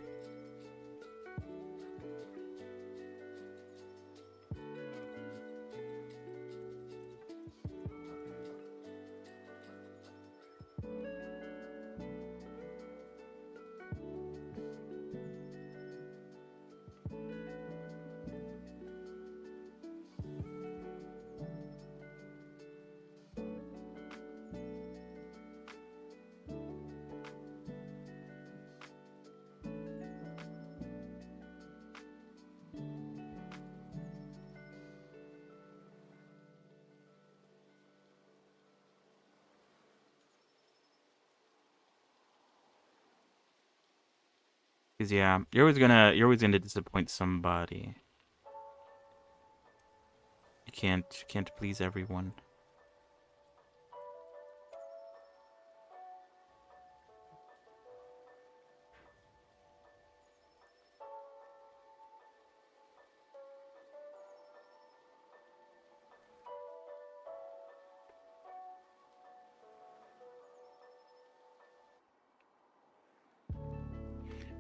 Cause yeah, you're always gonna disappoint somebody. You can't please everyone.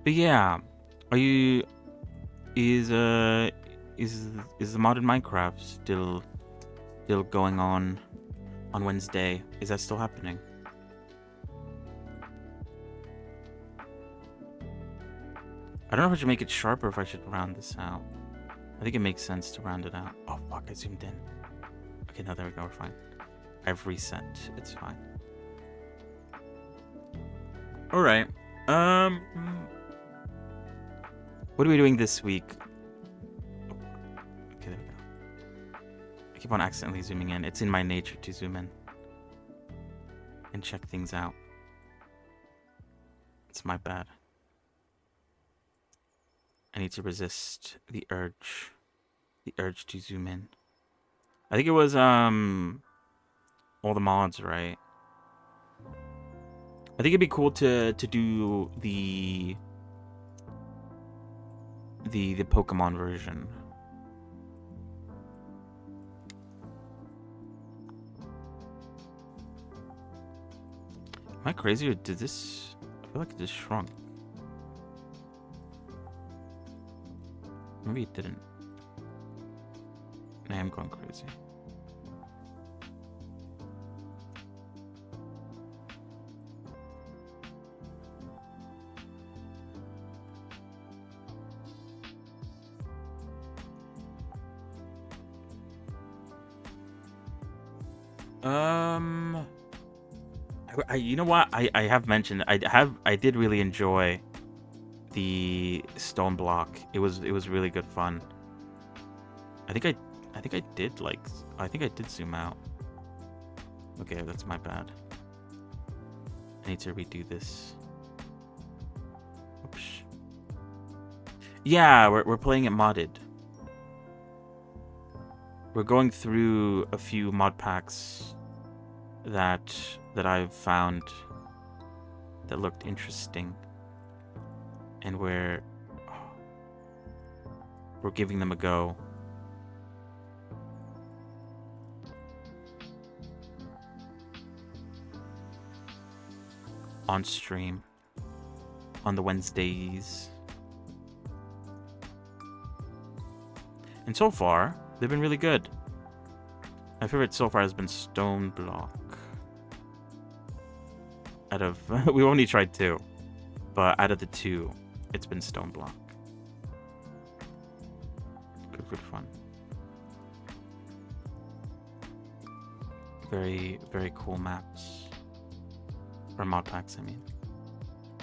But yeah, are you is uh is is the modded Minecraft still going on Wednesday? Is that still happening? I don't know if I should make it sharper or if I should round this out. I think it makes sense to round it out. Oh fuck, I zoomed in. Okay, now there we go, we're fine. I've reset. It's fine. Alright. Um what are we doing this week? Okay, there we go. I keep on accidentally zooming in. It's in my nature to zoom in and check things out. It's my bad. I need to resist the urge to zoom in. I think it was all the mods, right? I think it'd be cool to do the Pokemon version. Am I crazy or did this? I feel like it just shrunk. Maybe it didn't. I am going crazy. You know what? I have mentioned I did really enjoy the stone block. It was really good fun. I think I did zoom out. Okay, that's my bad. I need to redo this. Oops. Yeah, we're playing it modded. We're going through a few mod packs that I've found that looked interesting, and we're giving them a go. On stream on the Wednesdays. And so far, they've been really good. My favorite so far has been Stone Block. Out of we've only tried 2, but out of the 2, it's been Stone Block. Good fun. Very, very cool maps. Or mod packs, I mean.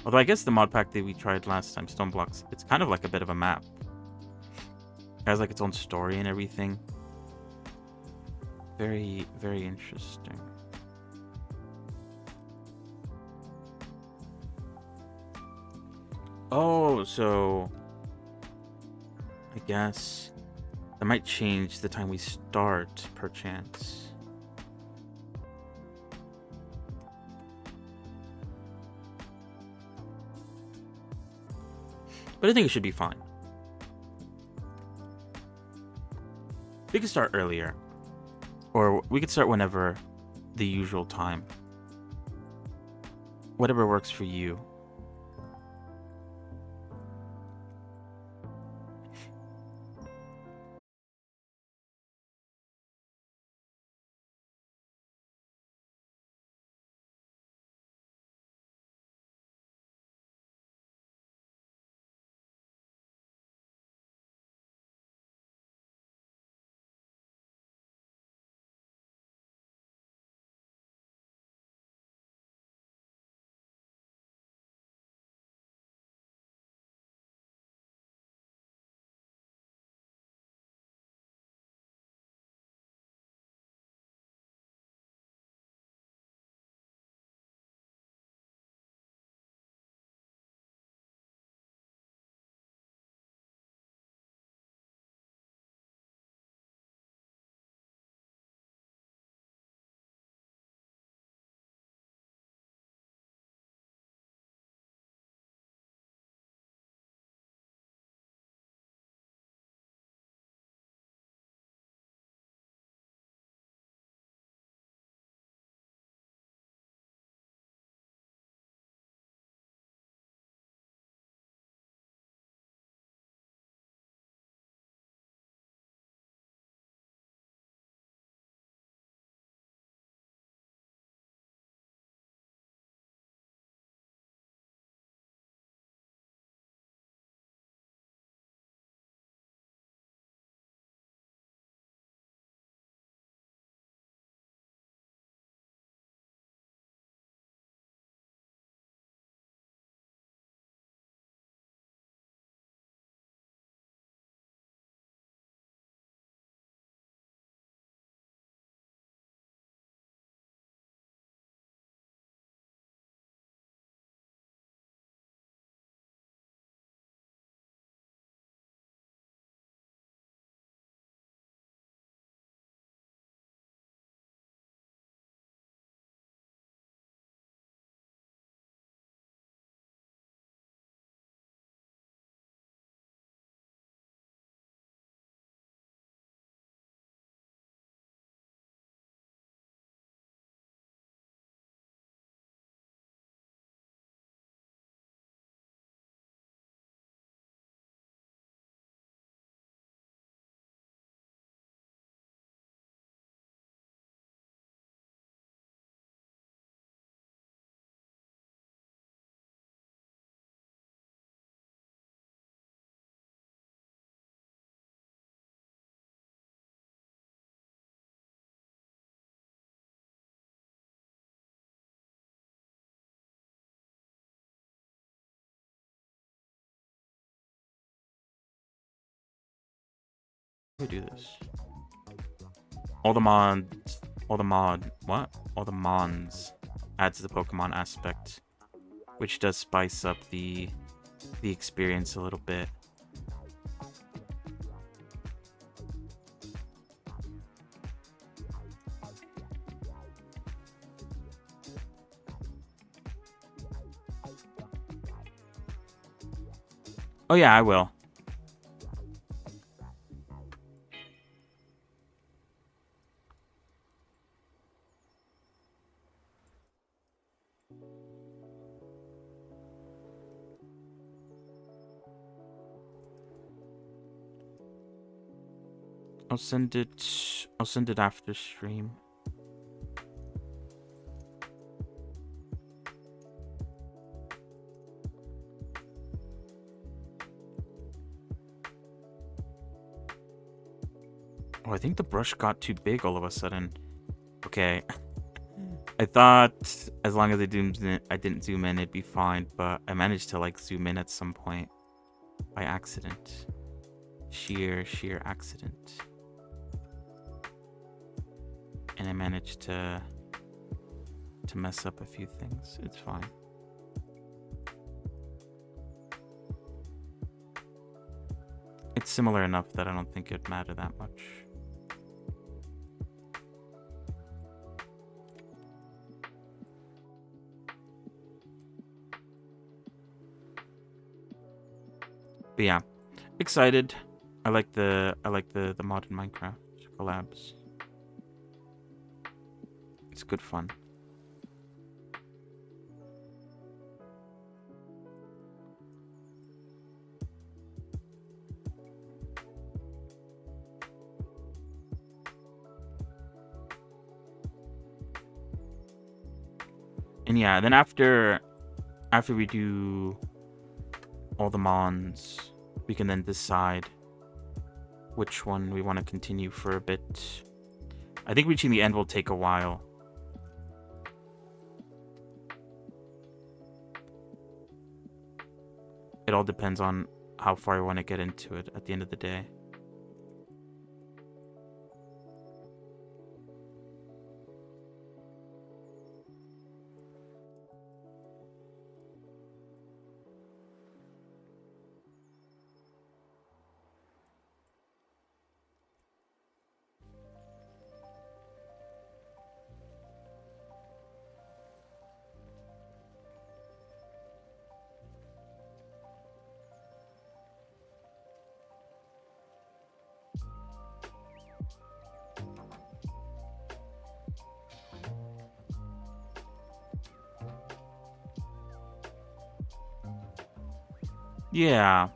Although I guess the mod pack that we tried last time, Stone Blocks, it's kind of like a bit of a map. It has like its own story and everything. Very, very interesting. Oh, so I guess that might change the time we start, perchance. But I think it should be fine. We could start earlier. Or we could start whenever the usual time. Whatever works for you. Let me do this. All the mods, all the mons adds the Pokemon aspect, which does spice up the experience a little bit. Oh yeah, I will. I'll send it after stream. Oh, I think the brush got too big all of a sudden. Okay. I thought as long as I didn't zoom in, it'd be fine, but I managed to like zoom in at some point by accident. Sheer accident. And I managed to mess up a few things. It's fine. It's similar enough that I don't think it'd matter that much. But yeah, excited. I like the modern Minecraft collabs. It's good fun. And yeah, then after we do all the mons, we can then decide which one we want to continue for a bit. I think reaching the end will take a while. It all depends on how far you want to get into it at the end of the day. Yeah.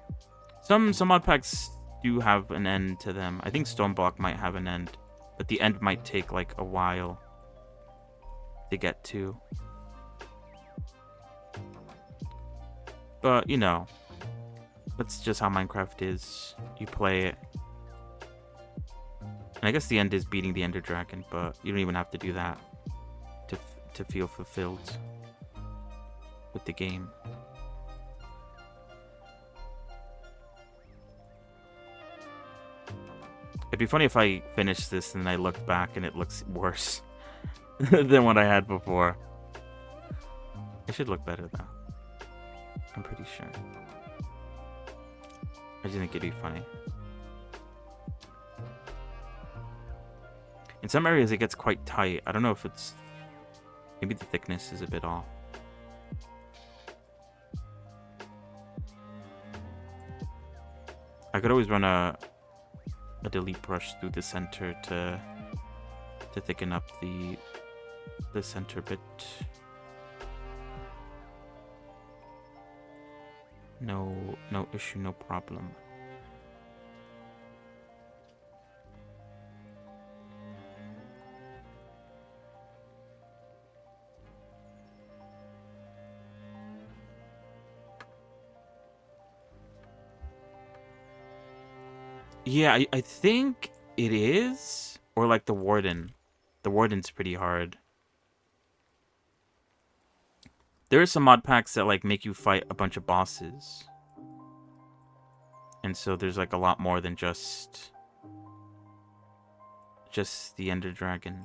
Some mod packs do have an end to them. I think Stoneblock might have an end, but the end might take like a while to get to. But, you know, that's just how Minecraft is. You play it. And I guess the end is beating the Ender Dragon, but you don't even have to do that to feel fulfilled with the game. It'd be funny if I finished this and I look back and it looks worse than what I had before. It should look better though. I'm pretty sure. I just think it'd be funny. In some areas it gets quite tight. I don't know if it's... Maybe the thickness is a bit off. I could always run a delete brush through the center to thicken up the center bit. No issue, no problem. Yeah, I think it is. Or like the Warden. The Warden's pretty hard. There are some mod packs that like make you fight a bunch of bosses. And so there's like a lot more than just just the Ender Dragon.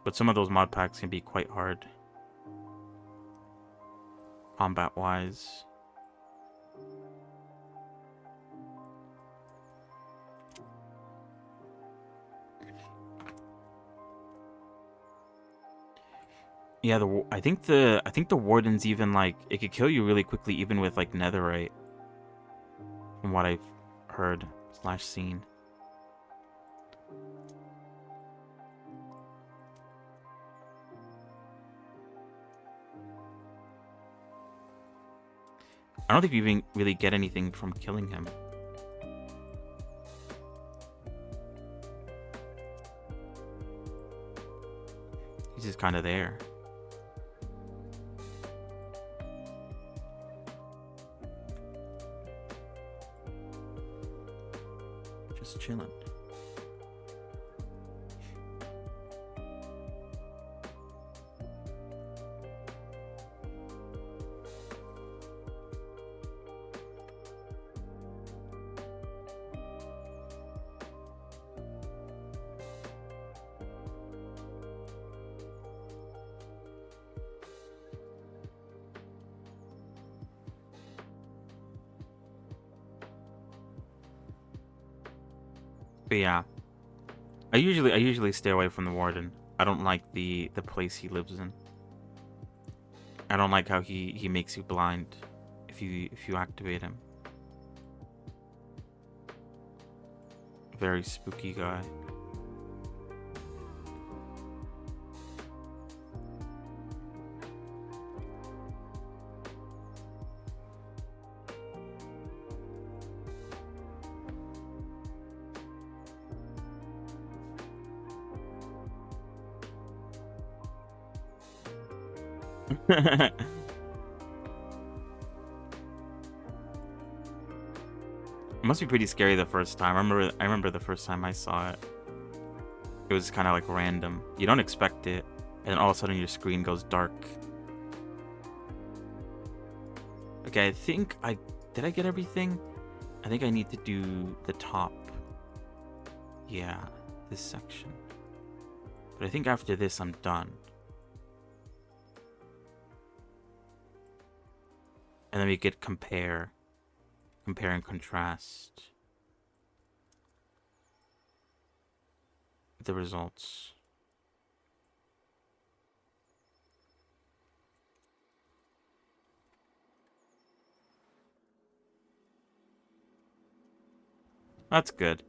But some of those mod packs can be quite hard, combat-wise. Yeah, I think the Warden's even like it could kill you really quickly even with like Netherite, from what I've heard / seen. I don't think you even really get anything from killing him. He's just kind of there. Just chilling. But yeah, I usually stay away from the Warden. I don't like the place he lives in. I don't like how he makes you blind if you activate him. Very spooky guy. It must be pretty scary the first time. I remember the first time I saw it. It was kind of like random. You don't expect it, and all of a sudden your screen goes dark. Okay, I think did I get everything? I think I need to do the top. Yeah, this section. But I think after this I'm done. And then we could compare and contrast the results. That's good.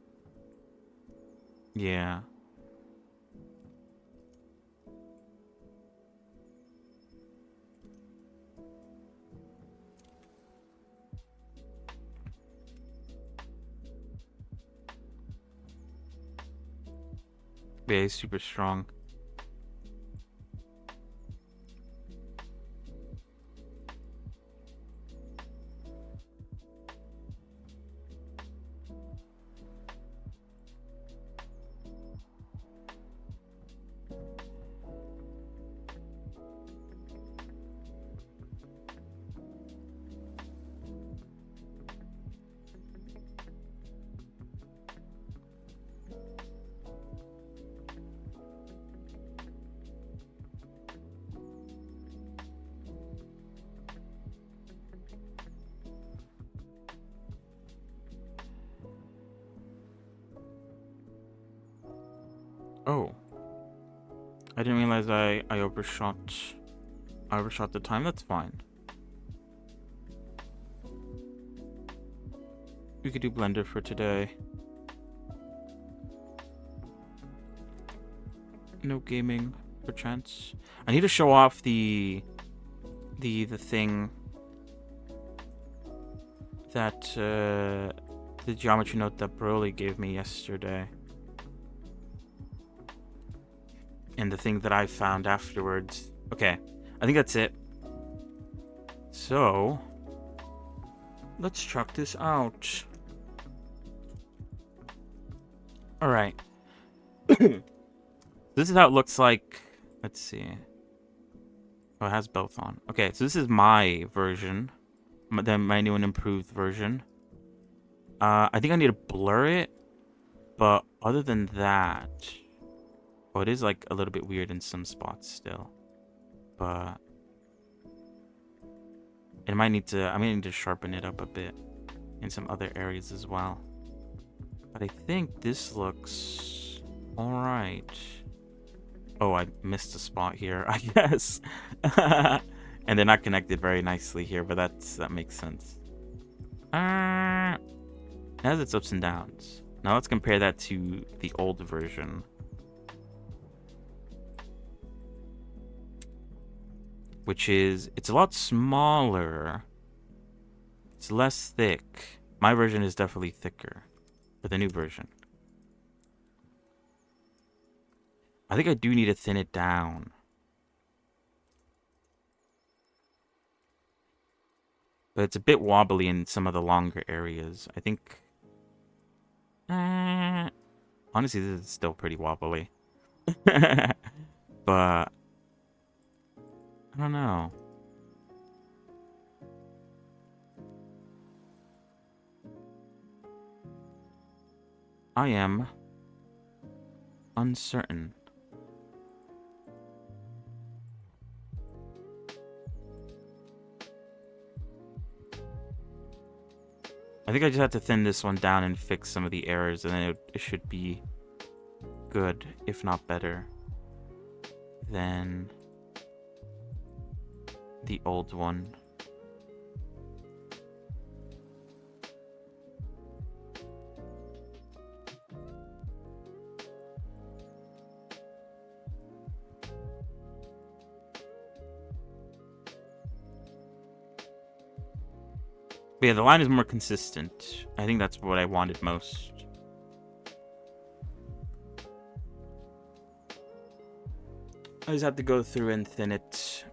Yeah. Yeah, he's super strong. Oh. I didn't realize I overshot the time. That's fine. We could do Blender for today. No gaming, perchance. I need to show off the thing that the geometry note that Broly gave me yesterday. And the thing that I found afterwards. Okay, I think that's it. So, let's check this out. Alright. This is how it looks like. Let's see. Oh, it has both on. Okay, so this is my version. My new and improved version. I think I need to blur it. But other than that... Oh, it is like a little bit weird in some spots still. But... I might need to sharpen it up a bit in some other areas as well. But I think this looks alright. Oh, I missed a spot here, I guess. And they're not connected very nicely here, but that makes sense. It has its ups and downs. Now let's compare that to the old version. Which is, it's a lot smaller. It's less thick. My version is definitely thicker for the new version. I think I do need to thin it down. But it's a bit wobbly in some of the longer areas. I think... honestly, this is still pretty wobbly. But... I don't know. I am uncertain. I think I just have to thin this one down and fix some of the errors, and then it should be good, if not better, than the old one. But yeah, the line is more consistent. I think that's what I wanted most. I just have to go through and thin it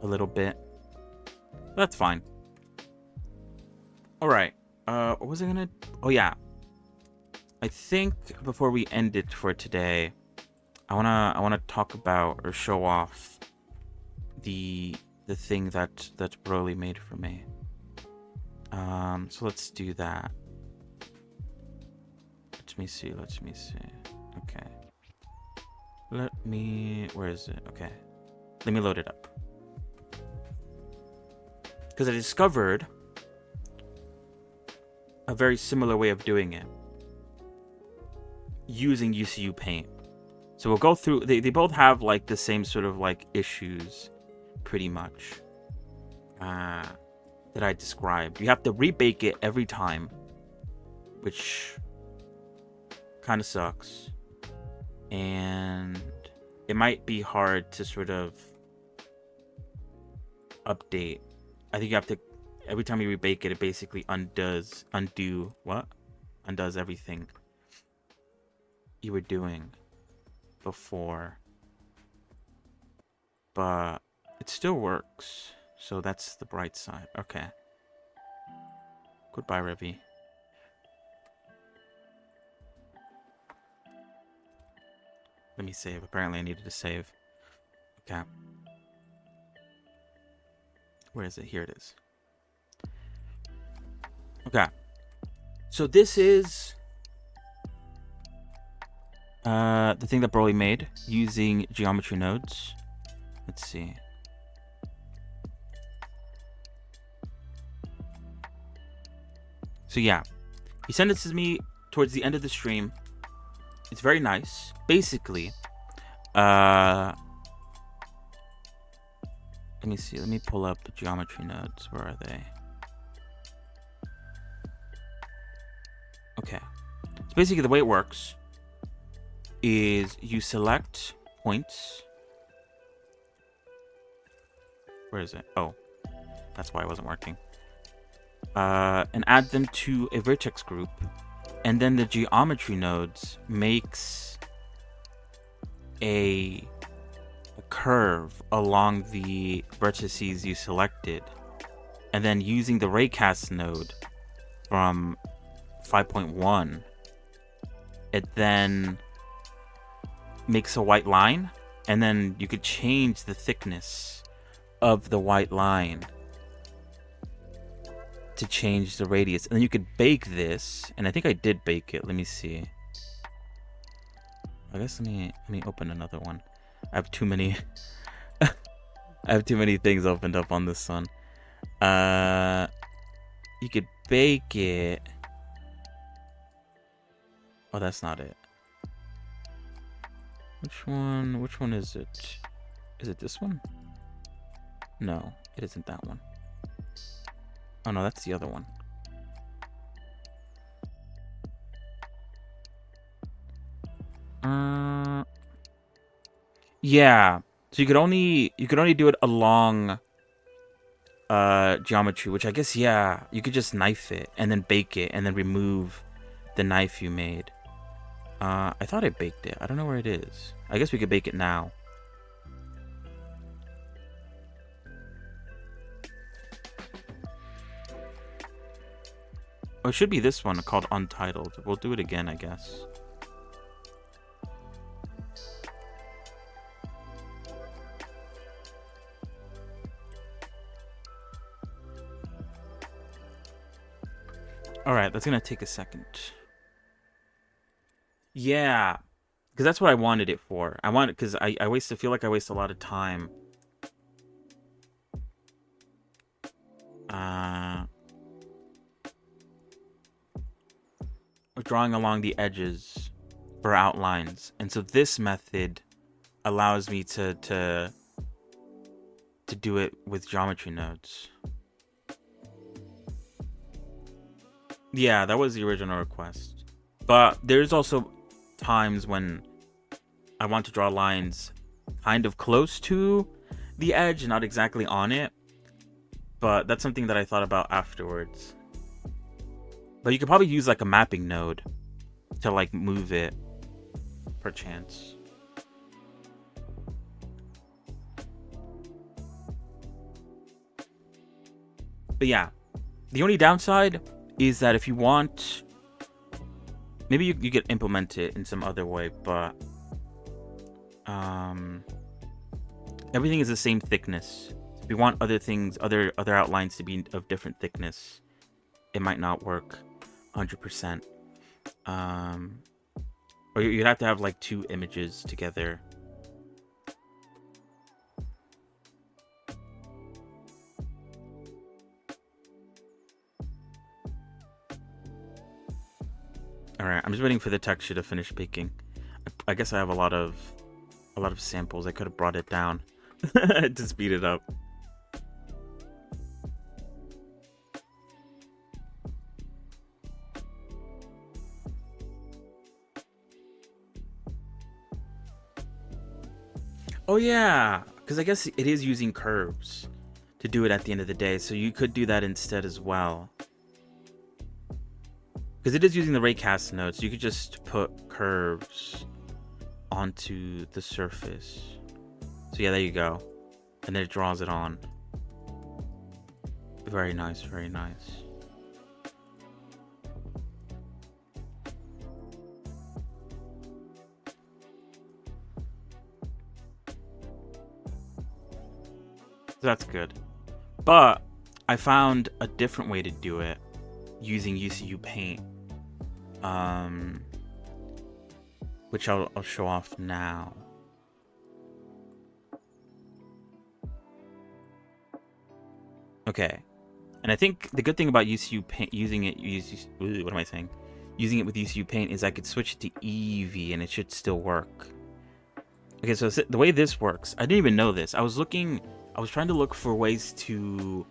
a little bit. That's fine. Alright. What was I gonna... Oh, yeah. I think before we end it for today, I wanna talk about or show off the thing that Broly made for me. So let's do that. Let me see. Okay. Where is it? Okay. Let me load it up. Because I discovered a very similar way of doing it. Using UCU Paint. So we'll go through... They both have, like, the same sort of, like, issues, pretty much. That I described. You have to rebake it every time, which kind of sucks, and it might be hard to sort of update. I think you have to, every time you rebake it, it basically undoes everything you were doing before, but it still works. So that's the bright side. Okay. Goodbye, Revy. Let me save. Apparently I needed to save. Okay. Where is it? Here it is. Okay. So this is the thing that Broly made using geometry nodes. Let's see. So yeah, he sent it to me towards the end of the stream. It's very nice. Basically, let me see. Let me pull up the geometry nodes. Where are they? Okay. So basically, the way it works is you select points. Where is it? Oh, that's why it wasn't working. And add them to a vertex group, and then the geometry nodes makes a curve along the vertices you selected, and then using the raycast node from 5.1, it then makes a white line, and then you could change the thickness of the white line to change the radius. And then you could bake this, and I think I did bake it. Let me see. I guess let me open another one. I have too many I have too many things opened up on this one. You could bake it. Oh, that's not it. Which one is it? Is it this one? No, it isn't that one. Oh no, that's the other one. Yeah. So you could only do it along geometry, which I guess, yeah, you could just knife it and then bake it and then remove the knife you made. I thought I baked it. I don't know where it is. I guess we could bake it now. Oh, it should be this one called Untitled. We'll do it again, I guess. Alright, that's gonna take a second. Yeah, because that's what I wanted it for. I wanted, because I feel like I waste a lot of time. Drawing along the edges for outlines, and so this method allows me to do it with geometry nodes. Yeah, that was the original request. But there's also times when I want to draw lines kind of close to the edge, not exactly on it. But that's something that I thought about afterwards. But you could probably use like a mapping node to like move it, perchance. But yeah, the only downside is that if you want, maybe you could implement it in some other way, but everything is the same thickness. If you want other things, other outlines to be of different thickness, it might not work 100%. Or you'd have to have like two images together. Alright, I'm just waiting for the texture to finish baking. I guess I have a lot of samples. I could have brought it down to speed it up. Oh yeah, because I guess it is using curves to do it at the end of the day, so you could do that instead as well. Because it is using the raycast node, so you could just put curves onto the surface. So yeah, there you go. And then it draws it on. Very nice, very nice. That's good. But I found a different way to do it using UCU Paint. Which I'll show off now. Okay. And I think the good thing about UCU Paint, using it with UCU Paint is I could switch it to Eevee and it should still work. Okay, so the way this works, I didn't even know this. I was trying to look for ways to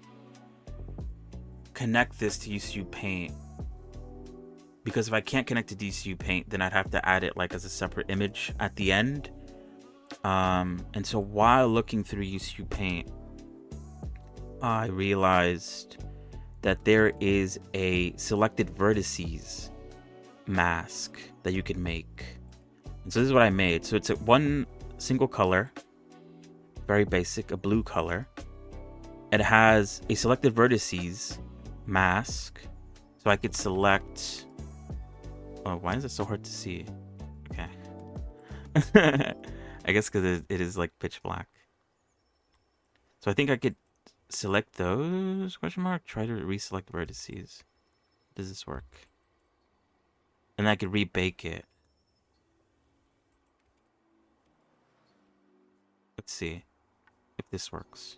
connect this to UCU Paint. Because if I can't connect to UCU Paint, then I'd have to add it like as a separate image at the end. And so while looking through UCU Paint, I realized that there is a selected vertices mask that you can make. And so this is what I made. So it's a one single color, very basic, a blue color. It has a selected vertices mask, so I could select. Oh, why is it so hard to see? Okay. I guess because it is like pitch black. So I think I could select those, question mark? Try to reselect vertices. Does this work? And I could rebake it. Let's see if this works.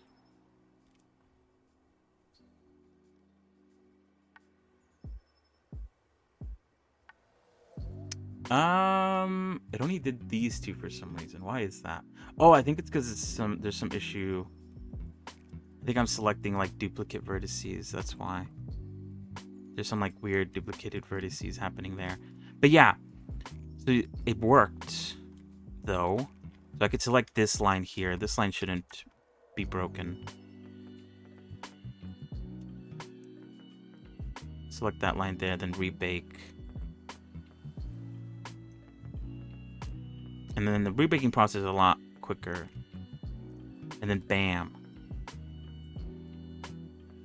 It only did these two for some reason. Why is that? Oh, I think it's because there's some issue. I think I'm selecting like duplicate vertices. That's why. There's some like weird duplicated vertices happening there. But yeah, so it worked though. So I could select this line here. This line shouldn't be broken. Select that line there, then rebake. And then the rebaking process is a lot quicker. And then bam.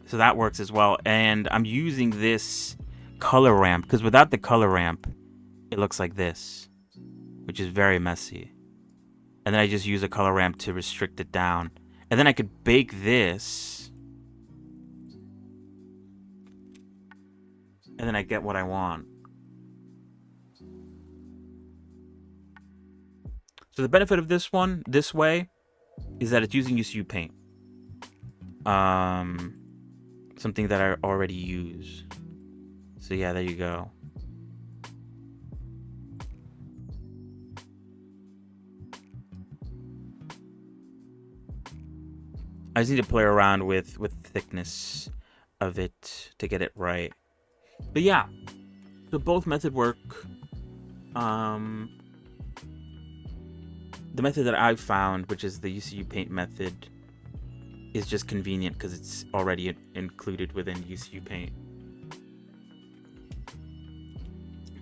So that works as well. And I'm using this color ramp because without the color ramp, it looks like this, which is very messy. And then I just use a color ramp to restrict it down. And then I could bake this. And then I get what I want. So the benefit of this one, this way, is that it's using UCU Paint. Something that I already use. So yeah, there you go. I just need to play around with thickness of it to get it right. But yeah, so both methods work. The method that I've found, which is the UCU Paint method, is just convenient because it's already included within UCU Paint.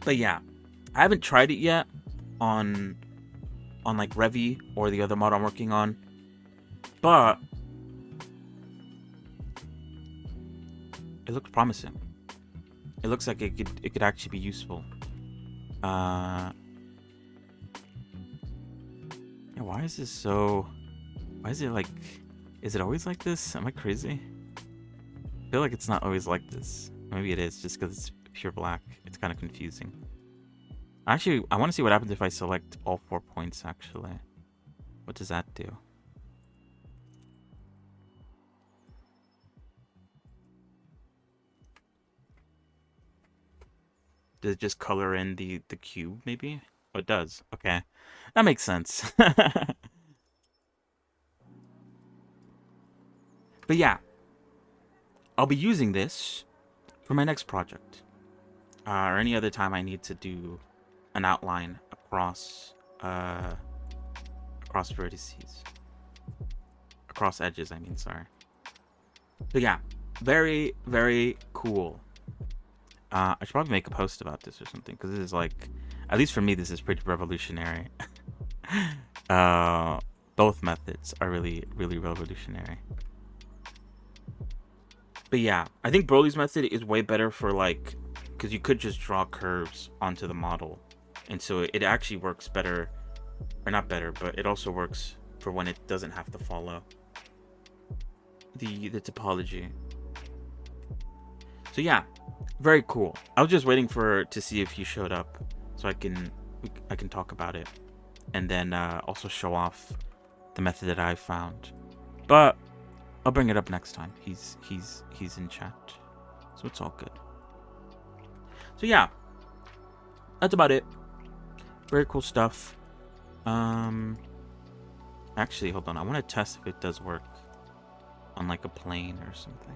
But yeah, I haven't tried it yet on like Revy or the other mod I'm working on, but it looks promising. It looks like it could actually be useful. Yeah, why is this so? Why is it like? Is it always like this? Am I crazy? I feel like it's not always like this. Maybe it is, just because it's pure black. It's kind of confusing. Actually, I want to see what happens if I select all 4 points, actually. What does that do? Does it just color in the cube, maybe? Oh, it does. Okay. That makes sense. But yeah, I'll be using this for my next project. Or any other time I need to do an outline across vertices. Across edges, I mean, sorry. But yeah, very, very cool. I should probably make a post about this or something, because this is like, at least for me, this is pretty revolutionary. Both methods are really, really revolutionary. But yeah, I think Broly's method is way better for like, because you could just draw curves onto the model, and so it actually works better, or not better, but it also works for when it doesn't have to follow the topology. So yeah, very cool. I was just waiting to see if he showed up, so I can talk about it, and then also show off the method that I found. But I'll bring it up next time. He's in chat, so it's all good. So yeah, that's about it. Very cool stuff. Actually, hold on. I want to test if it does work on like a plane or something.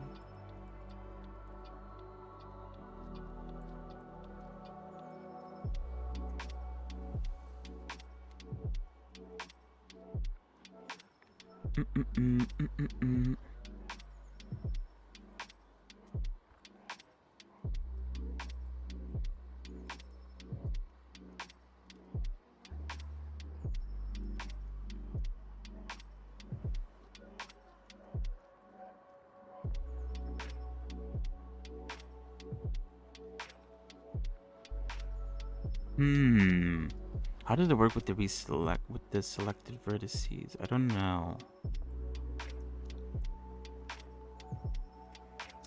How does it work with the selected vertices? I don't know.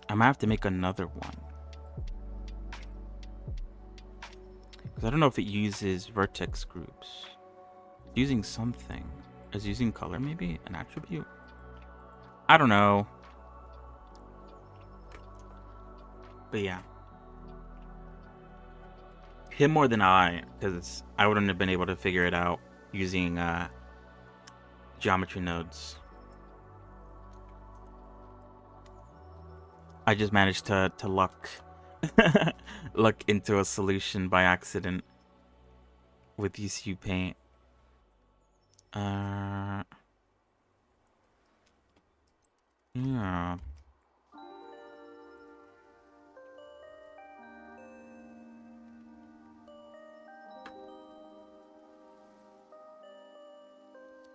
I might have to make another one. Because I don't know if it uses vertex groups. It's using something. Is using color maybe? An attribute? I don't know. But yeah. Him more than I, because I wouldn't have been able to figure it out using geometry nodes. I just managed to luck luck into a solution by accident with ECU Paint. Yeah.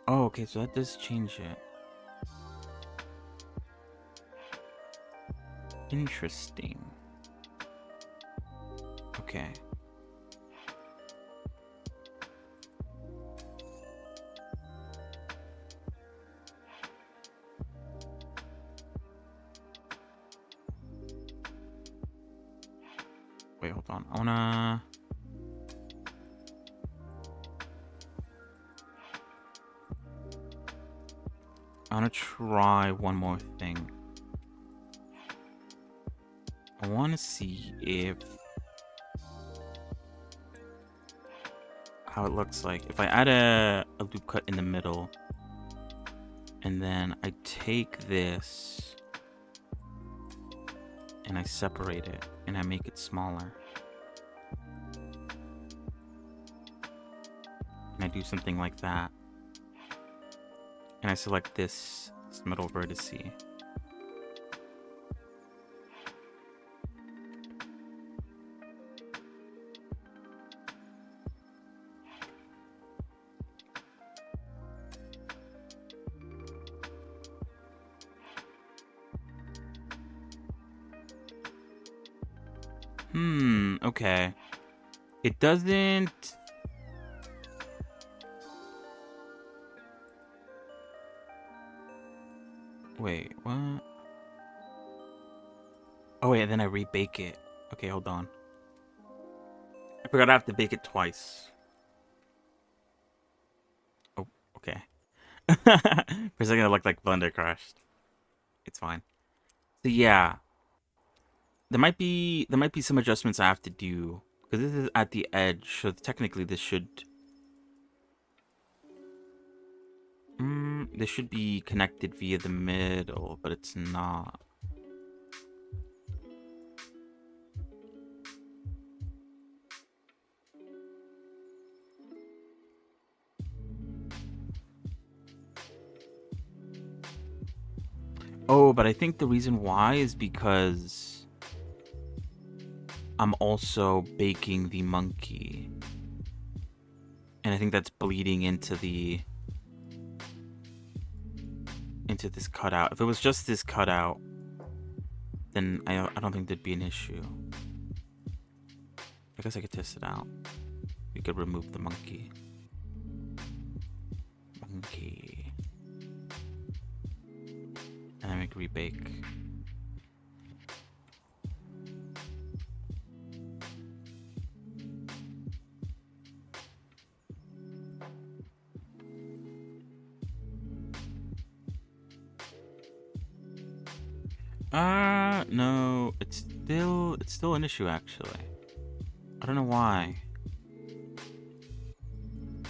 Oh, okay, so that does change it. Interesting. Okay. Wait, hold on. I wanna try one more thing. I wanna see if how it looks like if I add a loop cut in the middle, and then I take this and I separate it and I make it smaller, and I do something like that, and I select this middle vertex. Okay. It doesn't... Wait, what? Oh, wait, and then I rebake it. Okay, hold on. I forgot I have to bake it twice. Oh, okay. For a second, it looked like Blender crashed. It's fine. So yeah, there might be some adjustments I have to do because this is at the edge, so technically this should be connected via the middle, but it's not. Oh, but I think the reason why is because I'm also baking the monkey. And I think that's bleeding into this cutout. If it was just this cutout, then I don't think there'd be an issue. I guess I could test it out. We could remove the monkey. And then make rebake. No, it's still an issue actually. I don't know why.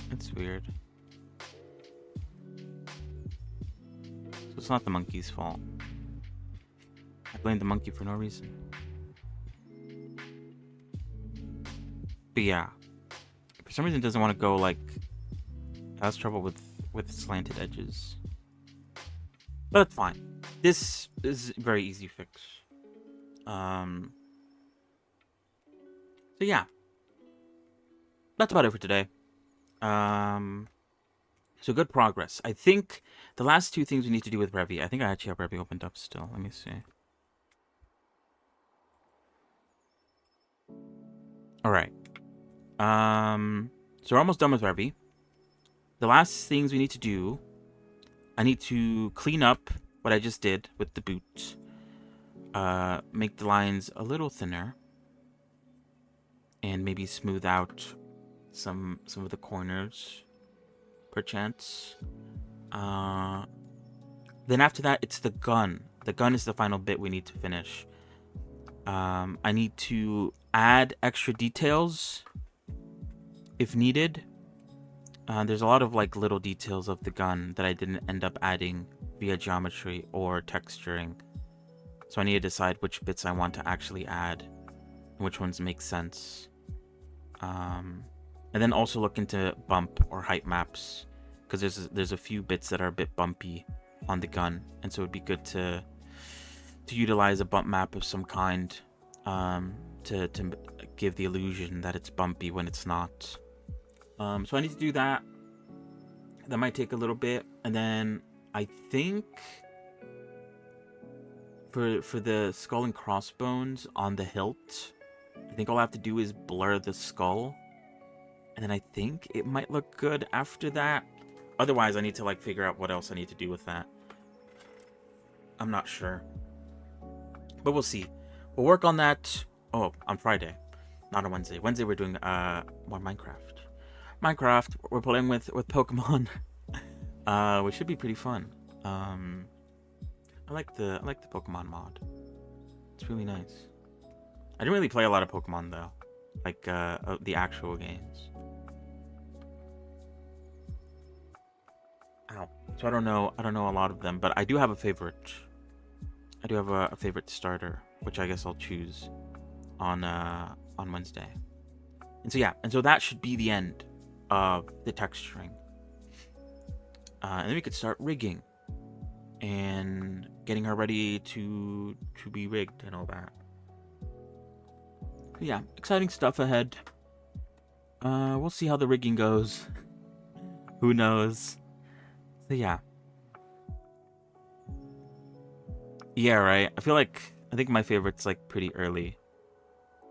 It's weird. So it's not the monkey's fault. I blame the monkey for no reason. But yeah, for some reason it doesn't want to go like. It has trouble with slanted edges. But it's fine. This is a very easy fix. So yeah, that's about it for today. So good progress. I think the last two things we need to do with Revy. I think I actually have Revy opened up still. Let me see. All right. So we're almost done with Revy. The last things we need to do, I need to clean up what I just did with the boot. Make the lines a little thinner. And maybe smooth out some of the corners, perchance. Then after that, it's the gun. The gun is the final bit we need to finish. I need to add extra details if needed. There's a lot of like little details of the gun that I didn't end up adding via geometry or texturing. So I need to decide which bits I want to actually add and which ones make sense. And then also look into bump or height maps, because there's a few bits that are a bit bumpy on the gun, and so it'd be good to utilize a bump map of some kind to give the illusion that it's bumpy when it's not. So I need to do that. That might take a little bit, and then I think for the skull and crossbones on the hilt, I think all I have to do is blur the skull, and then I think it might look good after that. Otherwise, I need to like figure out what else I need to do with that. I'm not sure, but we'll see. We'll work on that. Oh, on Friday, not on Wednesday. Wednesday we're doing more Minecraft. We're playing with Pokemon, which should be pretty fun. I like the Pokemon mod. It's really nice. I didn't really play a lot of Pokemon though, like the actual games. Ow. So I don't know a lot of them, but I do have a favorite. I do have a favorite starter, which I guess I'll choose on Wednesday. And so yeah, and so that should be the end of the texturing. And then we could start rigging and getting her ready to be rigged and all that. But yeah, exciting stuff ahead. We'll see how the rigging goes. Who knows? So yeah. Yeah, right. I think my favorite's like pretty early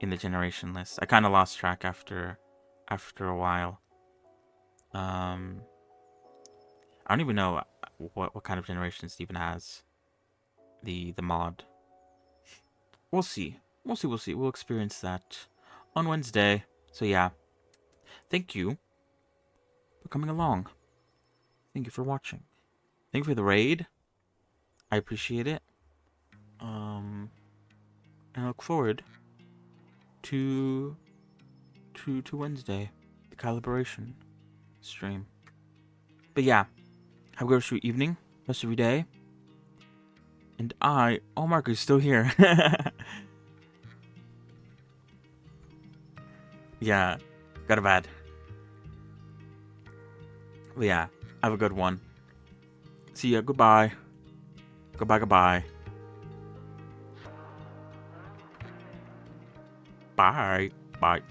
in the generation list. I kind of lost track after a while. I don't even know what kind of generation Steven has. The mod. We'll see. We'll experience that on Wednesday. So yeah. Thank you for coming along. Thank you for watching. Thank you for the raid. I appreciate it. And I look forward to Wednesday, the calibration stream. But yeah, have a good rest of your evening, rest of your day. And oh, Mark is still here. Yeah, got a bad. But yeah, have a good one. See ya, goodbye. Goodbye. Bye.